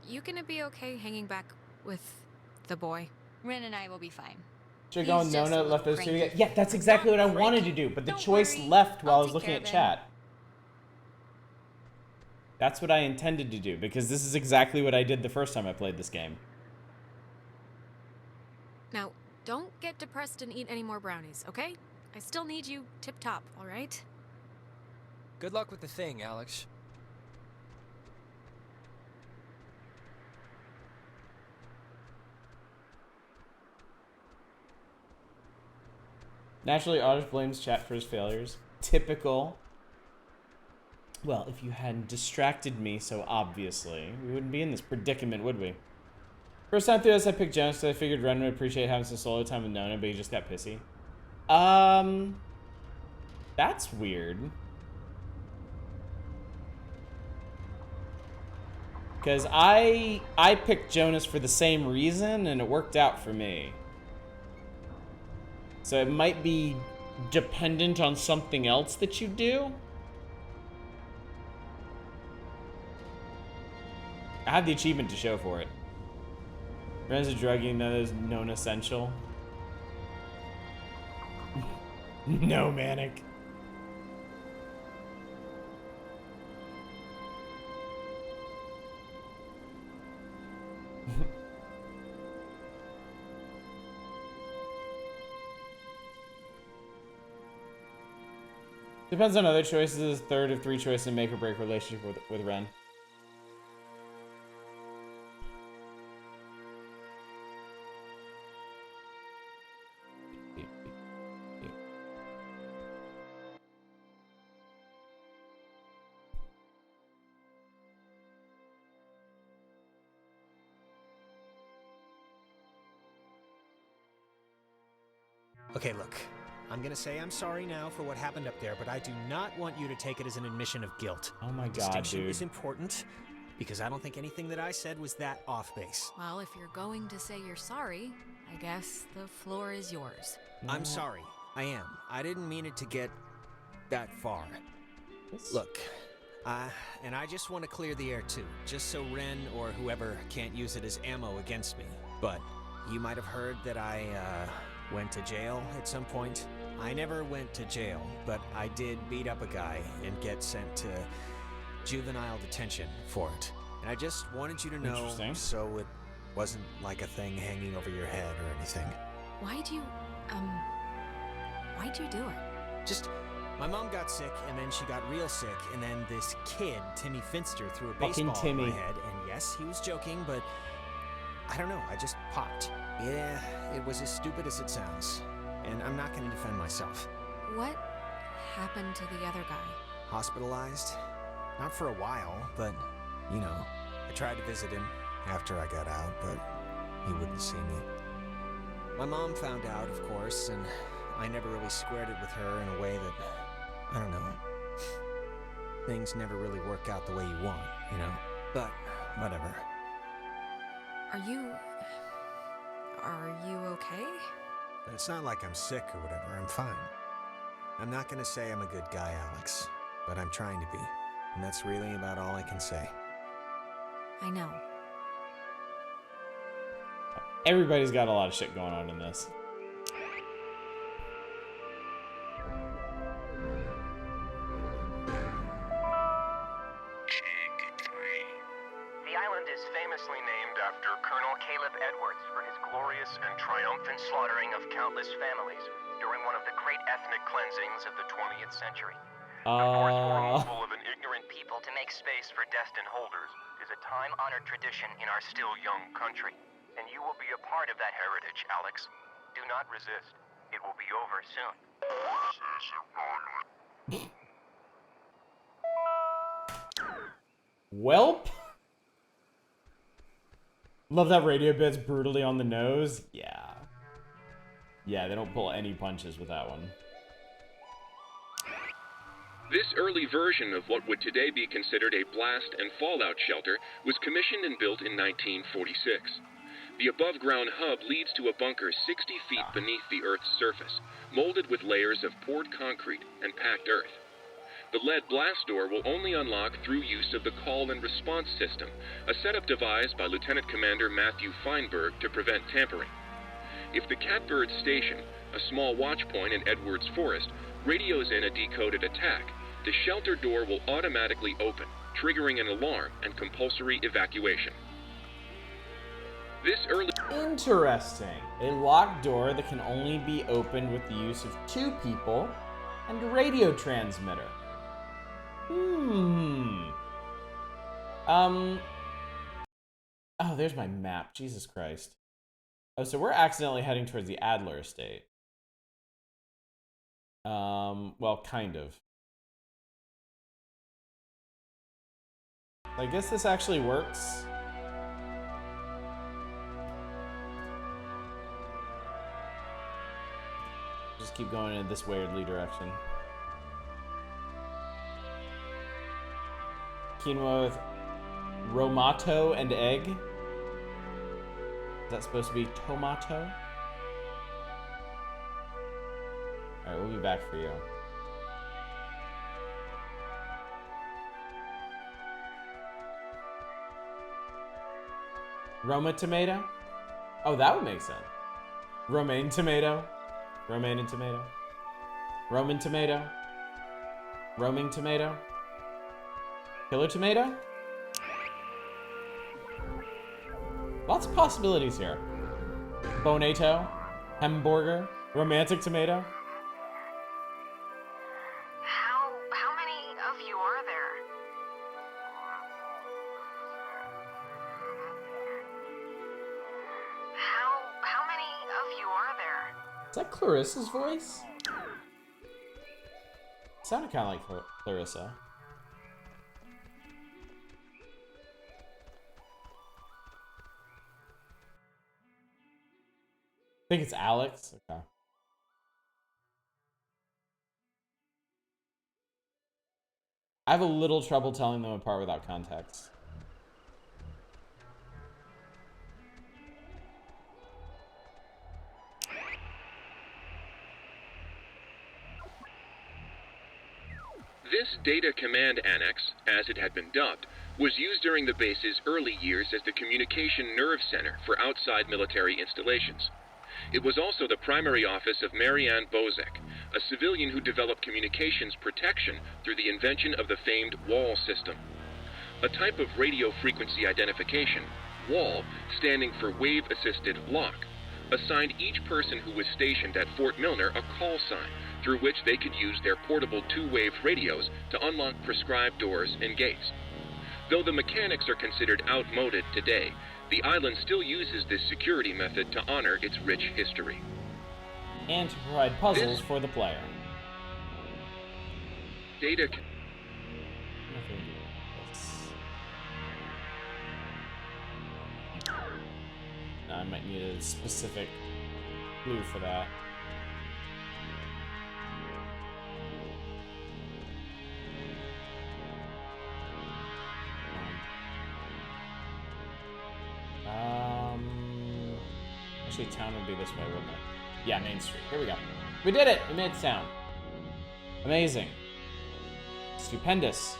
You gonna be okay hanging back with the boy? Ren and I will be fine. Should go He's just Nona a left little those two cranky. together. Yeah, that's exactly what I wanted to do, but the choice left while I was take looking care at of him. chat. That's what I intended to do because this is exactly what I did the first time I played this game. Now, don't get depressed and eat any more brownies, okay? I still need you tip-top, all right? Good luck with the thing, Alex. Naturally, Otters blames chat for his failures. Typical. Well, if you hadn't distracted me so obviously, we wouldn't be in this predicament, would we? First time through this, I picked Jonas because I figured Ren would appreciate having some solo time with Nona, but he just got pissy. That's weird. Because I picked Jonas for the same reason, and it worked out for me. So it might be dependent on something else that you do. I have the achievement to show for it. Ren's a druggie that is known essential. No, Manic. Depends on other choices. Third of 3 choices in make or break relationship with Ren. Okay, look. I'm gonna say I'm sorry now for what happened up there, but I do not want you to take it as an admission of guilt. Oh my god, Distinction dude. is important, because I don't think anything that I said was that off base. Well, if you're going to say you're sorry, I guess the floor is yours. I'm sorry. I am. I didn't mean it to get that far. Look, and I just want to clear the air too, just so Ren or whoever can't use it as ammo against me. But you might have heard that I, went to jail at some point. I never went to jail, but I did beat up a guy and get sent to juvenile detention for it. And I just wanted you to know so it wasn't like a thing hanging over your head or anything. Why'd you do it? Just, my mom got sick, and then she got real sick, and then this kid, Timmy Finster, threw a baseball at my head, and yes, he was joking, but I don't know, I just popped. Yeah, it was as stupid as it sounds, and I'm not gonna defend myself. What happened to the other guy? Hospitalized? Not for a while, but, you know, I tried to visit him after I got out, but he wouldn't see me. My mom found out, of course, and I never really squared it with her in a way that, I don't know, things never really work out the way you want, you know? But, whatever. Are you okay? It's not like I'm sick or whatever, I'm fine. I'm not gonna say I'm a good guy, Alex, but I'm trying to be, and that's really about all I can say. I know. Everybody's got a lot of shit going on in this. The island is famously named after Colonel Caleb Edwards for his glorious and triumphant slaughtering of countless families during one of the great ethnic cleansings of the 20th century. The forceful removal of an ignorant people to make space for destined holders is a time-honored tradition in our still young country. And you will be a part of that heritage, Alex. Do not resist. It will be over soon. Welp. Love that radio bit's brutally on the nose. Yeah. Yeah, they don't pull any punches with that one. This early version of what would today be considered a blast and fallout shelter was commissioned and built in 1946. The above-ground hub leads to a bunker 60 feet beneath the Earth's surface, molded with layers of poured concrete and packed earth. The lead blast door will only unlock through use of the call and response system, a setup devised by Lieutenant Commander Matthew Feinberg to prevent tampering. If the Catbird Station, a small watch point in Edwards Forest, radios in a decoded attack, the shelter door will automatically open, triggering an alarm and compulsory evacuation. This early... Interesting. A locked door that can only be opened with the use of 2 people and a radio transmitter. Oh, there's my map. Jesus Christ. Oh, so we're accidentally heading towards the Adler estate. Well, kind of. I guess this actually works. Just keep going in this weirdly direction. Quinoa with romato and egg. Is that supposed to be tomato? Alright, we'll be back for you. Roma tomato? Oh, that would make sense. Romaine tomato. Romaine and tomato. Roman tomato. Roaming tomato. Killer tomato? Lots of possibilities here. Bonato. Hamburger. Romantic tomato. How many of you are there? How many of you are there? Is that Clarissa's voice? It sounded kind of like Clarissa. I think it's Alex. Okay. I have a little trouble telling them apart without context. This Data Command Annex, as it had been dubbed, was used during the base's early years as the communication nerve center for outside military installations. It was also the primary office of Marianne Bozek, a civilian who developed communications protection through the invention of the famed WAL system. A type of radio frequency identification, WAL, standing for Wave Assisted Lock, assigned each person who was stationed at Fort Milner a call sign through which they could use their portable two-wave radios to unlock prescribed doors and gates. Though the mechanics are considered outmoded today, the island still uses this security method to honor its rich history. And to provide puzzles for the player. Data... I might need a specific clue for that. Actually, town would be this way, wouldn't it? Yeah, Main Street. Here we go. We did it! We made town. Amazing. Stupendous.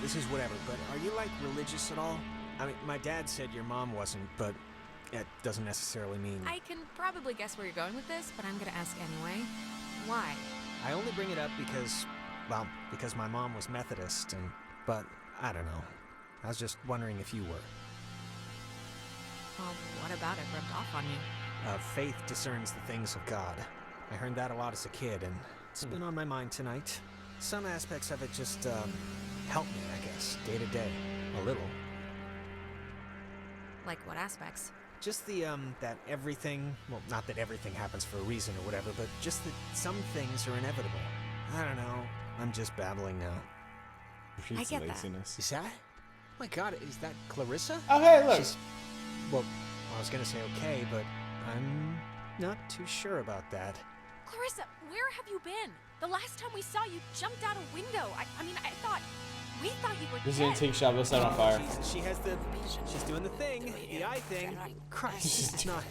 This is whatever, but are you, like, religious at all? I mean, my dad said your mom wasn't, but it doesn't necessarily mean... I can probably guess where you're going with this, but I'm gonna ask anyway. Why? I only bring it up because, well, because my mom was Methodist, but I don't know. I was just wondering if you were. Well, what about it rubbed off on you? Faith discerns the things of God. I heard that a lot as a kid, and it's been on my mind tonight. Some aspects of it just, help me, I guess, day to day. A little. Like what aspects? Just the, that everything, well, not that everything happens for a reason or whatever, but just that some things are inevitable. I don't know. I'm just babbling now. I get that. Is that? Oh my god, is that Clarissa? Oh, hey, look. Well, I was gonna say okay, but I'm not too sure about that. Clarissa, where have you been? The last time we saw you jumped out a window. I mean, we thought you were This is dead. an antique shop. Let's set on fire. She's doing the thing, the eye thing. Christ, this is not...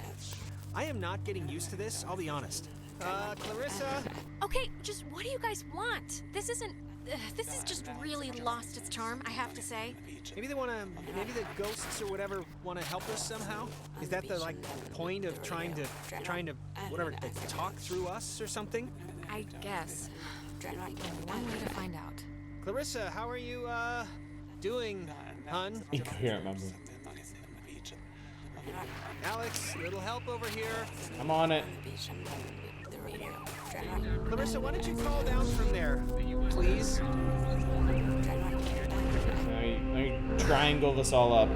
I am not getting used to this, I'll be honest. Clarissa? Okay, just what do you guys want? This isn't... this has just really lost its charm, I have to say. Maybe they wanna... Maybe the ghosts or whatever wanna help us somehow? Is that the, like, point of trying to... whatever, talk through us or something? I guess. One way to find out. Clarissa, how are you, doing, hun? Incoherent memory. Alex, little help over here. I'm on it. Clarissa, why don't you call down from there, please? Let me triangle this all up.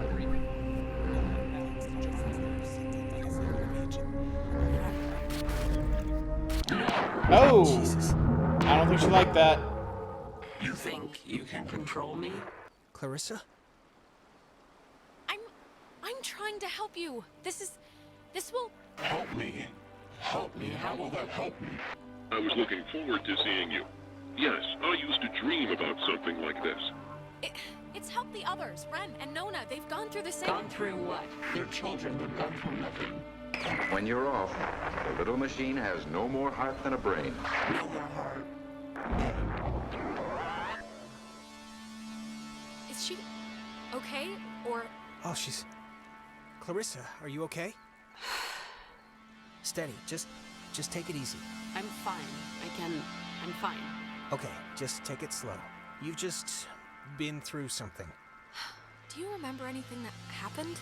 Oh! Jesus. I don't think she liked that. You think you can control me? Clarissa? I'm trying to help you. This will... Help me. Help me. How will that help me? I was looking forward to seeing you. Yes, I used to dream about something like this. It's It's helped the others. Ren and Nona, they've gone through the same... Gone through what? Their children have gone through nothing. When you're off, the little machine has no more heart than a brain. No more heart. Is she okay? Or... Oh, she's... Clarissa, are you okay? Steady, just take it easy. I'm fine. I'm fine. Okay, just take it slow. You've just been through something. Do you remember anything that happened?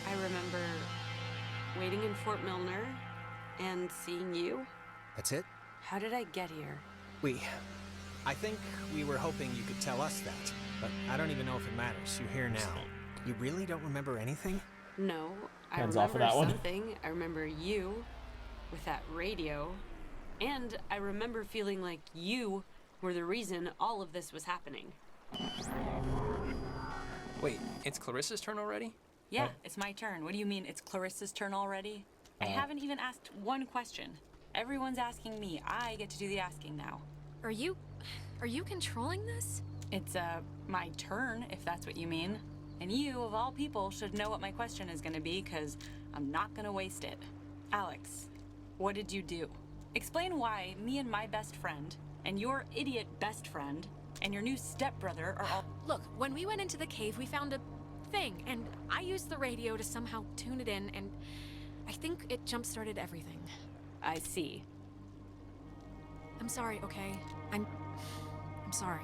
I remember waiting in Fort Milner and seeing you. That's it? How did I get here? I think we were hoping you could tell us that, but I don't even know if it matters. You're here now. You really don't remember anything? No, I Hands remember off of that one. something. I remember you with that radio, and I remember feeling like you were the reason all of this was happening. Wait, it's Clarissa's turn already? Yeah, it's my turn. What do you mean it's Clarissa's turn already? I haven't even asked one question. Everyone's asking me. I get to do the asking now. Are you controlling this? It's, my turn, if that's what you mean. And you, of all people, should know what my question is gonna be, because I'm not gonna waste it. Alex, what did you do? Explain why me and my best friend, and your idiot best friend, and your new stepbrother are all... Look, when we went into the cave, we found a thing, and I used the radio to somehow tune it in, and I think it jump-started everything. I see. I'm sorry, okay? I'm sorry.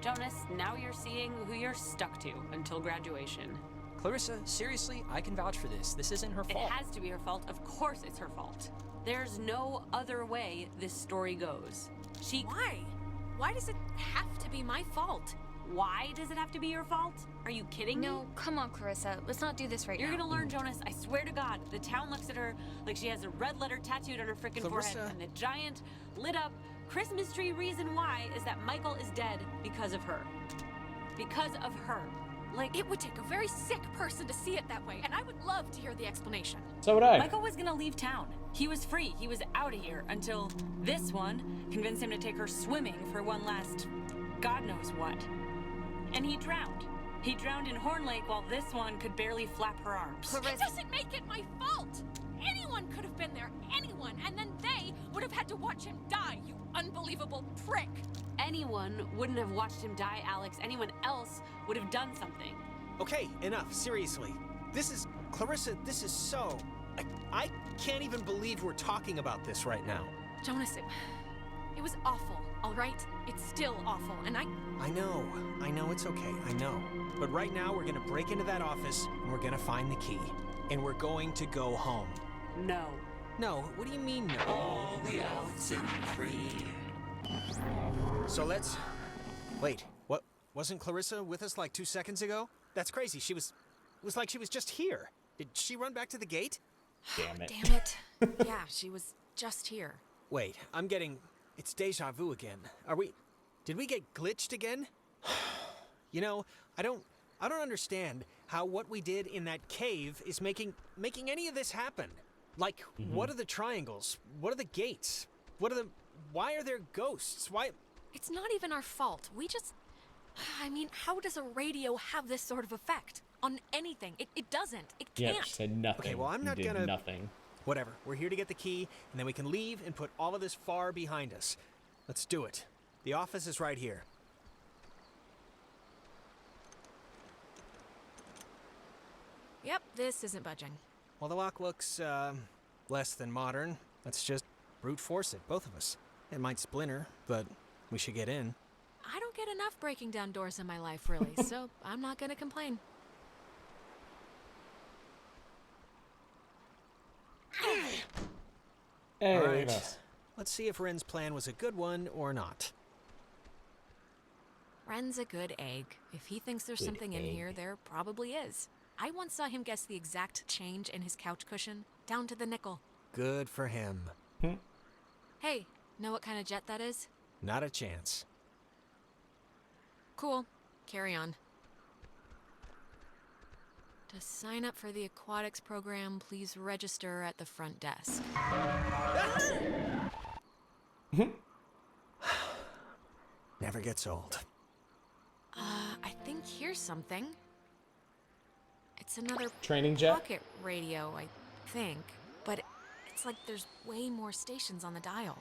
Jonas, now you're seeing who you're stuck to until graduation. Clarissa, seriously, I can vouch for this. This isn't her fault. It has to be her fault. Of course it's her fault. There's no other way this story goes. Why? Why does it have to be my fault? Why does it have to be your fault? Are you kidding me? No, come on, Clarissa. Let's not do this right You're now. gonna learn, Jonas. I swear to God. The town looks at her like she has a red letter tattooed on her frickin' forehead. And the giant, lit up Christmas tree reason why is that Michael is dead because of her. Because of her. Like, it would take a very sick person to see it that way, and I would love to hear the explanation. So would I. Michael was gonna leave town. He was free. He was out of here until this one convinced him to take her swimming for one last God knows what. And he drowned. He drowned in Horn Lake while this one could barely flap her arms. It doesn't make it my fault! Anyone could have been there, anyone, and then they would have had to watch him die, you unbelievable prick! Anyone wouldn't have watched him die, Alex. Anyone else would have done something. Okay, enough, seriously. Clarissa, this is so... I can't even believe we're talking about this right now. Jonas, it was awful, all right? It's still awful, and I know it's okay, I know. But right now we're gonna break into that office, and we're gonna find the key. And we're going to go home. No. No, what do you mean no? All the Oxenfree. So let's... Wait, what? Wasn't Clarissa with us like 2 seconds ago? That's crazy, it was like she was just here. Did she run back to the gate? Damn it. Damn it. Yeah, she was just here. Wait, it's deja vu again. Did we get glitched again? You know, I don't understand how what we did in that cave is making any of this happen. Like, what are the triangles? What are the gates? Why are there ghosts? Why? It's not even our fault. I mean, how does a radio have this sort of effect? On anything. It doesn't. It can't. Yeah, she said nothing. Okay, well, I'm not did gonna... nothing. Whatever. We're here to get the key, and then we can leave and put all of this far behind us. Let's do it. The office is right here. Yep, this isn't budging. Well, the lock looks, less than modern. Let's just brute force it, both of us. It might splinter, but we should get in. I don't get enough breaking down doors in my life, really, so I'm not gonna complain. Hey, all look right. at us. Let's see if Ren's plan was a good one or not. Ren's a good egg. If he thinks there's Good something in egg. here, there probably is. I once saw him guess the exact change in his couch cushion, down to the nickel. Good for him. Hey, know what kind of jet that is? Not a chance. Cool. Carry on. To sign up for the aquatics program, please register at the front desk. Never gets old. I think here's something. It's another Training jet? pocket radio, I think. But it's like there's way more stations on the dial.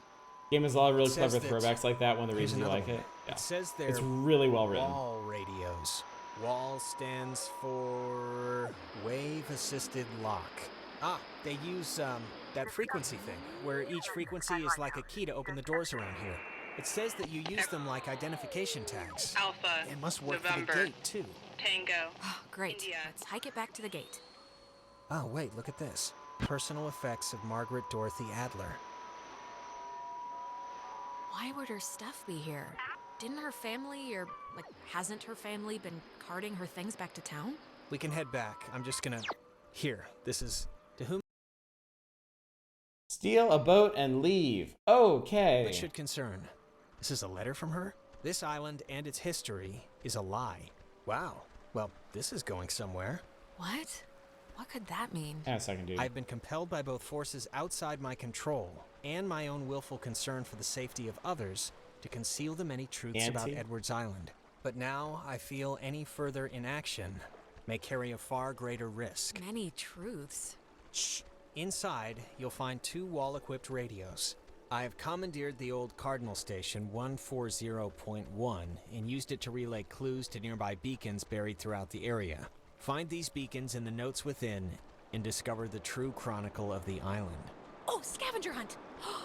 Game has a lot of really It says clever that- throwbacks like that. One of the here's reasons you another like one. it. Yeah. It says they're It's really well written. wall radios. Wall stands for wave-assisted lock. Ah, they use that frequency thing, where each frequency is like a key to open the doors around here. It says that you use them like identification tags. Alpha. It must work November. for the gate, too. Tango. Oh, great. India. Let's hike it back to the gate. Oh, wait, look at this. Personal effects of Margaret Dorothy Adler. Why would her stuff be here? Didn't her family, or, like, hasn't her family been carting her things back to town? We can head back. I'm just gonna... Here, this is... To whom Steal a boat and leave. Okay. it should concern. This is a letter from her? This island and its history is a lie. Wow. Well, this is going somewhere. What? What could that mean? Yeah, a second, dude. I've been compelled by both forces outside my control and my own willful concern for the safety of others to conceal the many truths about Edwards Island. But now I feel any further inaction may carry a far greater risk. Many truths. Shh. Inside, you'll find 2 wall-equipped radios. I have commandeered the old Cardinal Station 140.1 and used it to relay clues to nearby beacons buried throughout the area. Find these beacons in the notes within and discover the true chronicle of the island. Oh, scavenger hunt!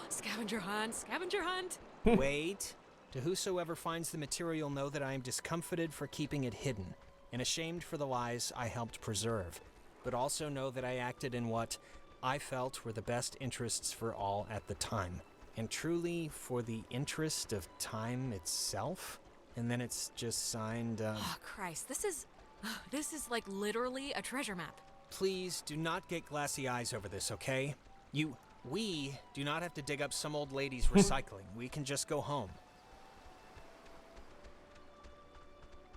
Scavenger hunt! Scavenger hunt! Wait. To whosoever finds the material, know that I am discomfited for keeping it hidden and ashamed for the lies I helped preserve, but also know that I acted in what I felt were the best interests for all at the time, and truly for the interest of time itself. And then it's just signed, Oh, Christ, this is like literally a treasure map. Please do not get glassy eyes over this, okay? We do not have to dig up some old lady's recycling. We can just go home.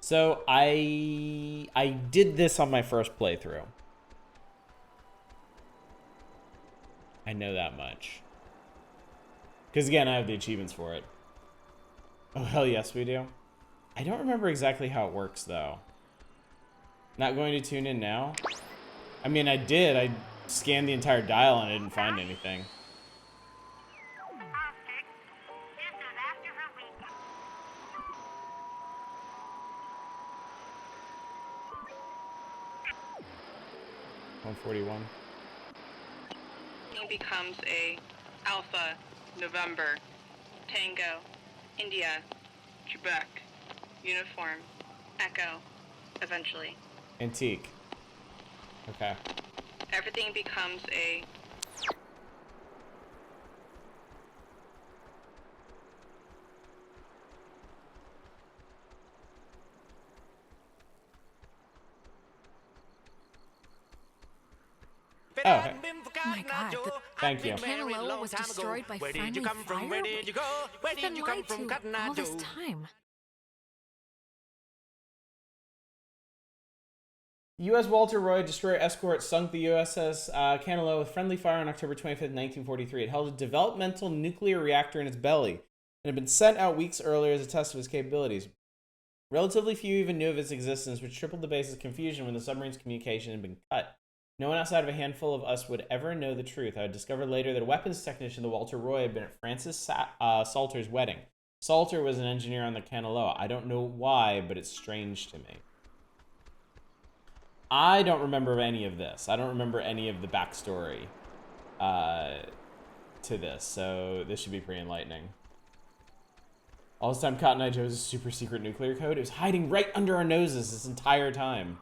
So I did this on my first playthrough. I know that much. Because again, I have the achievements for it. Oh, hell yes, we do. I don't remember exactly how it works, though. Not going to tune in now? I mean, I did. I scanned the entire dial and I didn't find anything. $141. Becomes a Alpha, November, Tango, India, Quebec, Uniform, Echo, eventually. Antique. Okay. Everything becomes a Oh, okay. Oh my God, Thank you. the Cantaloupe was destroyed by friendly fire? We've been lied to all this time. U.S. Walter Roy destroyer escort sunk the USS Cantaloupe with friendly fire on October 25th, 1943. It held a developmental nuclear reactor in its belly and had been sent out weeks earlier as a test of its capabilities. Relatively few even knew of its existence, which tripled the base's confusion when the submarine's communication had been cut. No one outside of a handful of us would ever know the truth. I would discovered later that a weapons technician, the Walter Roy, had been at Francis Salter's wedding. Salter was an engineer on the Cantaloupe. I don't know why, but it's strange to me. I don't remember any of this. I don't remember any of the backstory to this, so this should be pretty enlightening. All this time, Cotton Eye Joe's super secret nuclear code, it was hiding right under our noses this entire time.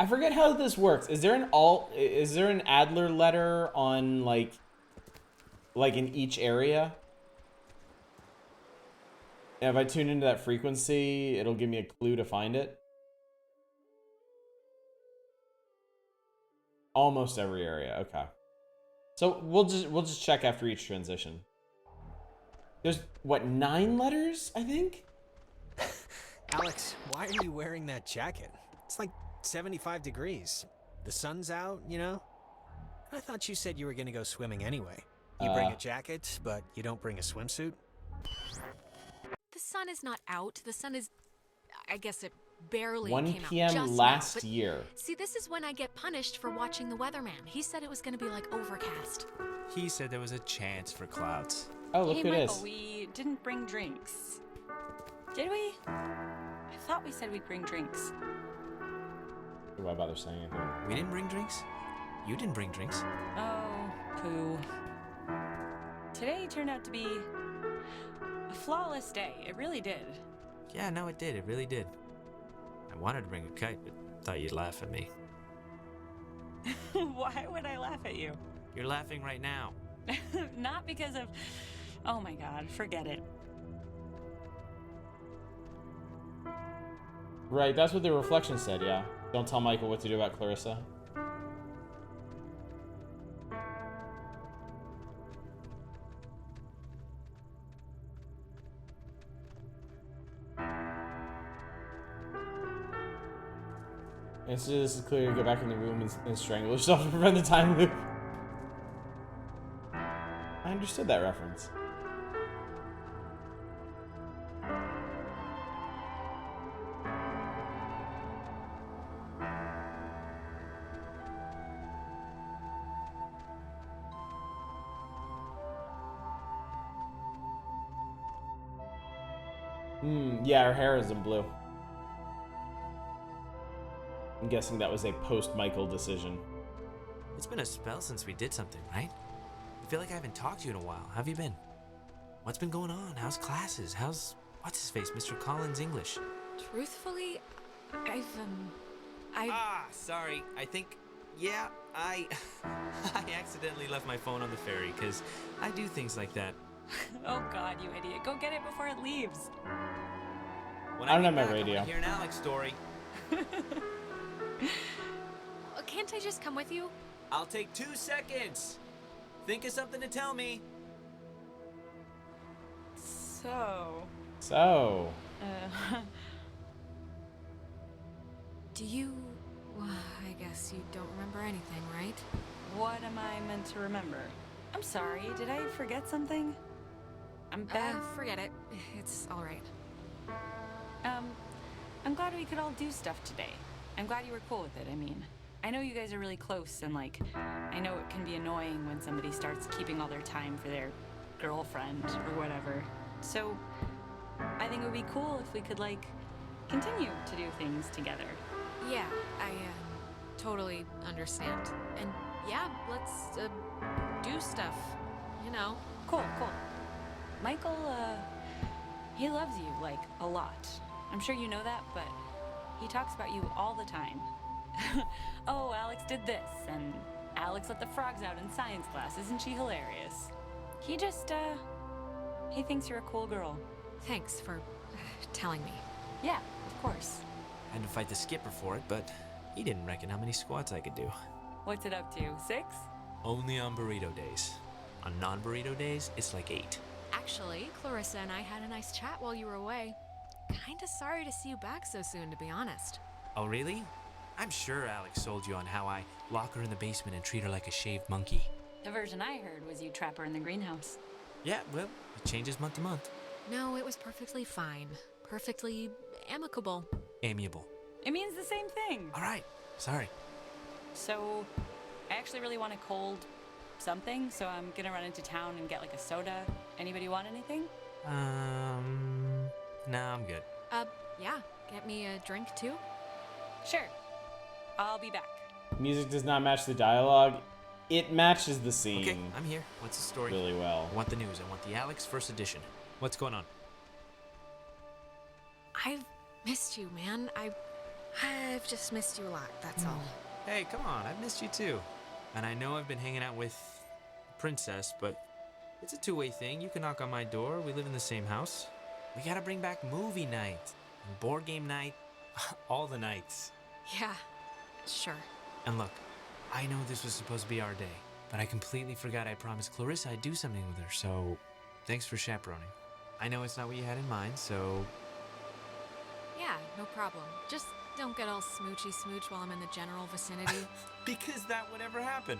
I forget how this works. Is there an Adler letter on like in each area? And if I tune into that frequency, it'll give me a clue to find it. Almost every area. Okay. So we'll just check after each transition. There's what, 9 letters, I think? Alex, why are you wearing that jacket? It's like 75 degrees. The sun's out, you know? I thought you said you were gonna go swimming anyway. You bring a jacket, but you don't bring a swimsuit? The sun is not out. The sun is, I guess it barely 1 came out p.m. just last now, but year. See, this is when I get punished for watching the weatherman. He said it was going to be like overcast. He said there was a chance for clouds. Oh, look Hey, who it Michael, is. we didn't bring drinks. Did we? I thought we said we'd bring drinks. Why bother saying anything? We didn't bring drinks? You didn't bring drinks. Oh, poo. Today turned out to be a flawless day. It really did. Yeah, no, it did. It really did. I wanted to bring a kite, but thought you'd laugh at me. Why would I laugh at you? You're laughing right now. Not because of... Oh my god, forget it. Right, that's what the reflection said, yeah. Don't tell Michael what to do about Clarissa. And so this is clear to go back in the room and strangle yourself to prevent the time loop. I understood that reference. Yeah, her hair is in blue. I'm guessing that was a post-Michael decision. It's been a spell since we did something, right? I feel like I haven't talked to you in a while. How have you been? What's been going on? How's classes? How's... what's-his-face, Mr. Collins' English? Truthfully, I Sorry. I think... yeah, I accidentally left my phone on the ferry, because I do things like that. Oh god, you idiot. Go get it before it leaves. When I don't get have my back, radio. I hear an Alex story. Can't I just come with you? I'll take 2 seconds. Think of something to tell me. So... Do you... Well, I guess you don't remember anything, right? What am I meant to remember? I'm sorry, did I forget something? I'm bad. Forget it. It's alright. I'm glad we could all do stuff today. I'm glad you were cool with it, I mean. I know you guys are really close, and like, I know it can be annoying when somebody starts keeping all their time for their girlfriend or whatever. So, I think it would be cool if we could, like, continue to do things together. Yeah, I totally understand. And yeah, let's do stuff, you know. Cool. Michael, he loves you, like, a lot. I'm sure you know that, but he talks about you all the time. Oh, Alex did this, and Alex let the frogs out in science class. Isn't she hilarious? He just, he thinks you're a cool girl. Thanks for telling me. Yeah, of course. I had to fight the skipper for it, but he didn't reckon how many squats I could do. What's it up to, 6? Only on burrito days. On non-burrito days, it's like 8. Actually, Clarissa and I had a nice chat while you were away. Kinda sorry to see you back so soon, to be honest. Oh, really? I'm sure Alex sold you on how I lock her in the basement and treat her like a shaved monkey. The version I heard was you trap her in the greenhouse. Yeah, well, it changes month to month. No, it was perfectly fine. Perfectly amicable. Amiable. It means the same thing. All right. Sorry. So, I actually really want a cold something, so I'm gonna run into town and get like a soda. Anybody want anything? No, I'm good. Yeah. Get me a drink, too? Sure. I'll be back. Music does not match the dialogue. It matches the scene. Okay, I'm here. What's the story? Really well. I want the news. I want the Alex first edition. What's going on? I've missed you, man. I've just missed you a lot, that's all. Hey, come on. I've missed you too. And I know I've been hanging out with Princess, but it's a two-way thing. You can knock on my door. We live in the same house. We gotta bring back movie night and board game night. All the nights. Yeah, sure. And look, I know this was supposed to be our day, but I completely forgot I promised Clarissa I'd do something with her, so thanks for chaperoning. I know it's not what you had in mind, so... Yeah, no problem. Just don't get all smoochy smooch while I'm in the general vicinity. Because that would ever happen.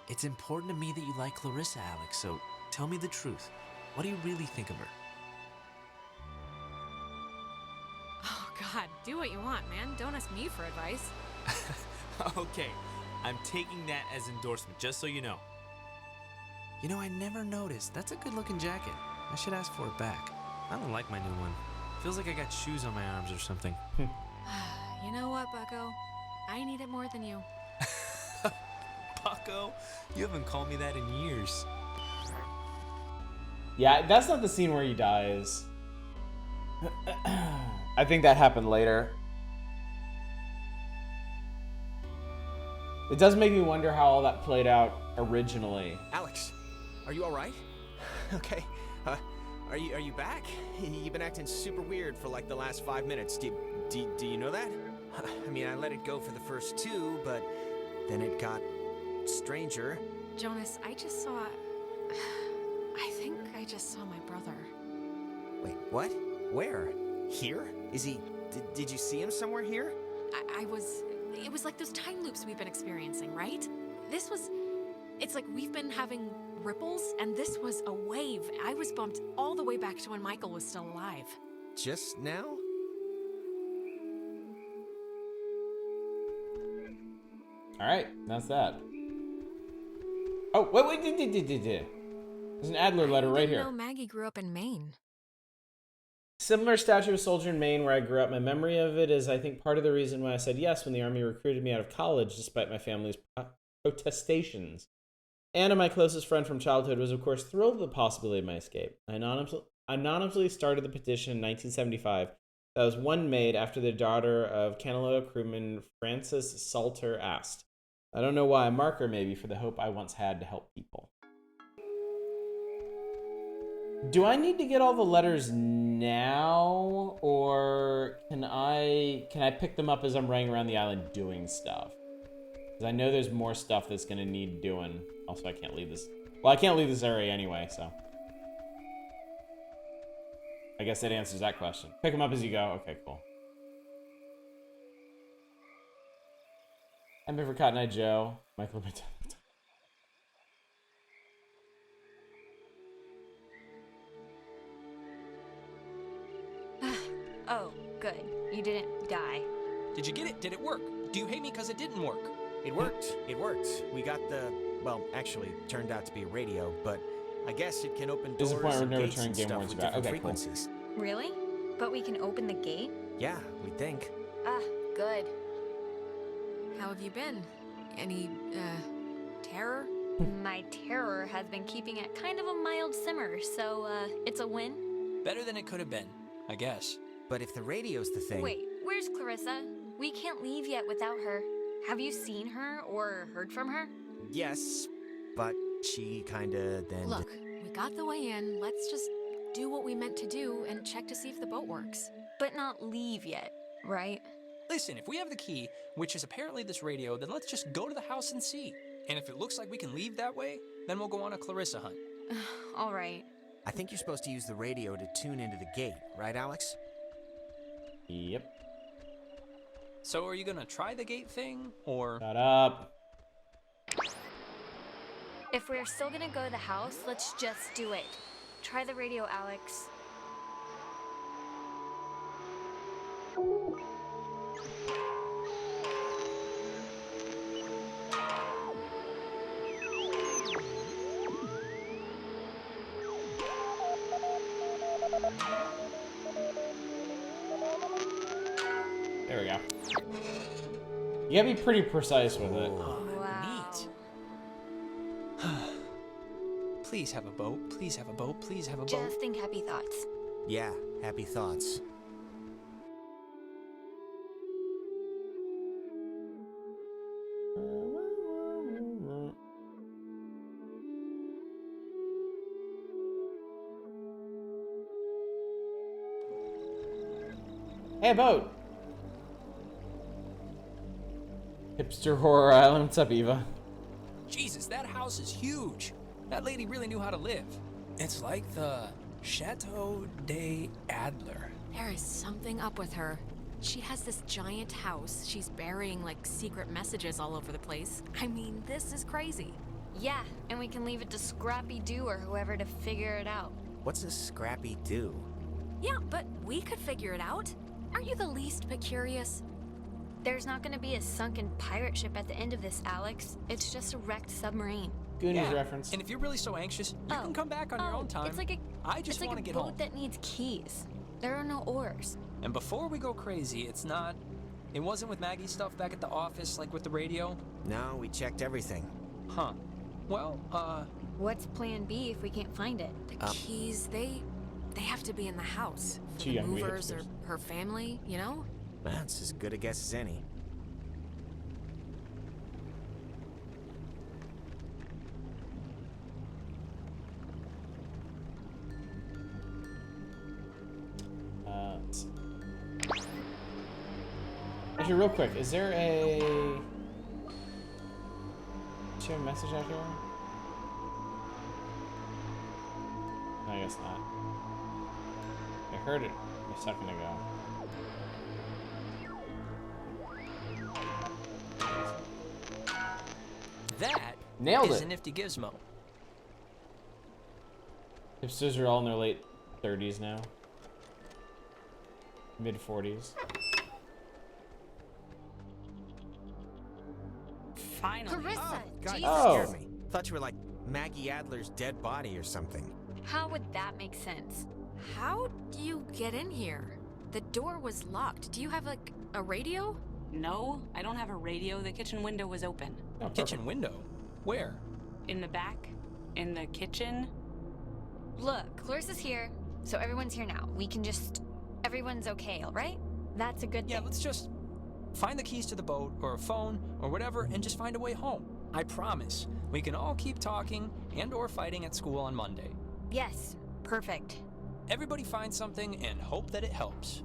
It's important to me that you like Clarissa, Alex, so tell me the truth. What do you really think of her? Do what you want, man. Don't ask me for advice. Okay, I'm taking that as endorsement, just so you know. You know, I never noticed. That's a good-looking jacket. I should ask for it back. I don't like my new one. Feels like I got shoes on my arms or something. You know what, Bucko? I need it more than you. Bucko? You haven't called me that in years. Yeah, that's not the scene where he dies. I think that happened later. It does make me wonder how all that played out originally. Alex, are you all right? Okay. Are you back? You've been acting super weird for like the last 5 minutes. Do you know that? I mean, I let it go for the first 2, but then it got stranger. Jonas, I just saw... I think I just saw my brother. Wait, what? Where? Here? Is he... Did you see him somewhere here? It was like those time loops we've been experiencing, right? It's like we've been having ripples, and this was a wave. I was bumped all the way back to when Michael was still alive. Just now? Alright, that's that. Oh, wait, there's an Adler letter right here. I didn't know Maggie grew up in Maine. Similar statue of a soldier in Maine where I grew up. My memory of it is, I think, part of the reason why I said yes when the Army recruited me out of college, despite my family's protestations. Anna, my closest friend from childhood, was, of course, thrilled at the possibility of my escape. I anonymously started the petition in 1975 that was one made after the daughter of Canaloa crewman Francis Salter asked. I don't know why, a marker maybe for the hope I once had to help people. Do I need to get all the letters now, or can I pick them up as I'm running around the island doing stuff? Because I know there's more stuff that's going to need doing. Also, I can't leave this. Well, I can't leave this area anyway, so. I guess that answers that question. Pick them up as you go. Okay, cool. I'm in for Cotton Eye Joe. Michael. Oh, good. You didn't die. Did you get it? Did it work? Do you hate me because it didn't work? It worked. It worked. We got the... Well, actually, turned out to be a radio, but I guess it can open doors and gates and stuff with different frequencies. Cool. Really? But we can open the gate? Yeah, we think. Ah, good. How have you been? Any, terror? My terror has been keeping at kind of a mild simmer, so, it's a win. Better than it could have been, I guess. But if the radio's the thing... Wait, where's Clarissa? We can't leave yet without her. Have you seen her or heard from her? Yes, but she kinda then... Look, we got the way in. Let's just do what we meant to do and check to see if the boat works. But not leave yet, right? Listen, if we have the key, which is apparently this radio, then let's just go to the house and see. And if it looks like we can leave that way, then we'll go on a Clarissa hunt. All right. I think you're supposed to use the radio to tune into the gate, right, Alex? Yep. So are you gonna try the gate thing, or... Shut up. If we're still gonna go to the house, let's just do it. Try the radio, Alex. There we go. You gotta be pretty precise with it. Wow. Neat. Please have a boat. Please have a boat. Please have a boat. Just think happy thoughts. Yeah, happy thoughts. Hey, boat! Hipster Horror Island. What's up, Eva? Jesus, that house is huge. That lady really knew how to live. It's like the Chateau de Adler. There is something up with her. She has this giant house. She's burying, like, secret messages all over the place. I mean, this is crazy. Yeah, and we can leave it to Scrappy Doo or whoever to figure it out. What's a Scrappy Doo? Yeah, but we could figure it out. Aren't you the least bit curious? There's not gonna be a sunken pirate ship at the end of this, Alex. It's just a wrecked submarine. Goonies reference. And if you're really so anxious, you can come back on your own time. It's like I just want to get boat home. that needs keys. There are no oars. And before we go crazy, it wasn't with Maggie's stuff back at the office, like with the radio? No, we checked everything. Huh. Well, What's plan B if we can't find it? The keys, they have to be in the house. For Too the young to be movers or hipsters. her family, you know? That's as good a guess as any. Let's see. Actually, real quick, is there a... Is there a message out here? No, I guess not. I heard it a second ago. that Nailed is it. a nifty gizmo. Hipsters are all in their late 30s now. Mid 40s. Finally. Carissa! God, you Jesus. scared me. Thought you were like Maggie Adler's dead body or something. How would that make sense? How do you get in here? The door was locked. Do you have, like, a radio? No, I don't have a radio. The kitchen window was open. Kitchen window? Where? In the back? In the kitchen? Look, Clarissa's here, so everyone's here now. We can just... Everyone's okay, all right? That's a good thing. Yeah, let's just find the keys to the boat or a phone or whatever and just find a way home. I promise. We can all keep talking and or fighting at school on Monday. Yes, perfect. Everybody find something and hope that it helps.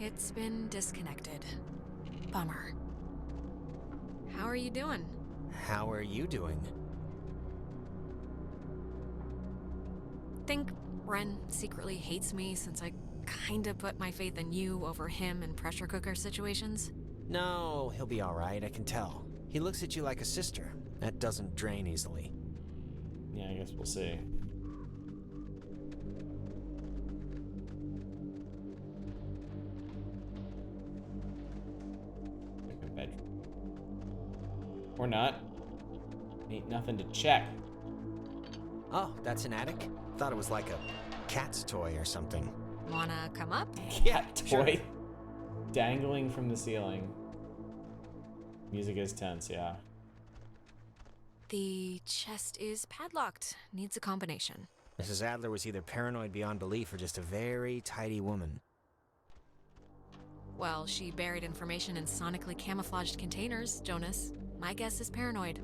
It's been disconnected. Bummer. How are you doing? How are you doing? Think Ren secretly hates me since I kinda put my faith in you over him in pressure cooker situations? No, he'll be alright, I can tell. He looks at you like a sister. That doesn't drain easily. Yeah, I guess we'll see. Like a bedroom. Or not. Ain't nothing to check. Oh, that's an attic? Thought it was like a cat's toy or something. Wanna come up? Yeah, Toy dangling from the ceiling. Music is tense, yeah. The chest is padlocked. Needs a combination. Mrs. Adler was either paranoid beyond belief or just a very tidy woman. Well, she buried information in sonically camouflaged containers, Jonas. My guess is paranoid.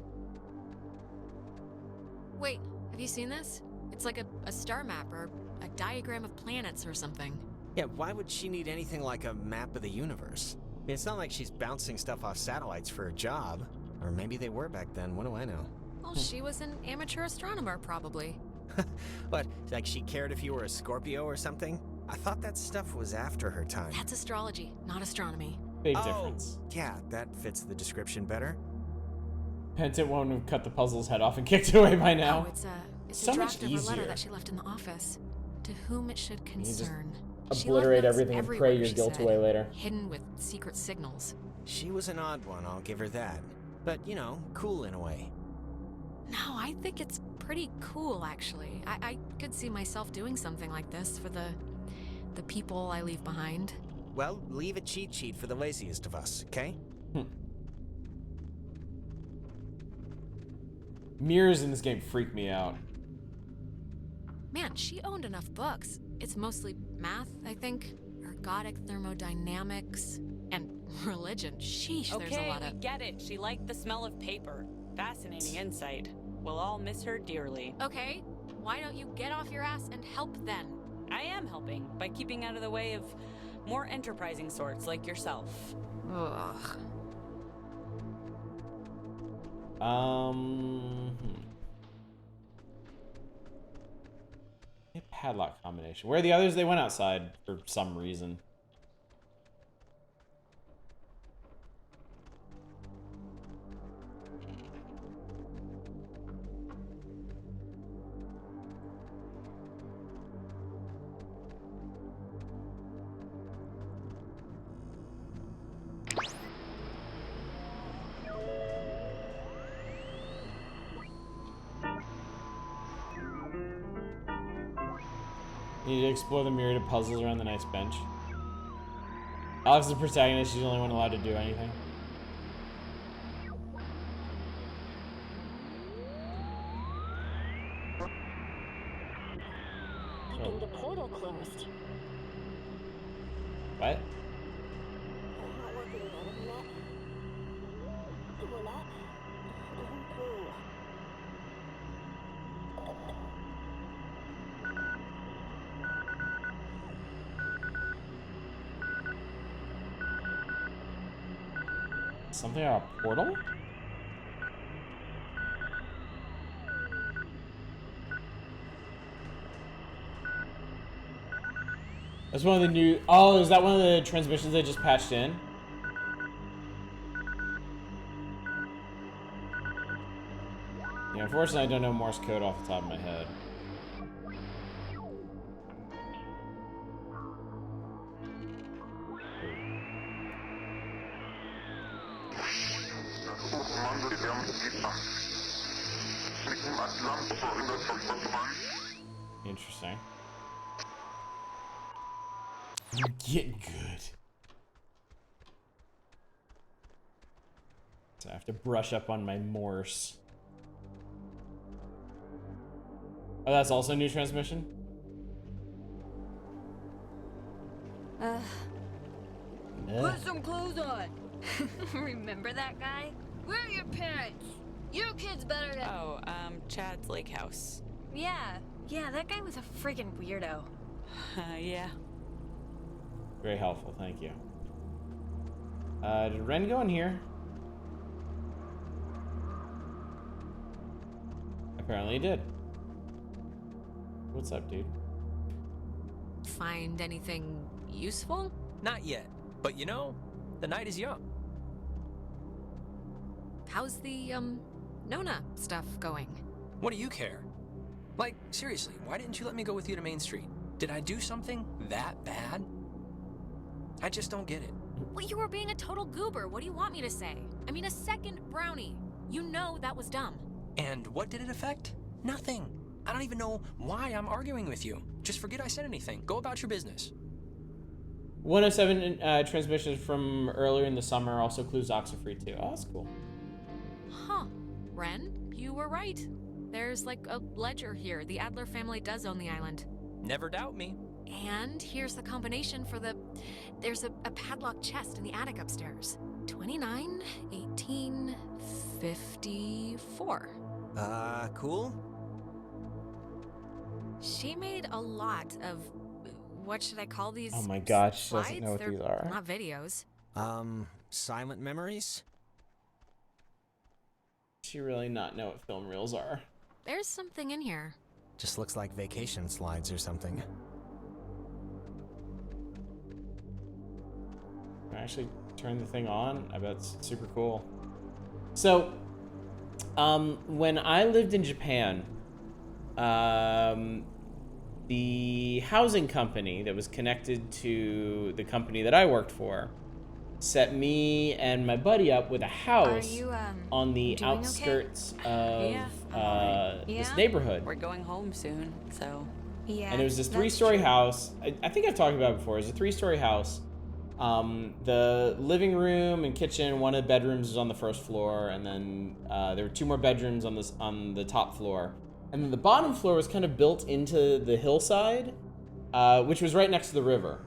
Wait, have you seen this? It's like a star map or a diagram of planets or something. Yeah, why would she need anything like a map of the universe? I mean, it's not like she's bouncing stuff off satellites for a job. Or maybe they were back then, what do I know? Well, she was an amateur astronomer, probably. What, like she cared if you were a Scorpio or something? I thought that stuff was after her time. That's astrology, not astronomy. Big difference. Yeah, that fits the description better. Penton won't have cut the puzzle's head off and kicked it away by now. Oh, it's so a much draft of her letter easier. that she left in the office. To whom it should concern. She obliterate left notes everything and pray everywhere, your she guilt said, away later. Hidden with secret signals. She was an odd one, I'll give her that. But, you know, cool in a way. No, I think it's pretty cool, actually. I could see myself doing something like this for the people I leave behind. Well, leave a cheat sheet for the laziest of us, okay? Mirrors in this game freak me out. Man, she owned enough books. It's mostly math, I think. Ergodic thermodynamics. And religion. Sheesh, there's a Okay, lot we of... get it. She liked the smell of paper. Fascinating insight. We'll all miss her dearly. Okay, why don't you get off your ass and help then? I am helping by keeping out of the way of more enterprising sorts like yourself. Ugh. A padlock combination. Where are the others? They went outside for some reason. You need to explore the myriad of puzzles around the nice bench. Alex is the protagonist. She's the only one allowed to do anything. Thinking the portal closed. What? Something about a portal? That's one of the new... Oh, is that one of the transmissions they just patched in? Yeah, unfortunately I don't know Morse code off the top of my head. Interesting. You're getting good. So I have to brush up on my Morse. Oh, that's also a new transmission? Put some clothes on. Remember that guy? Where are your parents? Your kid's better than... Oh, Chad's Lake House. Yeah, that guy was a friggin' weirdo. Yeah. Very helpful, thank you. Did Ren go in here? Apparently he did. What's up, dude? Find anything useful? Not yet, but you know, the night is young. How's the, Nona stuff going? What do you care? Like, seriously, why didn't you let me go with you to Main Street? Did I do something that bad? I just don't get it. Well, you were being a total goober. What do you want me to say? I mean, a second brownie. You know that was dumb. And what did it affect? Nothing. I don't even know why I'm arguing with you. Just forget I said anything. Go about your business. 107 transmissions from earlier in the summer also includes Oxenfree too. Oh, that's cool. Huh. Ren, you were right. There's like a ledger here. The Adler family does own the island. Never doubt me. And here's the combination for the... There's a padlocked chest in the attic upstairs. 29, 18, 54. Cool. She made a lot of... What should I call these? Oh my god, she slides? doesn't know what They're these are. not videos. Silent memories? She really not know what film reels are. There's something in here. Just looks like vacation slides or something. Can I actually turn the thing on? I bet it's super cool. So, when I lived in Japan, the housing company that was connected to the company that I worked for set me and my buddy up with a house on the outskirts of this neighborhood. We're going home soon, so... Yeah, and it was this 3-story house. I think I've talked about it before. It was a 3-story house. The living room and kitchen, one of the bedrooms was on the first floor, and then there were 2 more bedrooms on the top floor. And then the bottom floor was kind of built into the hillside, which was right next to the river.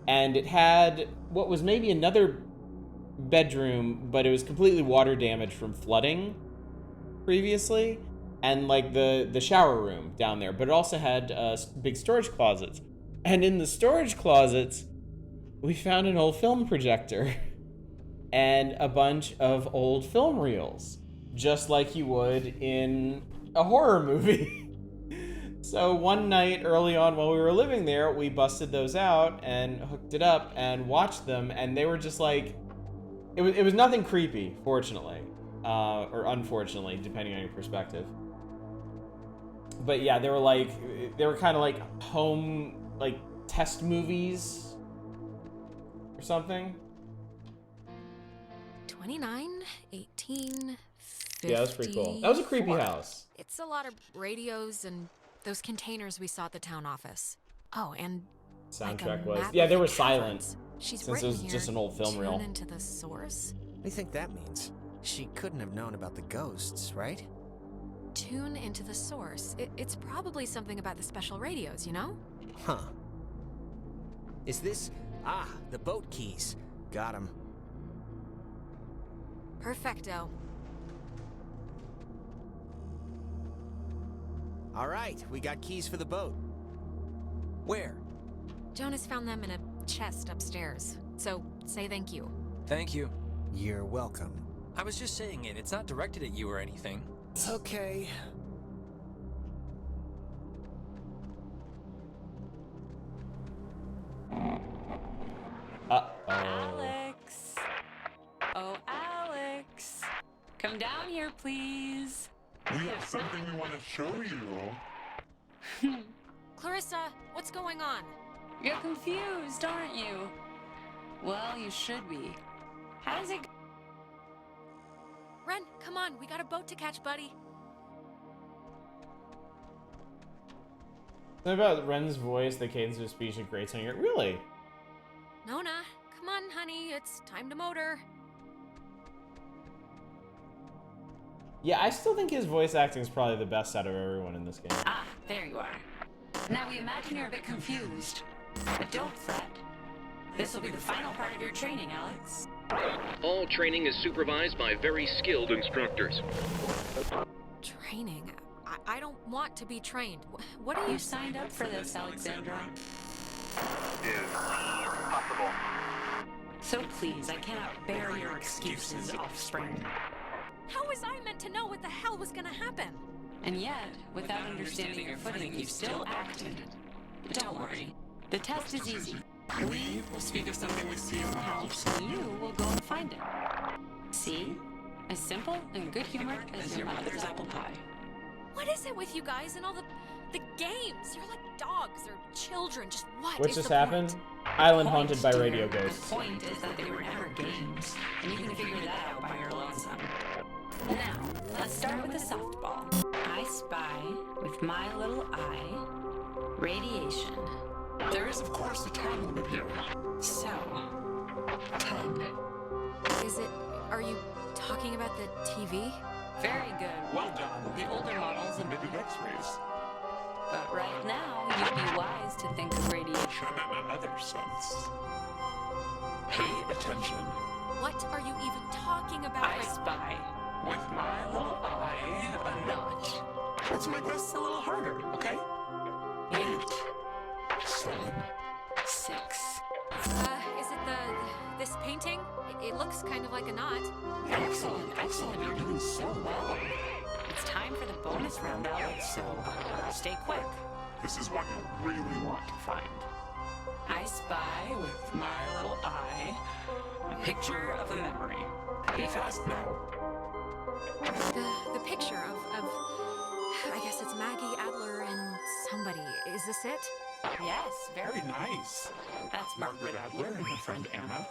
And it had what was maybe another bedroom, but it was completely water damaged from flooding previously, and like the shower room down there. But it also had big storage closets. And in the storage closets, we found an old film projector and a bunch of old film reels, just like you would in a horror movie. So one night early on while we were living there, we busted those out and hooked it up and watched them, and they were just like, it was nothing creepy, fortunately, or unfortunately, depending on your perspective. But yeah, they were kind of like home, like test movies or something. 29, 18, 50. Yeah, that was pretty cool. That was a creepy house. It's a lot of radios and those containers we saw at the town office. Oh, and Soundtrack like was. map Yeah, of they the were caverns. silent. She's Since it written was here, just an old film tune reel. into the source. What do you think that means? She couldn't have known about the ghosts, right? Tune into the source. It's probably something about the special radios, you know? Huh. Is this... Ah, the boat keys. Got 'em. Perfecto. All right, we got keys for the boat. Where? Jonas found them in a chest upstairs. So, say thank you. Thank you. You're welcome. I was just saying it. It's not directed at you or anything. Okay. Alex. Oh, Alex. Come down here, please. We have something we want to show you. Clarissa, what's going on? You're confused, aren't you? Well, you should be. How does it go? Ren, come on. We got a boat to catch, buddy. Something about Ren's voice, the cadence of his speech, and great singer. Really? Nona, come on, honey. It's time to motor. Yeah, I still think his voice acting is probably the best out of everyone in this game. Ah, there you are. Now we imagine you're a bit confused. But don't fret. This will be the final part of your training, Alex. All training is supervised by very skilled instructors. Training? I don't want to be trained. What are You signed up for this, Alexandra. Is possible. So please, I cannot bear your excuses, offspring. How was I meant to know what the hell was gonna happen? And yet, without understanding your footing, you still acted. But don't worry. The test is easy. We will speak of something we see in the house, and you will go and find it. See? As simple and good-humored as your mother's apple pie. What is it with you guys and all the games? You're like dogs or children. Just what What is just the happened? point? Island haunted by radio The ghosts. point is that they were never games, and you can figure that out by your lonesome. Now, let's start with the softball. I spy, with my little eye, radiation. There is, of course, a time limit here. So, 10. Is it? Are you talking about the TV? very good. Well done. The older models emitted X-rays. But right now, you'd be wise to think of radiation In another sense. Pay attention. What are you even talking about? I spy. With my little eye, a notch. Let's make this a little harder, okay? 8, 7, 6. Is it this painting? It looks kind of like a knot. Excellent, excellent. You're doing so well. It's time for the bonus round, Alex, so stay quick. This is what you really want to find. I spy with my little eye a picture of a memory. Be fast now. The picture of I guess it's Maggie, Adler, and somebody. Is this it? Yes, very Very nice. That's Margaret Adler and her friend Anna.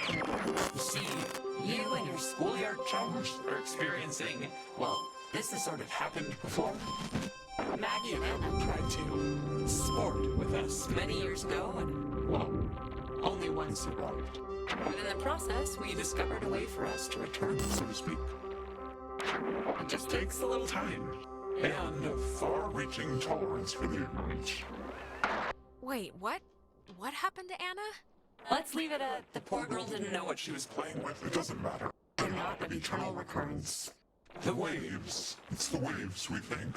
You see, you and your schoolyard chums are experiencing, well, this has sort of happened before. Maggie and Anna tried to sport with us many years ago, and, well, only one survived. But in the process, we discovered a way for us to return, So to speak. It just takes a little time. And a far-reaching tolerance for the ignorant. Wait, what? What happened to Anna? Let's leave it at the poor girl didn't know what She was playing with, it doesn't matter. They're not an eternal recurrence. The waves, it's the waves, we think.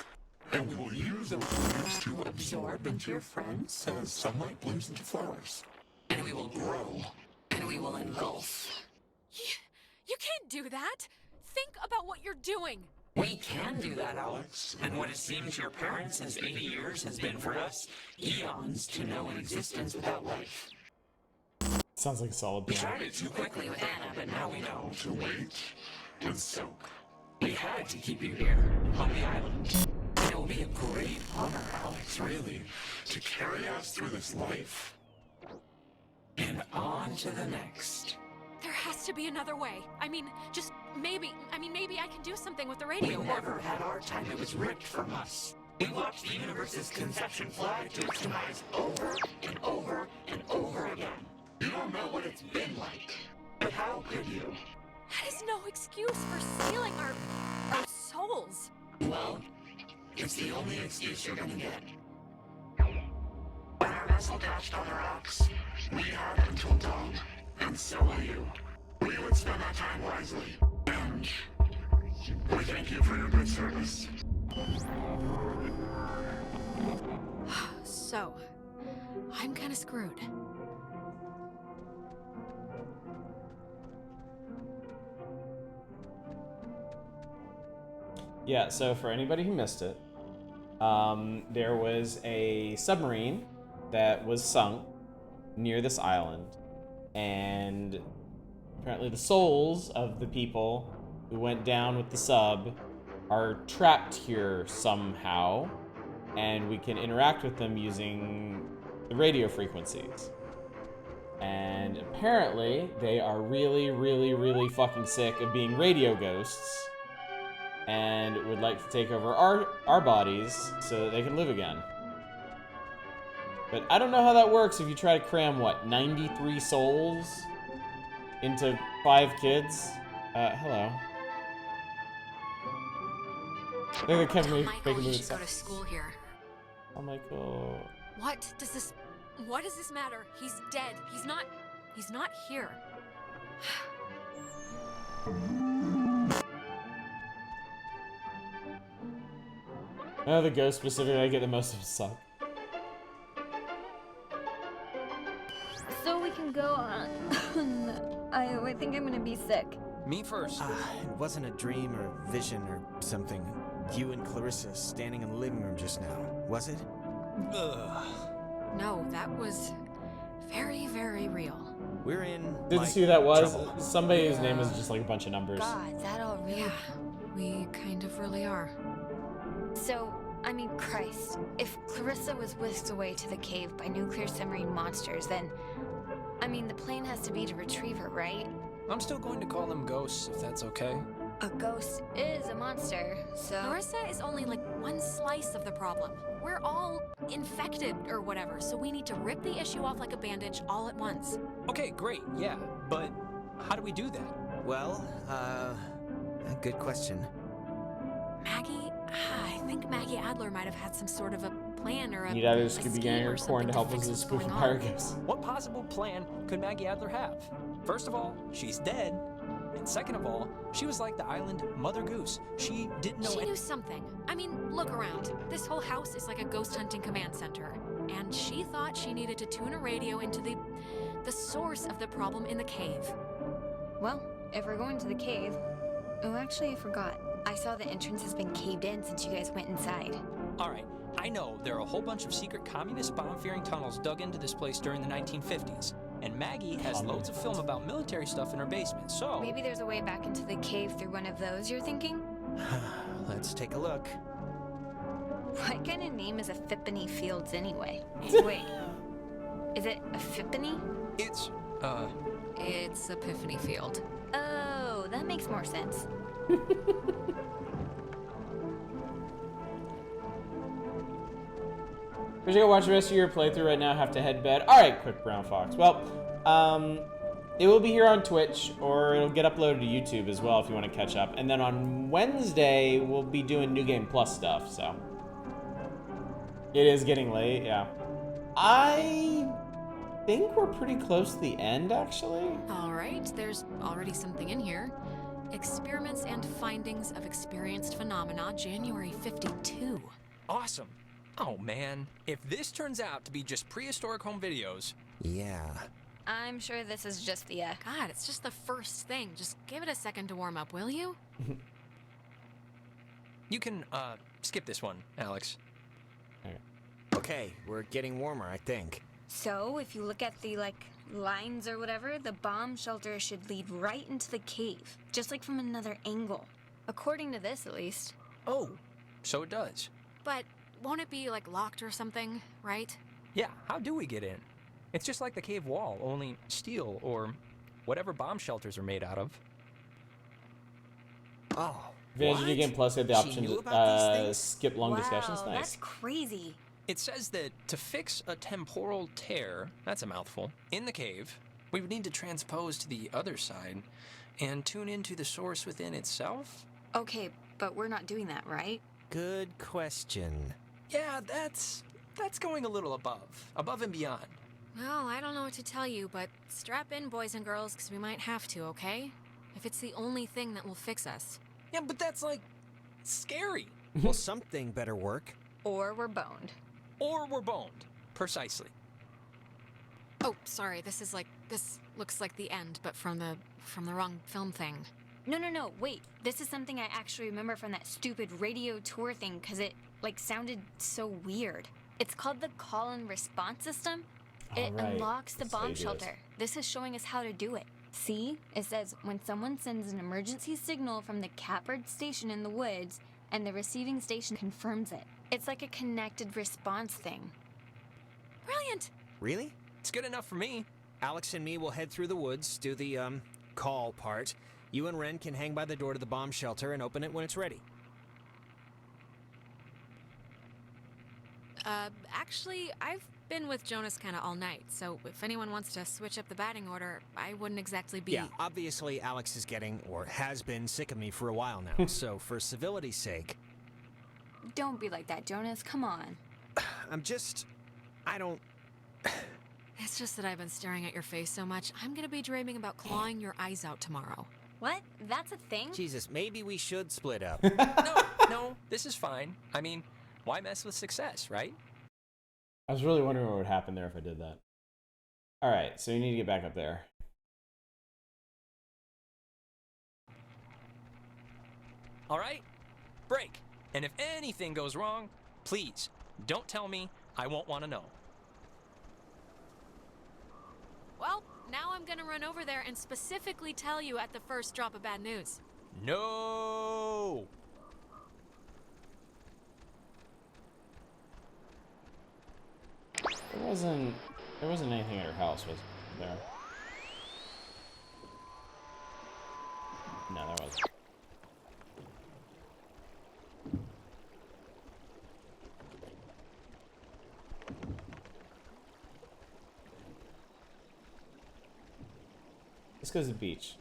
And we will use those waves to absorb into your friends as sunlight blooms into flowers. And we will grow. And we will engulf. You can't do that. Think about what you're doing. We can do that, Alex. And what it seems your parents as 80 years has been for us, eons to know an existence without life. Sounds like a solid We plan. tried it too quickly with Anna, but now we know. To wait and soak. We had to keep you here, on the island. And it will be a great honor, Alex, really, To carry us through this life. and on to the next. There has to be another way. I mean, maybe I can do something with the We radio. never had our time. It was ripped from us. We watched the universe's conception fly to its demise over and over and over again. You don't know what it's been like. But how could you? That is no excuse for stealing our souls. Well, it's the only excuse you're gonna get. When our vessel dashed on the rocks, we had until dawn, and so will you. We would spend that time wisely, and we thank you for your good service. So, I'm kind of screwed. Yeah, so for anybody who missed it, there was a submarine that was sunk near this island, and apparently the souls of the people who went down with the sub are trapped here somehow, and we can interact with them using the radio frequencies. And apparently they are really, really, really fucking sick of being radio ghosts and would like to take over our bodies so that they can live again. But I don't know how that works if you try to cram, what, 93 souls into 5 kids? Hello. Look at Kevin Michael, you should go to school here. Oh, Michael. What does this matter? He's dead. He's not here. Oh, the ghost specifically, I get the most of suck. So we can go on. I think I'm gonna be sick. Me first. It wasn't a dream or vision or something. You and Clarissa standing in the living room just now, was it? Ugh. No, that was very, very real. We're in. Didn't see who that was. Somebody whose name is just like a bunch of numbers. God, that all really. Yeah, we kind of really are. So, I mean, Christ, if Clarissa was whisked away to the cave by nuclear submarine monsters, then, I mean, the plan has to be to retrieve her, right? I'm still going to call them ghosts, if that's okay. A ghost is a monster, so... Clarissa is only like one slice of the problem. We're all infected or whatever, so we need to rip the issue off like a bandage all at once. Okay, great, yeah, but how do we do that? Well, good question. Maggie, I think Maggie Adler might have had some sort of a plan or a Need either a Scooby scheme Gang or or Corn to something help us fix with what's spooky going on. pirate ghosts. What possible plan could Maggie Adler have? First of all, she's dead. And second of all, she was like the island Mother Goose. She didn't know She knew something. I mean, look around. This whole house is like a ghost hunting command center. And she thought she needed to tune a radio into the source of the problem in the cave. Well, if we're going to the cave... Oh, actually, I forgot. I saw the entrance has been caved in since you guys went inside. Alright, I know there are a whole bunch of secret communist bomb-fearing tunnels dug into this place during the 1950s. And Maggie has loads of film about military stuff in her basement, so... Maybe there's a way back into the cave through one of those, you're thinking? Let's take a look. What kind of name is a Phippany Fields anyway? Wait, is it a Phippany? It's Epiphany Field. Oh, that makes more sense. We should go watch the rest of your playthrough right now. Have to head to bed. All right, quick Brown Fox. Well, it will be here on Twitch, or it'll get uploaded to YouTube as well if you want to catch up. And then on Wednesday, we'll be doing New Game Plus stuff. So it is getting late. Yeah, I think we're pretty close to the end, actually. All right, there's already something in here. Experiments and Findings of Experienced Phenomena, January 52. awesome. Oh man, if this turns out to be just prehistoric home videos... Yeah. I'm sure this is just the, God, it's just the first thing. Just give it a second to warm up, will you? You can, skip this one, Alex. Okay, we're getting warmer, I think. So, if you look at the, lines or whatever, the bomb shelter should lead right into the cave. Just like from another angle. According to this, at least. Oh, so it does. But won't it be, locked or something, right? Yeah, how do we get in? It's just like the cave wall, only steel or whatever bomb shelters are made out of. Oh, Advantage New Game Plus, you have the She option knew to about these things? skip long discussions. Wow, Nice. that's crazy. It says that to fix a temporal tear, that's a mouthful, in the cave, we would need to transpose to the other side and tune into the source within itself? Okay, but we're not doing that, right? Good question. Yeah, that's going a little above and beyond. Well, I don't know what to tell you, but strap in, boys and girls, because we might have to, okay? If it's the only thing that will fix us. Yeah, but that's, like, scary. Well, something better work. Or we're boned. Or we're boned. Precisely. Oh, sorry, this looks like the end, but from the wrong film thing. No, wait. This is something I actually remember from that stupid radio tour thing, because it, like, sounded so weird. It's called the call and response system. It right. unlocks the That's how bomb you do shelter. This is showing us how to do it. See? It says, when someone sends an emergency signal from the Catbird station in the woods, and the receiving station confirms it. It's like a connected response thing. Brilliant! Really? It's good enough for me. Alex and me will head through the woods, do the, call part. You and Ren can hang by the door to the bomb shelter and open it when it's ready. Actually, I've been with Jonas kind of all night, so if anyone wants to switch up the batting order, I wouldn't exactly be... Yeah, obviously Alex is getting, or has been, sick of me for a while now, so for civility's sake... Don't be like that, Jonas. Come on. I don't... It's just that I've been staring at your face so much, I'm gonna be dreaming about clawing your eyes out tomorrow. What? That's a thing? Jesus, maybe we should split up. No, this is fine. I mean, why mess with success, right? I was really wondering what would happen there if I did that. All right, so you need to get back up there. All right, break. And if anything goes wrong, please don't tell me. I won't want to know. Well, now I'm gonna run over there and specifically tell you at the first drop of bad news. No! There wasn't anything at her house, was there? No, there wasn't. Let's go to the beach.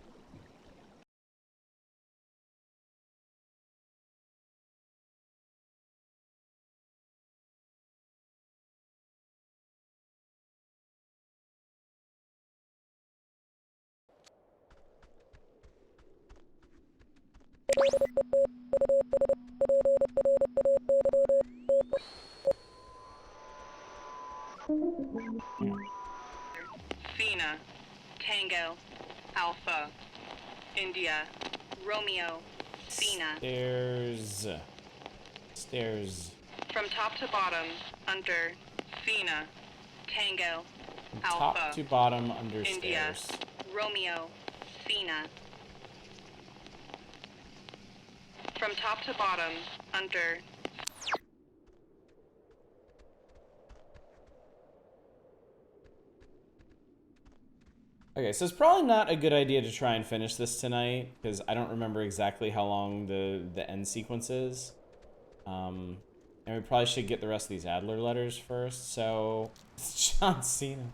Fina, Tango, Alpha, India, Romeo, Fina. Stairs. From top to bottom, under Fina, Tango, Alpha. Top to bottom, under India, stairs. Romeo, Fina. From top to bottom, under Okay, so it's probably not a good idea to try and finish this tonight, because I don't remember exactly how long the end sequence is. And we probably should get the rest of these Adler letters first, so... It's John Cena.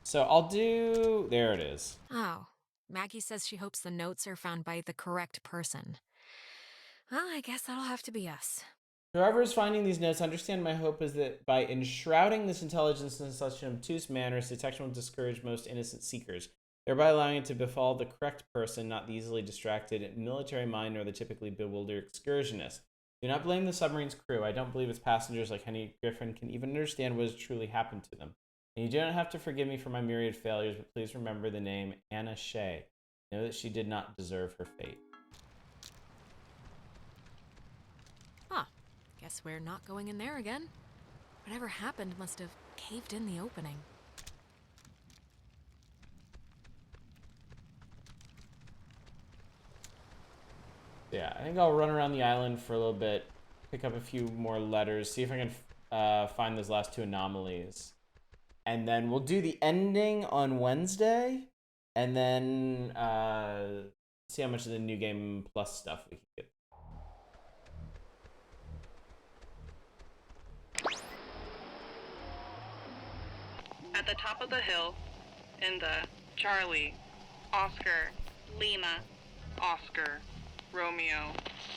So I'll do... There it is. Oh, Maggie says she hopes the notes are found by the correct person. Well, I guess that'll have to be us. Whoever is finding these notes, understand my hope is that by enshrouding this intelligence in such an obtuse manner, its detection will discourage most innocent seekers, thereby allowing it to befall the correct person, not the easily distracted military mind nor the typically bewildered excursionist. Do not blame the submarine's crew. I don't believe its passengers like Henry Griffin can even understand what has truly happened to them. And you do not have to forgive me for my myriad failures, but please remember the name Anna Shea. Know that she did not deserve her fate. Huh. Guess we're not going in there again. Whatever happened must have caved in the opening. Yeah, I think I'll run around the island for a little bit, pick up a few more letters, see if I can find those last two anomalies. And then we'll do the ending on Wednesday, and then see how much of the New Game Plus stuff we can get. At the top of the hill, in the Charlie, Oscar, Lima, Oscar, Romeo,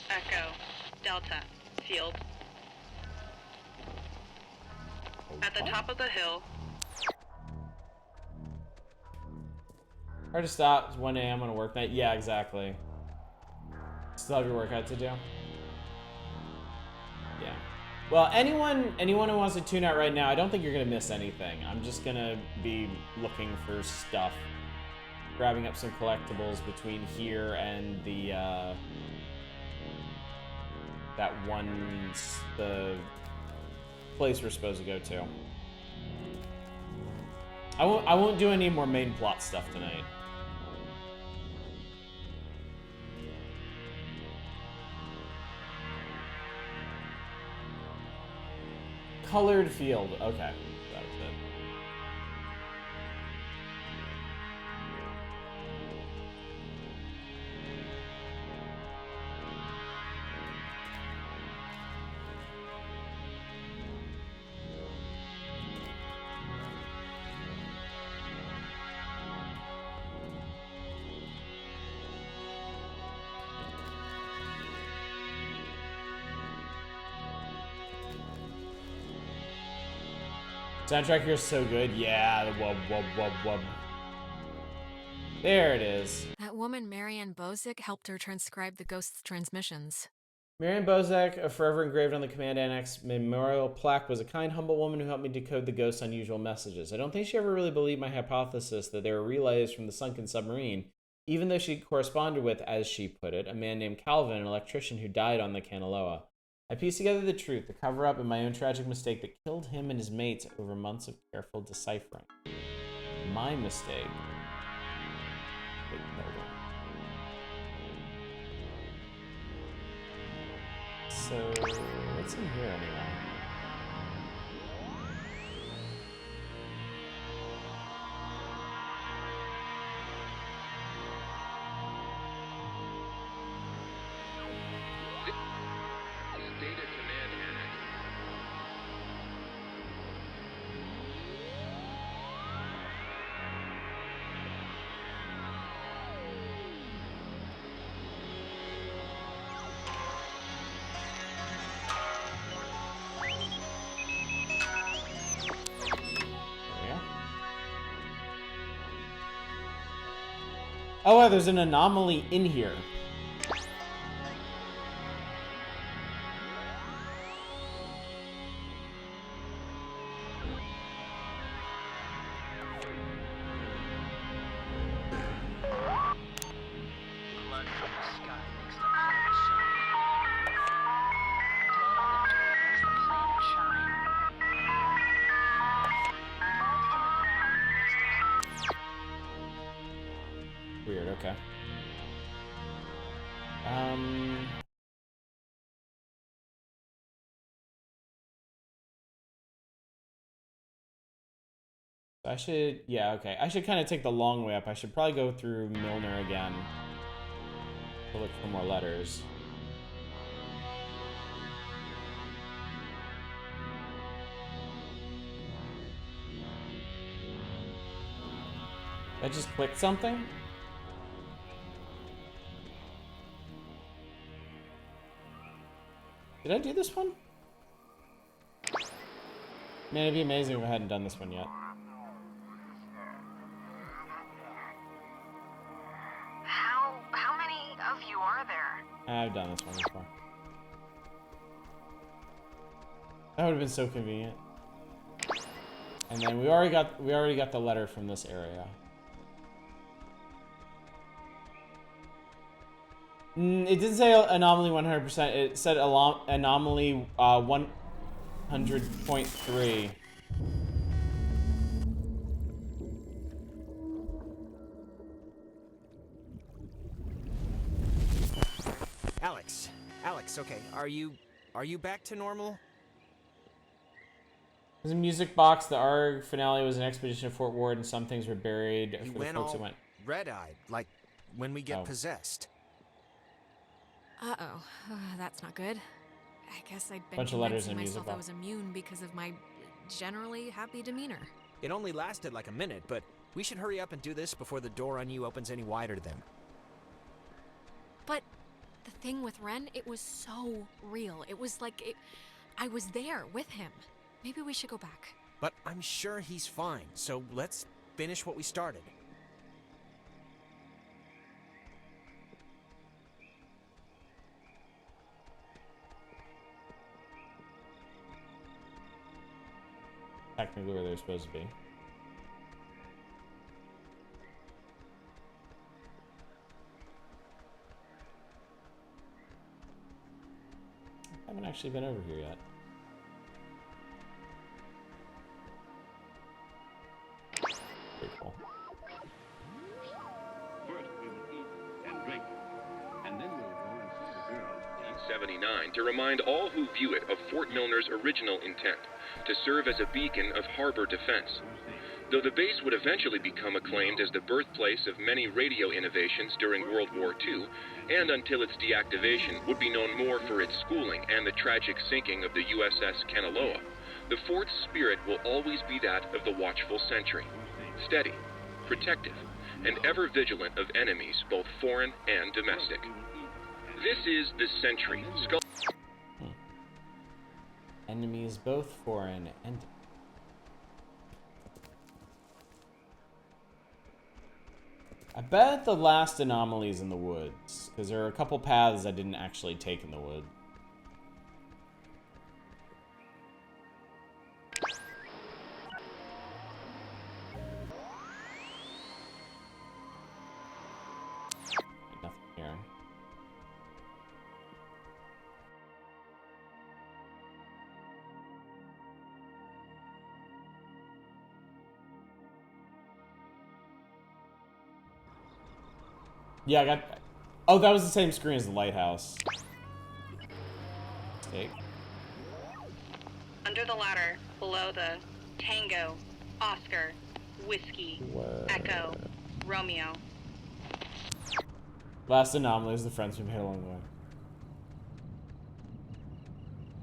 Echo, Delta, field. At the top of the hill. Hard to stop. It's 1 a.m. on a work night. Yeah, exactly. Still have your workout to do? Yeah. Well, anyone who wants to tune out right now, I don't think you're gonna miss anything. I'm just gonna be looking for stuff, grabbing up some collectibles between here and the the place we're supposed to go to. I won't do any more main plot stuff tonight. Colored field. Okay, that was it. Soundtrack here is so good. Yeah, the wub wub wub wub. There it is. That woman, Marianne Bozick, helped her transcribe the ghost's transmissions. Marianne Bozak, forever engraved on the Command Annex memorial plaque, was a kind, humble woman who helped me decode the ghost's unusual messages. I don't think she ever really believed my hypothesis that they were relays from the sunken submarine, even though she corresponded with, as she put it, a man named Calvin, an electrician who died on the Kanaloa. I pieced together the truth, the cover-up, and my own tragic mistake that killed him and his mates over months of careful deciphering. My mistake. Wait, hold on. So, what's in here anyway? Data Command Annex. Yeah. Oh, wow, there's an anomaly in here. Weird, okay. I should, yeah, okay. I should kind of take the long way up. I should probably go through Milner again to look for more letters. I just clicked something? Did I do this one? Man, it'd be amazing if I hadn't done this one yet. How many of you are there? I've done this one before. That would have been so convenient. And then we already got the letter from this area. It didn't say anomaly 100%. It said anomaly 100.3. Alex, okay, are you back to normal? There's a music box. The ARG finale was an expedition to Fort Ward, and some things were buried He for the went folks all that went. red-eyed, like when we get possessed. Uh-oh. That's not good. I guess I'd been Bunch of letters convincing in a music myself I box. was immune because of my generally happy demeanor. It only lasted like a minute, but we should hurry up and do this before the door on you opens any wider then. But the thing with Ren, it was so real. It was like I was there with him. Maybe we should go back. But I'm sure he's fine, so let's finish what we started. Technically where they're supposed to be. I haven't actually been over here yet. Pretty cool. First we will eat and drink, and then we'll go and see the girls. 1979 to remind all who view it of Fort Milner's original intent, to serve as a beacon of harbor defense. Though the base would eventually become acclaimed as the birthplace of many radio innovations during World War II, and until its deactivation would be known more for its schooling and the tragic sinking of the USS Kanaloa, the fort's spirit will always be that of the watchful sentry, steady, protective, and ever vigilant of enemies both foreign and domestic. This is the Sentry. Enemies both foreign and... I bet the last anomaly's in the woods, because there are a couple paths I didn't actually take in the wood. Nothing here. Yeah, I got... Oh, that was the same screen as the lighthouse. Take. Under the ladder, below the Tango, Oscar, Whiskey, Echo, Romeo. Last anomaly is the friends we made along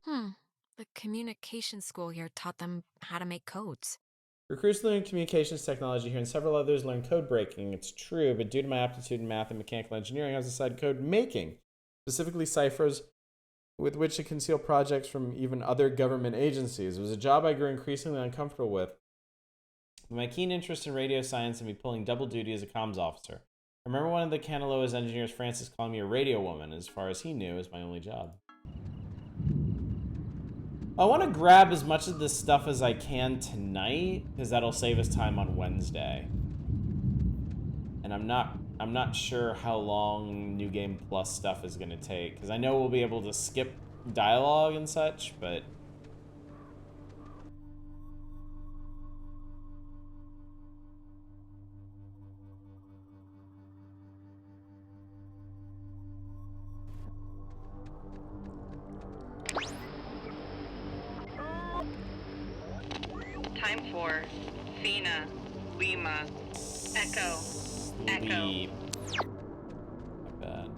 the way. The communication school here taught them how to make codes. Recruits learn communications technology here, and several others learn code breaking. It's true, but due to my aptitude in math and mechanical engineering, I was assigned code making, specifically ciphers with which to conceal projects from even other government agencies. It was a job I grew increasingly uncomfortable with. My keen interest in radio science and me pulling double duty as a comms officer. I remember one of the Kanaloa's engineers, Francis, calling me a radio woman. As far as he knew, it was my only job. I want to grab as much of this stuff as I can tonight, because that'll save us time on Wednesday. And I'm not sure how long New Game Plus stuff is going to take, because I know we'll be able to skip dialogue and such, but... Time for Fina, Lima, Echo, Echo. Sleep. Not bad.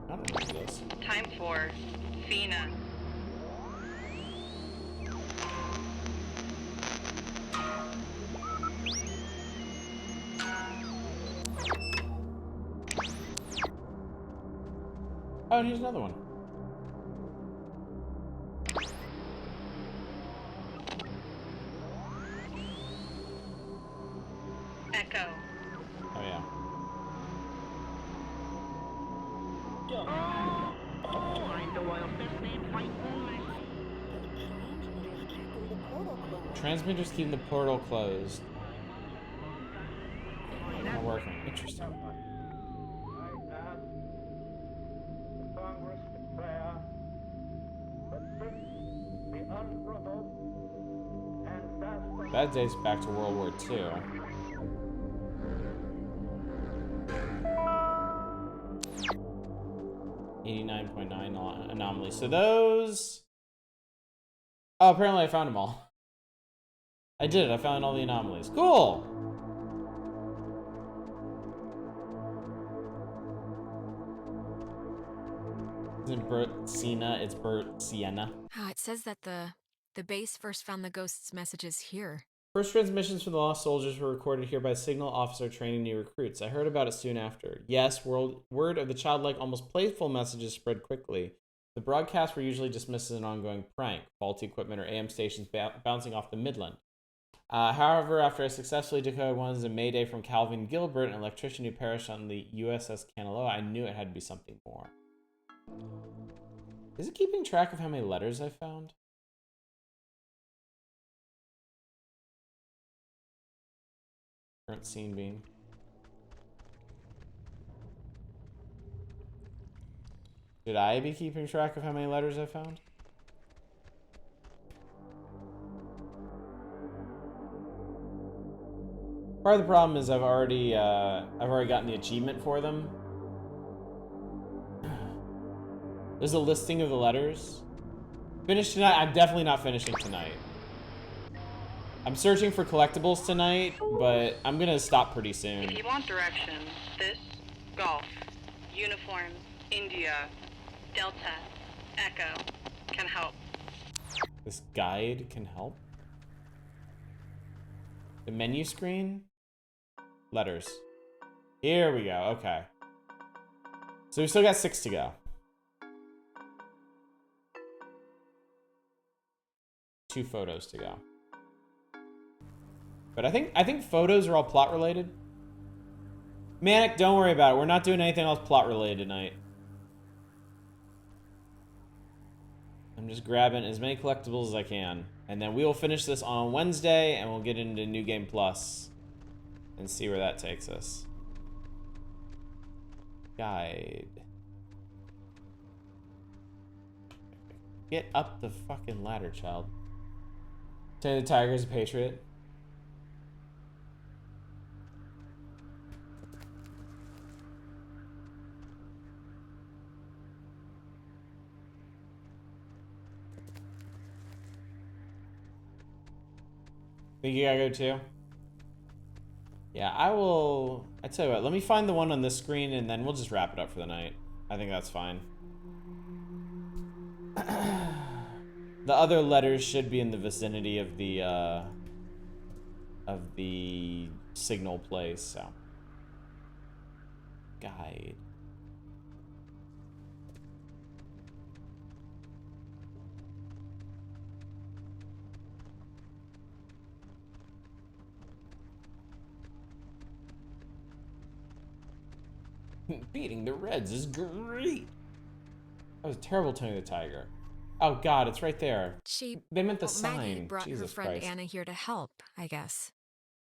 I don't know this. Time for Fina. Oh, and here's another one. Echo. Oh, yeah. Transmitter's keeping the portal closed. Not working. Interesting. That dates back to World War II. 89.9 anomalies. So those... Oh, apparently I found them all. I did it. I found all the anomalies. Cool! Isn't Bert Sienna? It's Bert Sienna. Ah, it says that the base first found the ghost's messages here. First transmissions from the lost soldiers were recorded here by a signal officer training new recruits. I heard about it soon after. Yes, word of the childlike, almost playful messages spread quickly. The broadcasts were usually dismissed as an ongoing prank, faulty equipment or AM stations bouncing off the Midland. However, after I successfully decoded one as a mayday from Calvin Gilbert, an electrician who perished on the USS Kanaloa, I knew it had to be something more. Is it keeping track of how many letters I found? Current scene beam. Should I be keeping track of how many letters I found? Part of the problem is I've already gotten the achievement for them. There's a listing of the letters. Finish tonight? I'm definitely not finishing tonight. I'm searching for collectibles tonight, but I'm gonna stop pretty soon. If you want directions, this, golf, uniform, India, Delta, Echo, can help. This guide can help. The menu screen? Letters. Here we go, okay. So we still got 6 to go. 2 photos to go. But I think photos are all plot related. Manic, don't worry about it. We're not doing anything else plot related tonight. I'm just grabbing as many collectibles as I can. And then we will finish this on Wednesday and we'll get into New Game Plus and see where that takes us. Guide. Get up the fucking ladder, child. Tony the Tiger's a patriot. Think you gotta go too? Yeah, I tell you what, let me find the one on this screen and then we'll just wrap it up for the night. I think that's fine. The other letters should be in the vicinity of the signal place, so. Guide. Beating the Reds is great. That was terrible, Tony the Tiger. Oh God, it's right there. They meant the sign. Maggie brought Jesus her friend Christ. Anna here to help, I guess.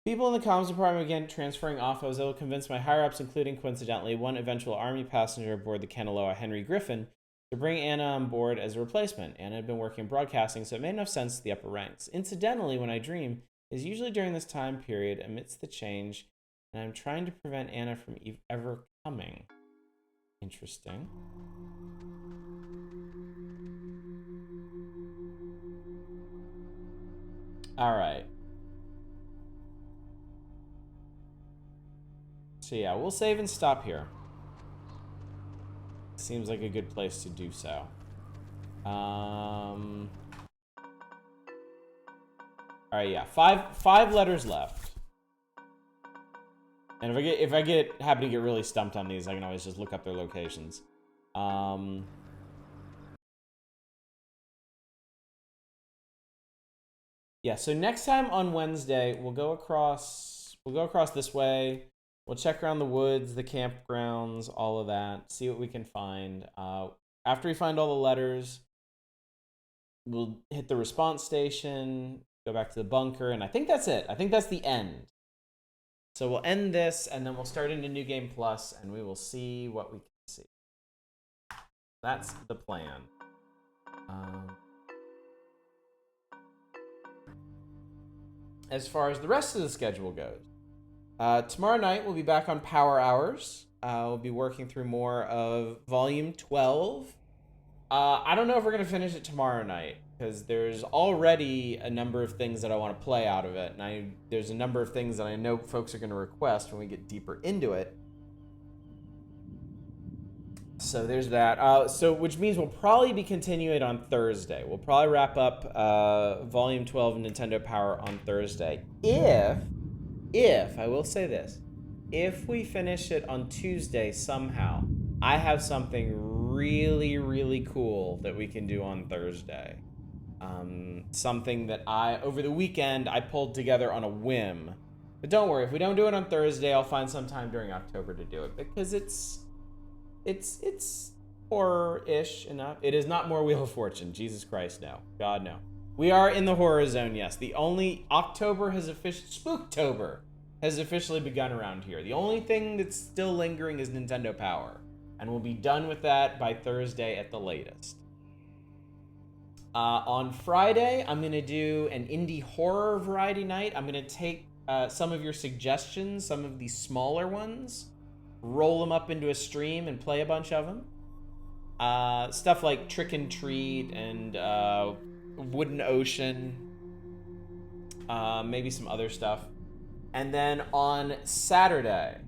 People in the comms department began transferring off. I was able to convince my higher-ups, including, coincidentally, one eventual Army passenger aboard the Kanaloa, Henry Griffin, to bring Anna on board as a replacement. Anna had been working in broadcasting, so it made enough sense to the upper ranks. Incidentally, when I dream, is usually during this time period, amidst the change, and I'm trying to prevent Anna from ever coming. Interesting. All right. So yeah, we'll save and stop here. Seems like a good place to do so. All right, yeah, five letters left. And if I happen to get really stumped on these, I can always just look up their locations. Yeah, so next time on Wednesday, we'll go across this way. We'll check around the woods, the campgrounds, all of that, see what we can find. After we find all the letters, we'll hit the response station, go back to the bunker, and I think that's it. I think that's the end. So we'll end this, and then we'll start into New Game Plus, and we will see what we can see. That's the plan. As far as the rest of the schedule goes, tomorrow night we'll be back on Power Hours. We'll be working through more of Volume 12. I don't know if we're going to finish it tomorrow night, because there's already a number of things that I want to play out of it, and there's a number of things that I know folks are going to request when we get deeper into it. So there's that. Which means we'll probably be continuing on Thursday. We'll probably wrap up Volume 12 of Nintendo Power on Thursday. If, I will say this, if we finish it on Tuesday somehow, I have something really, really cool that we can do on Thursday. Something that over the weekend, I pulled together on a whim. But don't worry, if we don't do it on Thursday, I'll find some time during October to do it, because it's horror-ish enough. It is not more Wheel of Fortune. Jesus Christ, no. God, no. We are in the horror zone, yes. The only October has Spooktober has officially begun around here. The only thing that's still lingering is Nintendo Power, and we'll be done with that by Thursday at the latest. On Friday, I'm gonna do an indie horror variety night. I'm gonna take some of your suggestions, some of these smaller ones, roll them up into a stream and play a bunch of them. Stuff like Trick and Treat and Wooden Ocean, maybe some other stuff. And then on Saturday,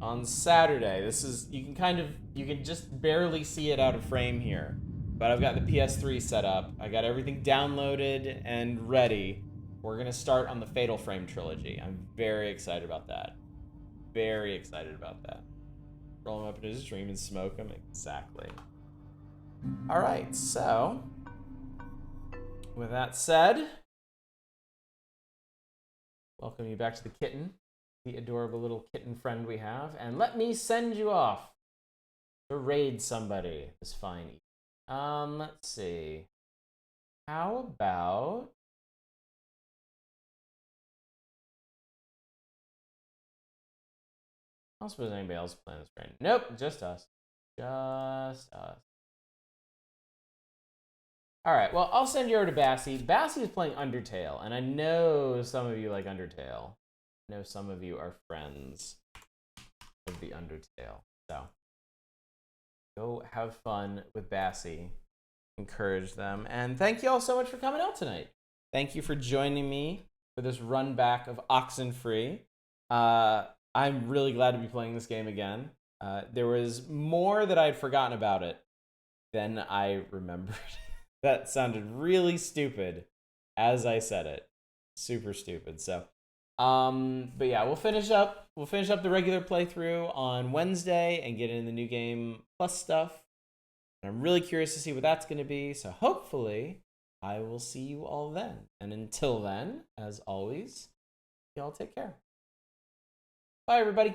this is, you can just barely see it out of frame here, but I've got the PS3 set up. I got everything downloaded and ready. We're gonna start on the Fatal Frame trilogy. I'm very excited about that. Very excited about that. Roll them up into the stream and smoke them. Exactly. All right, so with that said, welcome you back to the kitten, the adorable little kitten friend we have, and let me send you off to raid somebody this fine evening. Let's see. How about I don't suppose anybody else playing this right now. Nope, just us. Just us. Alright, well, I'll send you over to Bassie. Bassie is playing Undertale, and I know some of you like Undertale. I know some of you are friends of the Undertale. So, go have fun with Bassie. Encourage them. And thank you all so much for coming out tonight. Thank you for joining me for this run back of Oxenfree. I'm really glad to be playing this game again. There was more that I'd forgotten about it than I remembered. That sounded really stupid as I said it. Super stupid. So, but yeah, we'll finish up the regular playthrough on Wednesday and get into the new game plus stuff. And I'm really curious to see what that's going to be. So hopefully I will see you all then. And until then, as always, y'all take care. Bye, everybody.